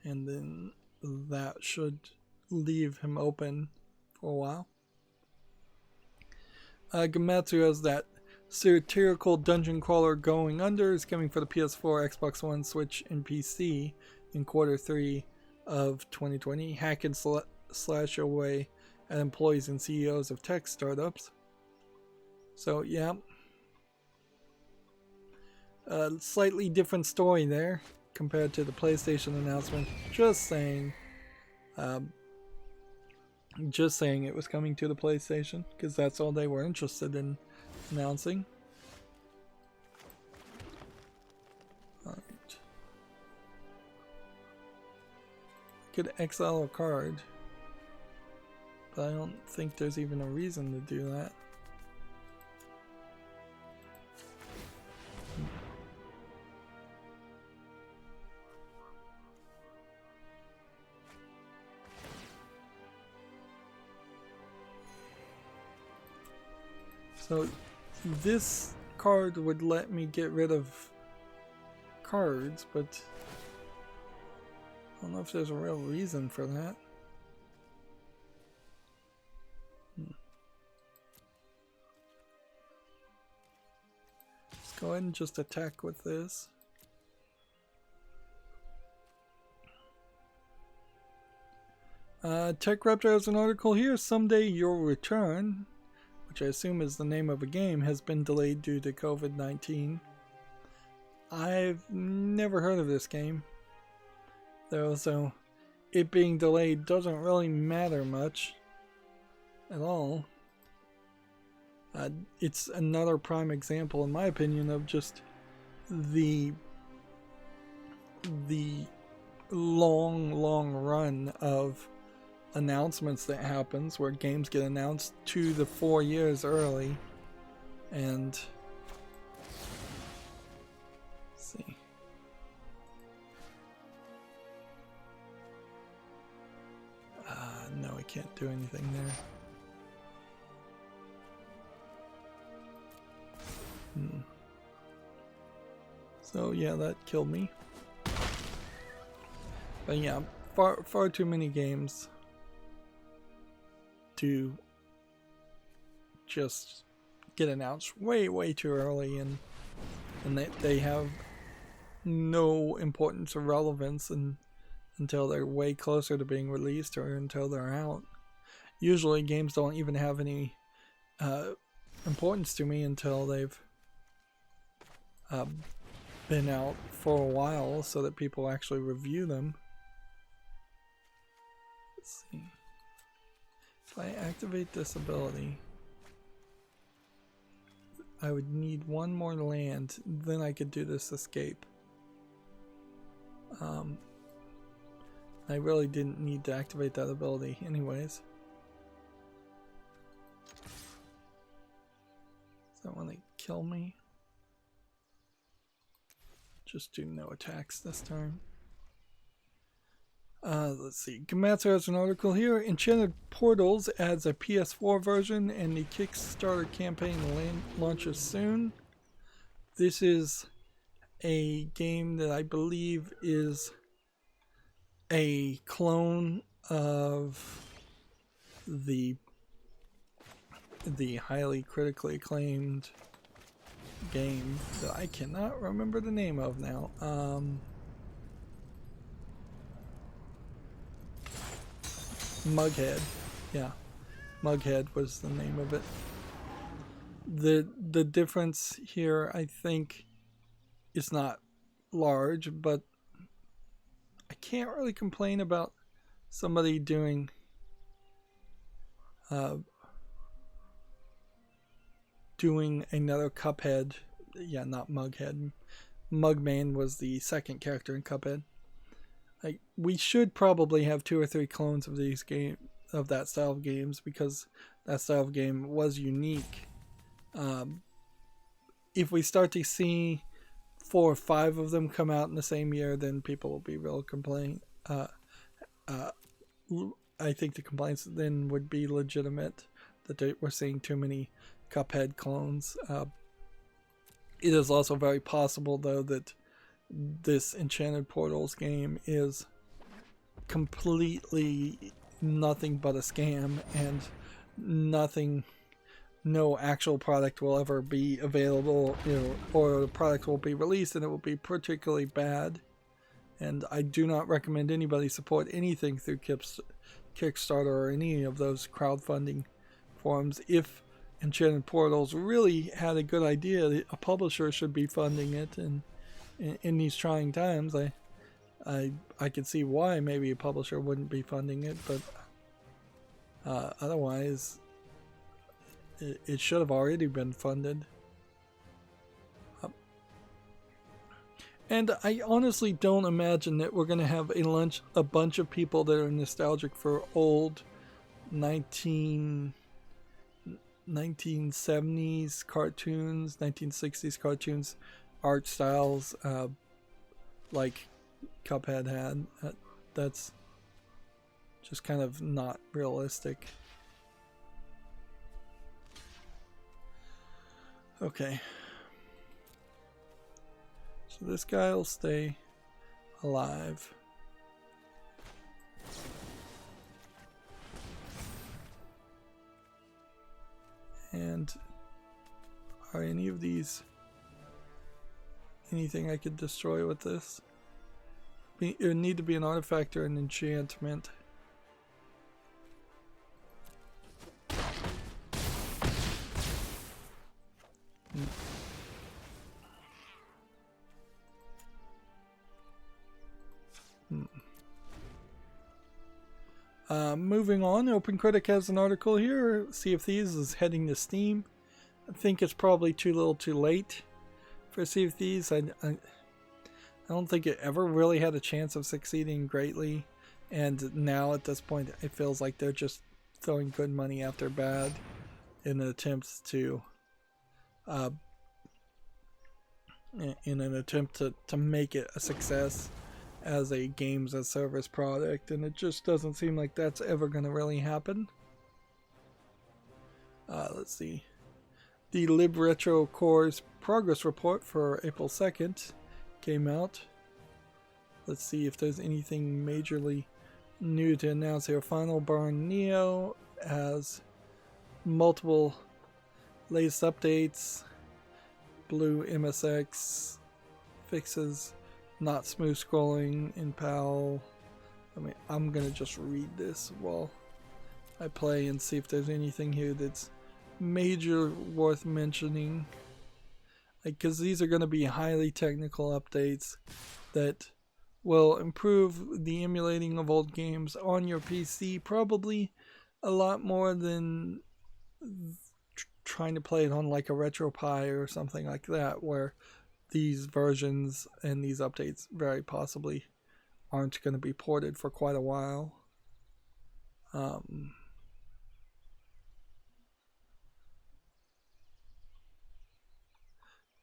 And then that should leave him open for a while. Gamatsu has that satirical dungeon crawler Going Under is coming for the PS4, Xbox One, Switch, and PC in Q3 of 2020. Hack and slash away at employees and CEOs of tech startups. So yeah, slightly different story there compared to the PlayStation announcement. Just saying it was coming to the PlayStation because that's all they were interested in announcing. Alright. I could exile a card, but I don't think there's even a reason to do that. So this card would let me get rid of cards, but I don't know if there's a real reason for that. Let's go ahead and just attack with this. TechRaptor has an article here. Someday you'll return. which I assume is the name of a game, has been delayed due to COVID-19. I've never heard of this game, though, so it being delayed doesn't really matter much at all. It's another prime example, in my opinion, of just the long run of announcements that happens where games get announced 2 to 4 years early. And let's see. No, I can't do anything there. So yeah, that killed me. But yeah, far too many games to just get announced way too early, and they have no importance or relevance until they're way closer to being released or until they're out. Usually games don't even have any importance to me until they've been out for a while, so that people actually review them. Let's see. If I activate this ability, I would need one more land, then I could do this escape. I really didn't need to activate that ability anyways. Does that want to kill me? Just do no attacks this time. Let's see. Gamatsu has an article here. Enchanted Portals adds a PS4 version and the Kickstarter campaign launches soon. This is a game that I believe is a clone of the highly critically acclaimed game that I cannot remember the name of now. Mughead. Yeah. Mughead was the name of it. The difference here, I think, is not large, but I can't really complain about somebody doing another Cuphead. Yeah, not Mughead. Mugman was the second character in Cuphead. We should probably have 2 or 3 clones of these of that style of games, because that style of game was unique. If we start to see 4 or 5 of them come out in the same year, then people will be real complaining. I think the complaints then would be legitimate, that we're seeing too many Cuphead clones. It is also very possible, though, that this Enchanted Portals game is completely nothing but a scam, and no actual product will ever be available, or the product will be released and it will be particularly bad. And I do not recommend anybody support anything through Kickstarter or any of those crowdfunding forums. If Enchanted Portals really had a good idea, a publisher should be funding it, and in these trying times, I could see why maybe a publisher wouldn't be funding it, but otherwise it should have already been funded. And I honestly don't imagine that we're going to have a bunch of people that are nostalgic for old 1970s cartoons, 1960s cartoons, art styles, like Cuphead had. That's just kind of not realistic. Okay. So this guy will stay alive. And are any of these anything I could destroy with this? It would need to be an artifact or an enchantment. Moving on, OpenCritic has an article here. Sea of Thieves is heading to Steam. I think it's probably too little too late for Sea of Thieves. I don't think it ever really had a chance of succeeding greatly. And now at this point, it feels like they're just throwing good money after bad in an attempt to make it a success as a games as service product, and it just doesn't seem like that's ever going to really happen. Let's see. The LibRetro Core's progress report for April 2nd came out. Let's see if there's anything majorly new to announce here. Final Burn Neo has multiple latest updates. Blue MSX fixes not smooth scrolling in PAL. I'm gonna just read this while I play and see if there's anything here that's major worth mentioning. Because these are gonna be highly technical updates that will improve the emulating of old games on your PC, probably a lot more than trying to play it on like a RetroPie or something like that, where these versions and these updates very possibly aren't going to be ported for quite a while.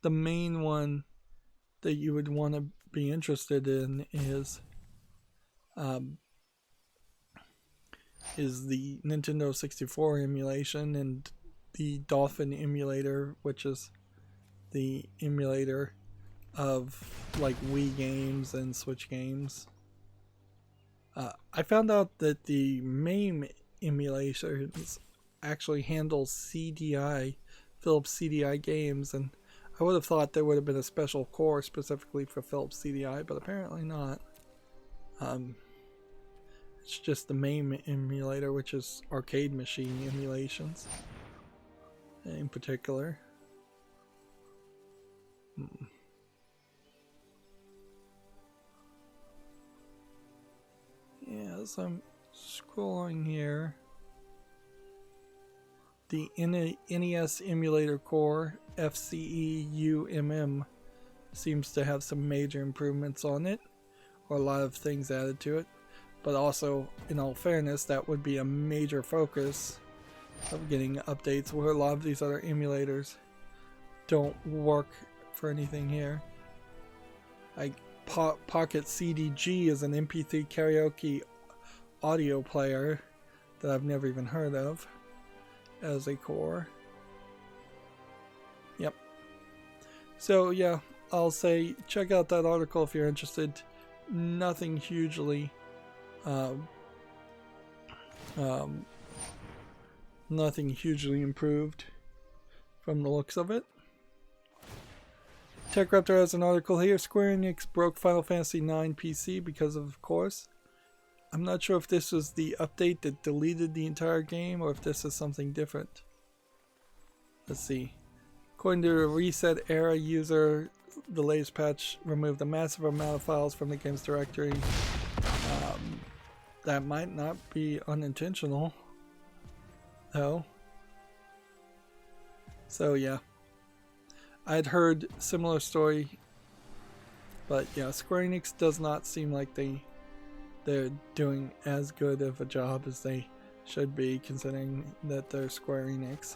The main one that you would want to be interested in is the Nintendo 64 emulation and the Dolphin emulator, which is the emulator of like Wii games and Switch games. I found out that the MAME emulations actually handle CDI, Philips CDI games, and I would have thought there would have been a special core specifically for Philips CDI, but apparently not. It's just the MAME emulator, which is arcade machine emulations in particular. Yeah, as I'm scrolling here, the NES emulator core FCE-UMM seems to have some major improvements on it, or a lot of things added to it, but also, in all fairness, that would be a major focus of getting updates, where a lot of these other emulators don't work for anything here. Like Pocket CDG is an MP3 karaoke audio player that I've never even heard of as a core. Yep. So yeah, I'll say check out that article if you're interested. Nothing hugely nothing hugely improved from the looks of it. TechRaptor has an article here. Square Enix broke Final Fantasy IX PC because of course. I'm not sure if this was the update that deleted the entire game or if this is something different. Let's see. According to a Reset Era user, the latest patch removed a massive amount of files from the game's directory. That might not be unintentional, though. So yeah, I'd heard similar story, but yeah, Square Enix does not seem like they're doing as good of a job as they should be, considering that they're Square Enix.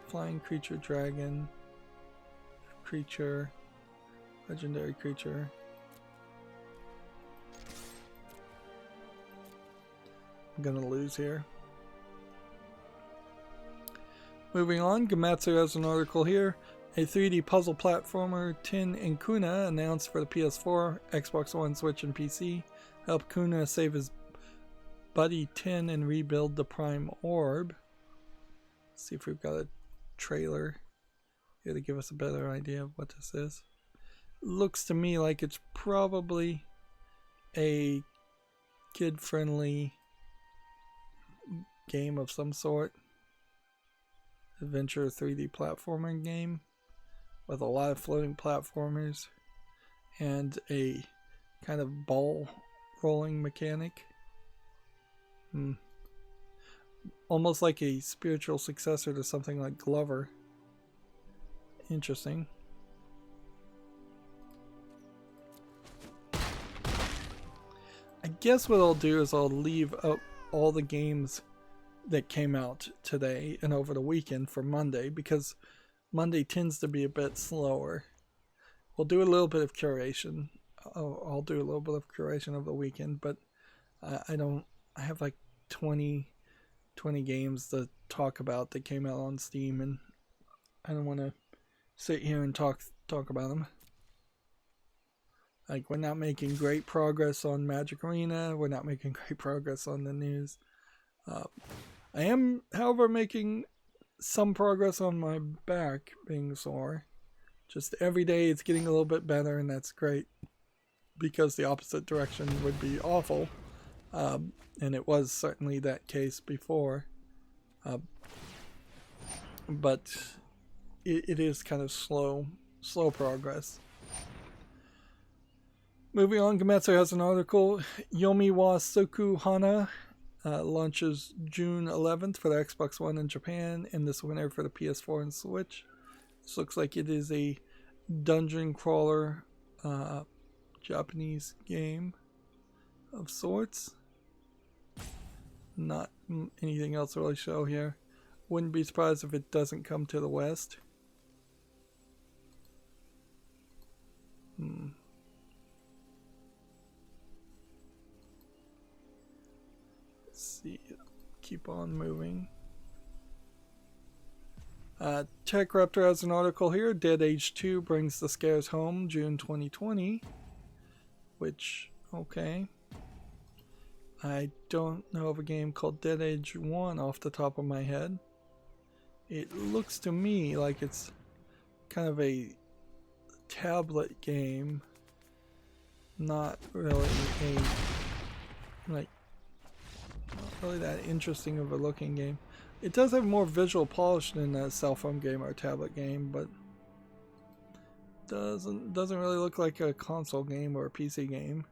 Flying creature, dragon, creature, legendary creature. I'm gonna lose here. Moving on, Gamatsu has an article here. A 3D puzzle platformer, Tin and Kuna, announced for the PS4, Xbox One, Switch, and PC. Help Kuna save his buddy Tin and rebuild the Prime Orb. Let's see if we've got a trailer here to give us a better idea of what this is. Looks to me like it's probably a kid-friendly game of some sort. Adventure 3D platforming game with a lot of floating platformers and a kind of ball rolling mechanic. Almost like a spiritual successor to something like Glover. Interesting. I guess what I'll do is I'll leave up all the games that came out today and over the weekend for Monday, because Monday tends to be a bit slower. We'll do a little bit of curation. I'll do a little bit of curation over the weekend, but I have like 20 games to talk about that came out on Steam, and I don't want to sit here and talk about them. Like, we're not making great progress on Magic Arena. We're not making great progress on the news. I am, however, making some progress on my back being sore. Just every day it's getting a little bit better, and that's great, because the opposite direction would be awful. And it was certainly that case before. But it is kind of slow progress. Moving on, Gematsu has an article. Yomi wa Soku Hana launches June 11th for the Xbox One in Japan, and this winter for the PS4 and Switch. This looks like it is a dungeon crawler Japanese game of sorts. Not anything else to really show here. Wouldn't be surprised if it doesn't come to the West. Let's see. Keep on moving. TechRaptor has an article here. Dead Age 2 brings the scares home, June 2020. Which, okay. I don't know of a game called Dead Age 1 off the top of my head. It looks to me like it's kind of a tablet game. Not really not really that interesting of a looking game. It does have more visual polish than a cell phone game or a tablet game, but doesn't really look like a console game or a PC game.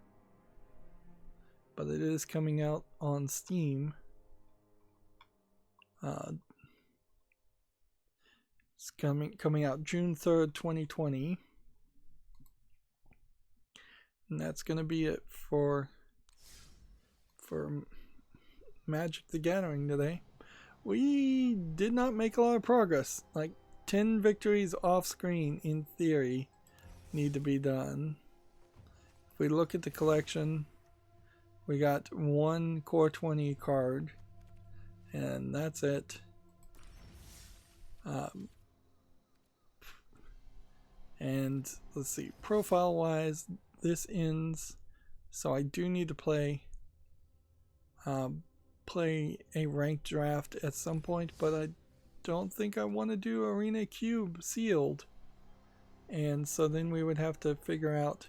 But it is coming out on Steam. It's coming out June 3rd, 2020. And that's going to be it for Magic the Gathering today. We did not make a lot of progress. Like 10 victories off screen in theory need to be done. If we look at the collection, we got one Core 20 card, and that's it. And let's see, profile wise, this ends, so I do need to play a ranked draft at some point, but I don't think I want to do Arena Cube sealed. And so then we would have to figure out,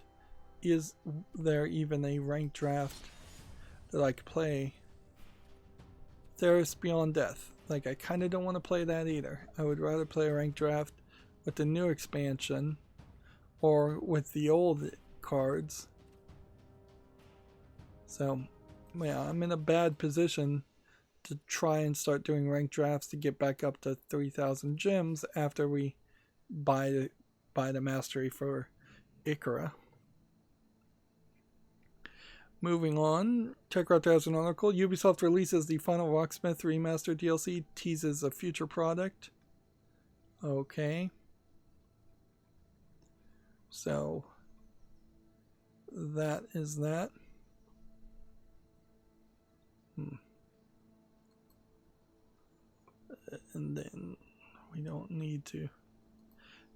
is there even a ranked draft that I could play? Theris Beyond Death. Like, I kind of don't want to play that either. I would rather play a ranked draft with the new expansion or with the old cards. So, yeah, I'm in a bad position to try and start doing ranked drafts to get back up to 3,000 gems after we buy the mastery for Ikra. Moving on, TechRaptor has an article. Ubisoft releases the final Rocksmith Remastered DLC, teases a future product. Okay. So, that is that. And then we don't need to.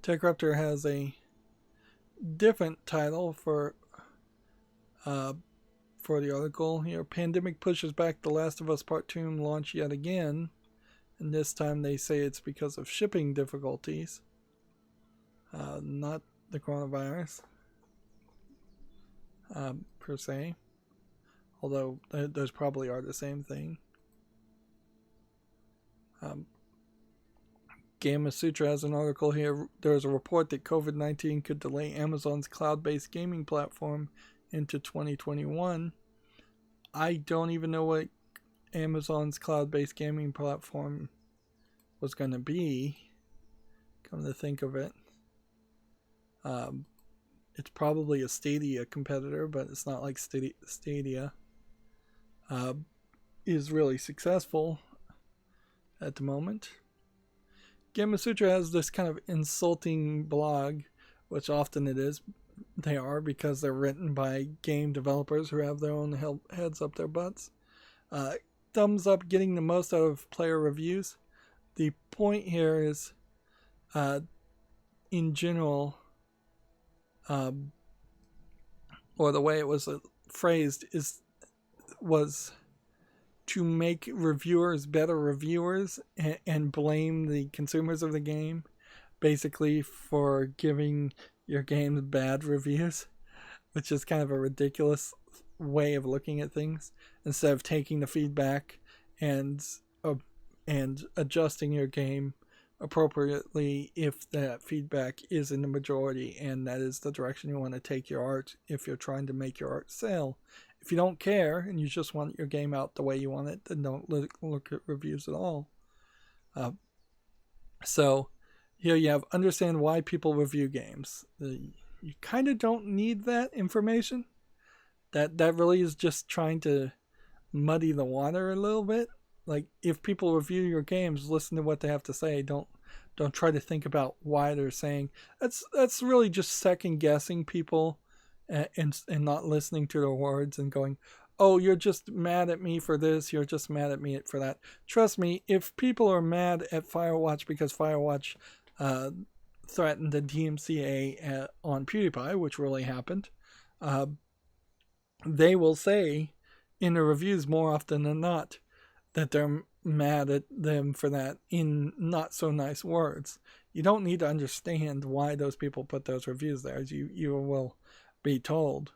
TechRaptor has a different title for the article here. Pandemic pushes back The Last of Us Part 2 launch yet again, and this time they say it's because of shipping difficulties, not the coronavirus per se, although those probably are the same thing. Gamma Sutra has an article here. There is a report that COVID-19 could delay Amazon's cloud-based gaming platform into 2021. I don't even know what Amazon's cloud-based gaming platform was going to be. Come to think of it. It's probably a Stadia competitor, but it's not like Stadia is really successful at the moment. Gamasutra has this kind of insulting blog, which often it is. They are, because they're written by game developers who have their own heads up their butts. Thumbs up getting the most out of player reviews. The point here is, in general, or the way it was phrased was to make reviewers better reviewers and blame the consumers of the game, basically, for giving your game bad reviews, which is kind of a ridiculous way of looking at things, instead of taking the feedback and adjusting your game appropriately if that feedback is in the majority and that is the direction you want to take your art if you're trying to make your art sell. If you don't care and you just want your game out the way you want it, then don't look at reviews at all. So here you have understand why people review games. You kind of don't need that information. That really is just trying to muddy the water a little bit. Like, if people review your games, listen to what they have to say. Don't try to think about why they're saying. That's really just second guessing people and not listening to their words and going, oh, you're just mad at me for this, you're just mad at me for that. Trust me, if people are mad at Firewatch because Firewatch threatened the DMCA on PewDiePie, which really happened, they will say in the reviews more often than not that they're mad at them for that in not so nice words. You don't need to understand why those people put those reviews there. You will be told.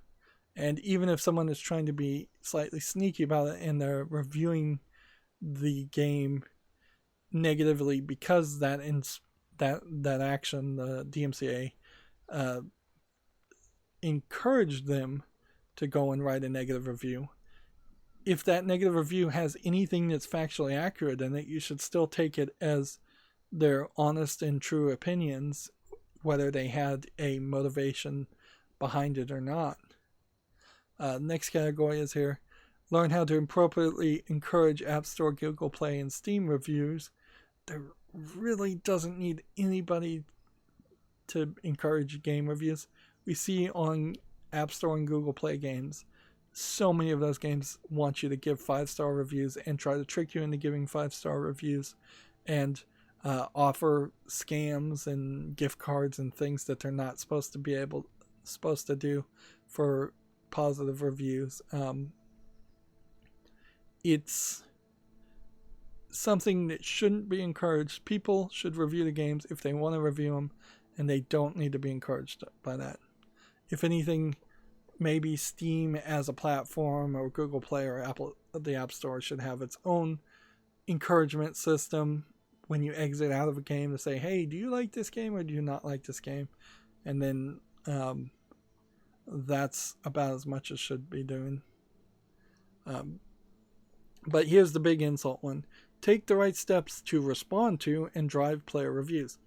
And even if someone is trying to be slightly sneaky about it and they're reviewing the game negatively because that action, the DMCA, encouraged them to go and write a negative review, if that negative review has anything that's factually accurate in it, you should still take it as their honest and true opinions, whether they had a motivation behind it or not. Next category is here. Learn how to appropriately encourage App Store, Google Play, and Steam reviews. There really doesn't need anybody to encourage game reviews. We see on App Store and Google Play games, so many of those games want you to give 5-star reviews and try to trick you into giving 5-star reviews and offer scams and gift cards and things that they're not supposed to do for positive reviews. It's something that shouldn't be encouraged. People should review the games if they want to review them, and they don't need to be encouraged by that. If anything, maybe Steam as a platform or Google Play or Apple, the App Store, should have its own encouragement system when you exit out of a game to say, hey, do you like this game or do you not like this game? And then that's about as much as should be doing. But here's the big insult one. Take the right steps to respond to and drive player reviews.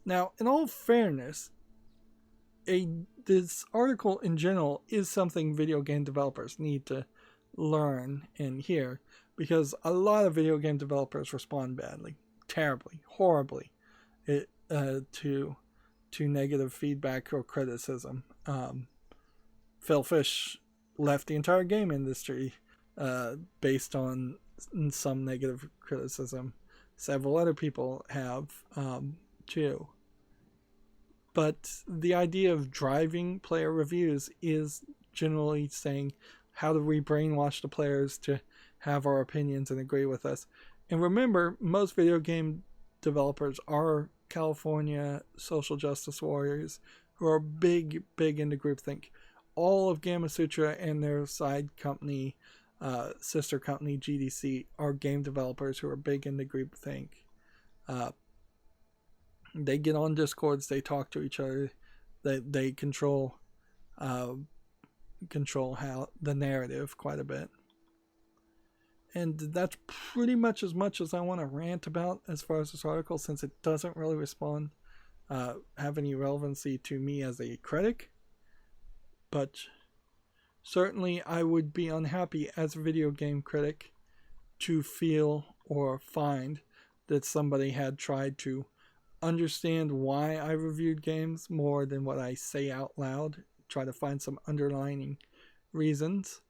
Now, in all fairness, this article in general is something video game developers need to learn and hear, because a lot of video game developers respond badly, terribly, horribly to negative feedback or criticism. Phil Fish left the entire game industry based on some negative criticism. Several other people have too. But the idea of driving player reviews is generally saying, how do we brainwash the players to have our opinions and agree with us? And remember, most video game developers are California social justice warriors who are big into groupthink. All of Gamasutra and their side company, sister company GDC, are game developers who are big into groupthink. They get on Discords, they talk to each other, they control control how the narrative quite a bit. And that's pretty much as I want to rant about as far as this article, since it doesn't really have any relevancy to me as a critic. But certainly I would be unhappy as a video game critic to feel or find that somebody had tried to understand why I reviewed games more than what I say out loud, try to find some underlying reasons,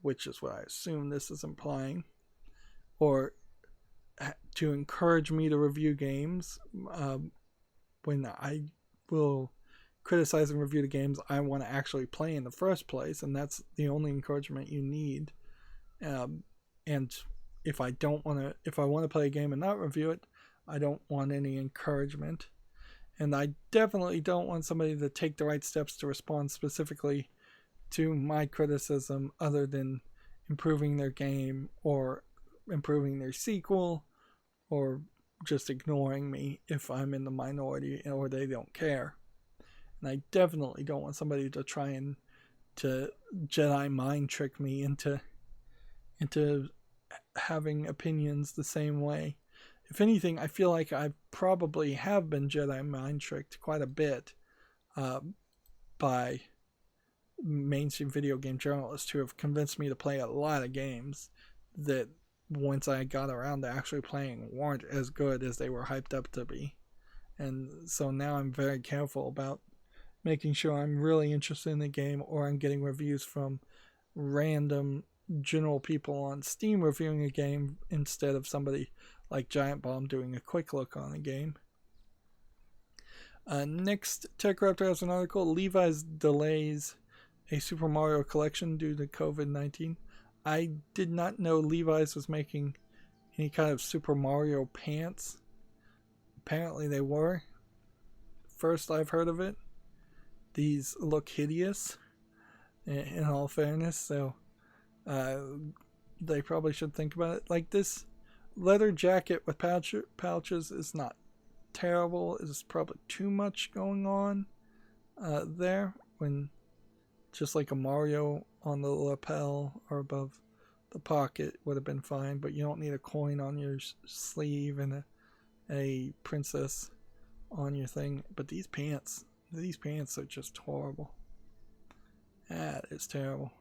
which is what I assume this is implying, or to encourage me to review games when I will criticize and review the games I want to actually play in the first place, and that's the only encouragement you need. And if I want to play a game and not review it, I don't want any encouragement. And I definitely don't want somebody to take the right steps to respond specifically to my criticism other than improving their game or improving their sequel or just ignoring me if I'm in the minority or they don't care. And I definitely don't want somebody to try and to Jedi mind trick me into having opinions the same way. If anything, I feel like I probably have been Jedi mind tricked quite a bit by mainstream video game journalists who have convinced me to play a lot of games that once I got around to actually playing weren't as good as they were hyped up to be. And so now I'm very careful about making sure I'm really interested in the game, or I'm getting reviews from random general people on Steam reviewing a game instead of somebody like Giant Bomb doing a quick look on a game. Next, TechRaptor has an article, Levi's delays a Super Mario collection due to COVID-19. I did not know Levi's was making any kind of Super Mario pants. Apparently they were. First I've heard of it. These look hideous, in all fairness, so they probably should think about it. Like, this leather jacket with pouches is not terrible. It's probably too much going on there, when just like a Mario on the lapel or above the pocket would have been fine, but you don't need a coin on your sleeve and a princess on your thing. But these pants are just horrible. That is terrible.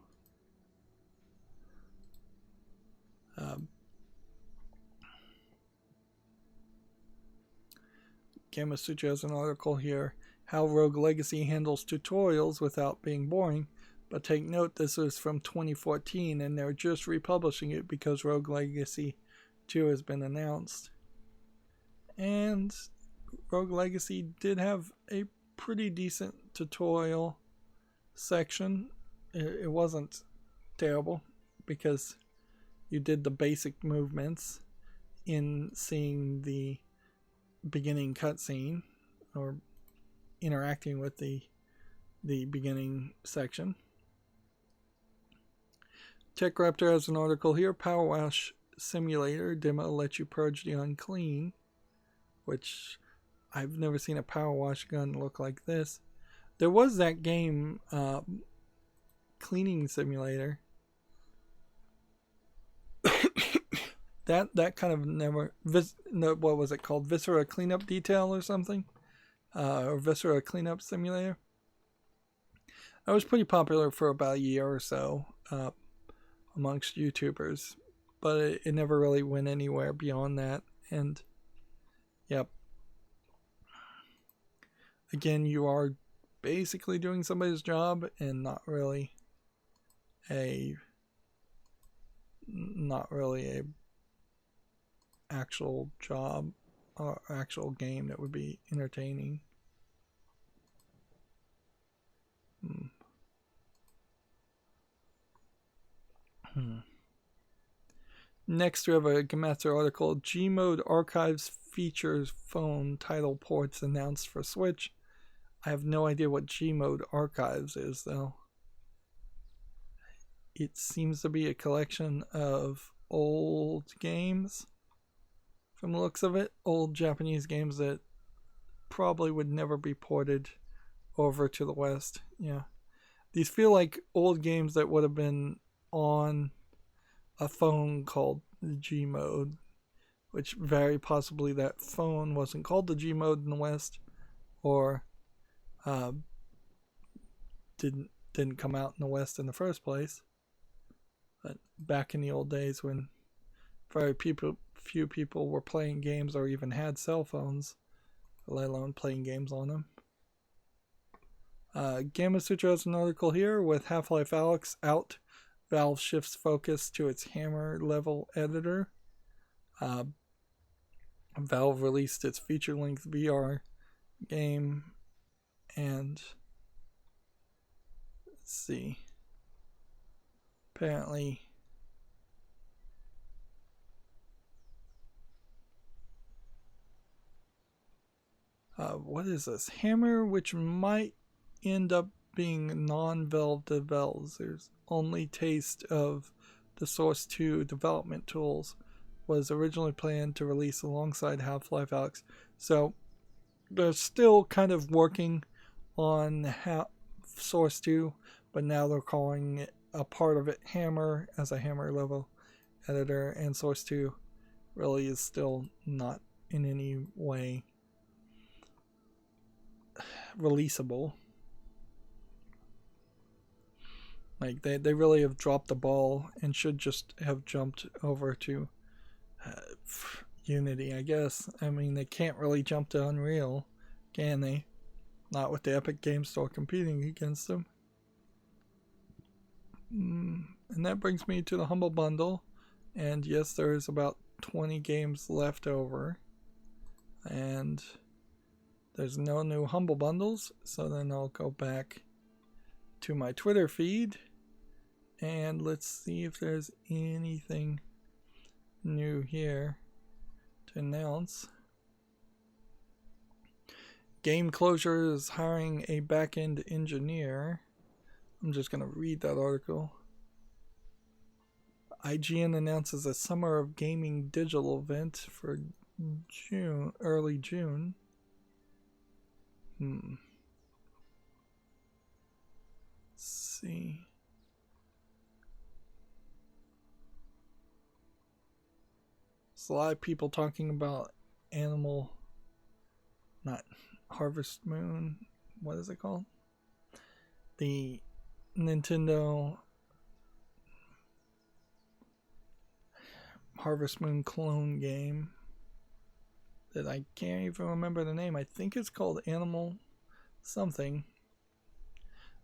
Gamasutra has an article here, how Rogue Legacy handles tutorials without being boring, but take note this is from 2014 and they're just republishing it because Rogue Legacy 2 has been announced. And Rogue Legacy did have a pretty decent tutorial section. It wasn't terrible because you did the basic movements in seeing the beginning cutscene or interacting with the beginning section. TechRaptor has an article here, Power Wash Simulator demo lets you purge the unclean, which I've never seen a power wash gun look like this. There was that game, Cleaning Simulator. that kind of never, what was it called? Viscera Cleanup Detail or something? Or Viscera Cleanup Simulator. That was pretty popular for about a year or so amongst YouTubers, but it never really went anywhere beyond that. And yep, again, you are basically doing somebody's job and not really a actual job or actual game that would be entertaining. Next, we have a Gematsu article, Gmode archives features phone title ports announced for Switch. I have no idea what Gmode archives is, though. It seems to be a collection of old games, from the looks of it. Old Japanese games that probably would never be ported over to the West. Yeah. These feel like old games that would have been on a phone called the G mode, which very possibly that phone wasn't called the G mode in the West, or didn't come out in the West in the first place. But back in the old days when few people were playing games or even had cell phones, let alone playing games on them. Gamma Sutra has an article here with Half-Life Alyx out. Valve shifts focus to its hammer level editor. Valve released its feature-length VR game, and let's see. Apparently, what is this? Hammer, which might end up being non-Valve developed. There's only taste of the Source 2 development tools. Was originally planned to release alongside Half-Life Alyx. So they're still kind of working on Source 2, but now they're calling it a part of it Hammer as a hammer level editor, and Source 2 really is still not in any way releasable. Like they really have dropped the ball and should just have jumped over to Unity, I guess. I mean, they can't really jump to Unreal, can they? Not with the Epic Game Store competing against them. And that brings me to the Humble Bundle. And yes, there is about 20 games left over. And there's no new Humble Bundles, so then I'll go back to my Twitter feed. And let's see if there's anything new here to announce. Game Closure is hiring a back-end engineer. I'm just going to read that article. IGN announces a Summer of Gaming digital event for early June. Let's see. There's a lot of people talking about not Harvest Moon. What is it called? The Nintendo Harvest Moon clone game that I can't even remember the name. I think it's called Animal something.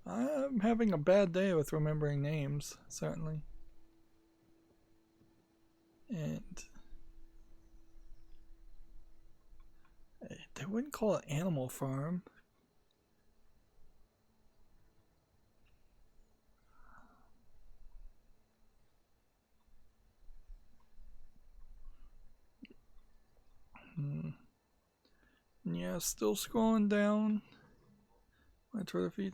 I'm having a bad day with remembering names, certainly. And they wouldn't call it Animal Farm. Yeah, still scrolling down my Twitter feed.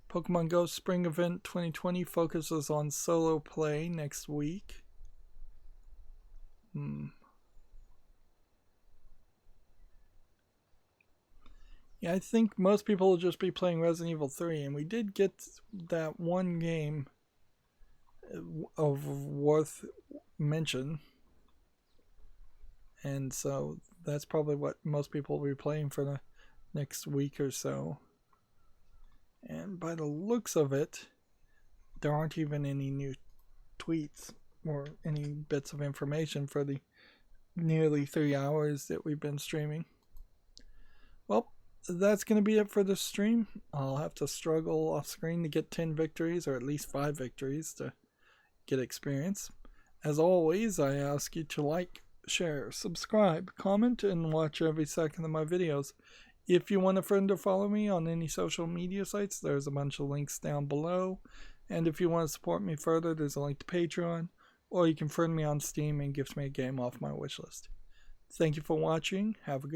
Pokemon Go Spring Event 2020 focuses on solo play next week. Yeah, I think most people will just be playing Resident Evil 3, and we did get that one game of worth mention. And so that's probably what most people will be playing for the next week or so. And by the looks of it, there aren't even any new tweets or any bits of information for the nearly 3 hours that we've been streaming. Well, that's going to be it for this stream. I'll have to struggle off screen to get 10 victories, or at least 5 victories to get experience. As always, I ask you to like, share, subscribe, comment, and watch every second of my videos. If you want a friend to follow me on any social media sites, there's a bunch of links down below. And if you want to support me further, there's a link to Patreon, or you can friend me on Steam and gift me a game off my wishlist. Thank you for watching. Have a good evening.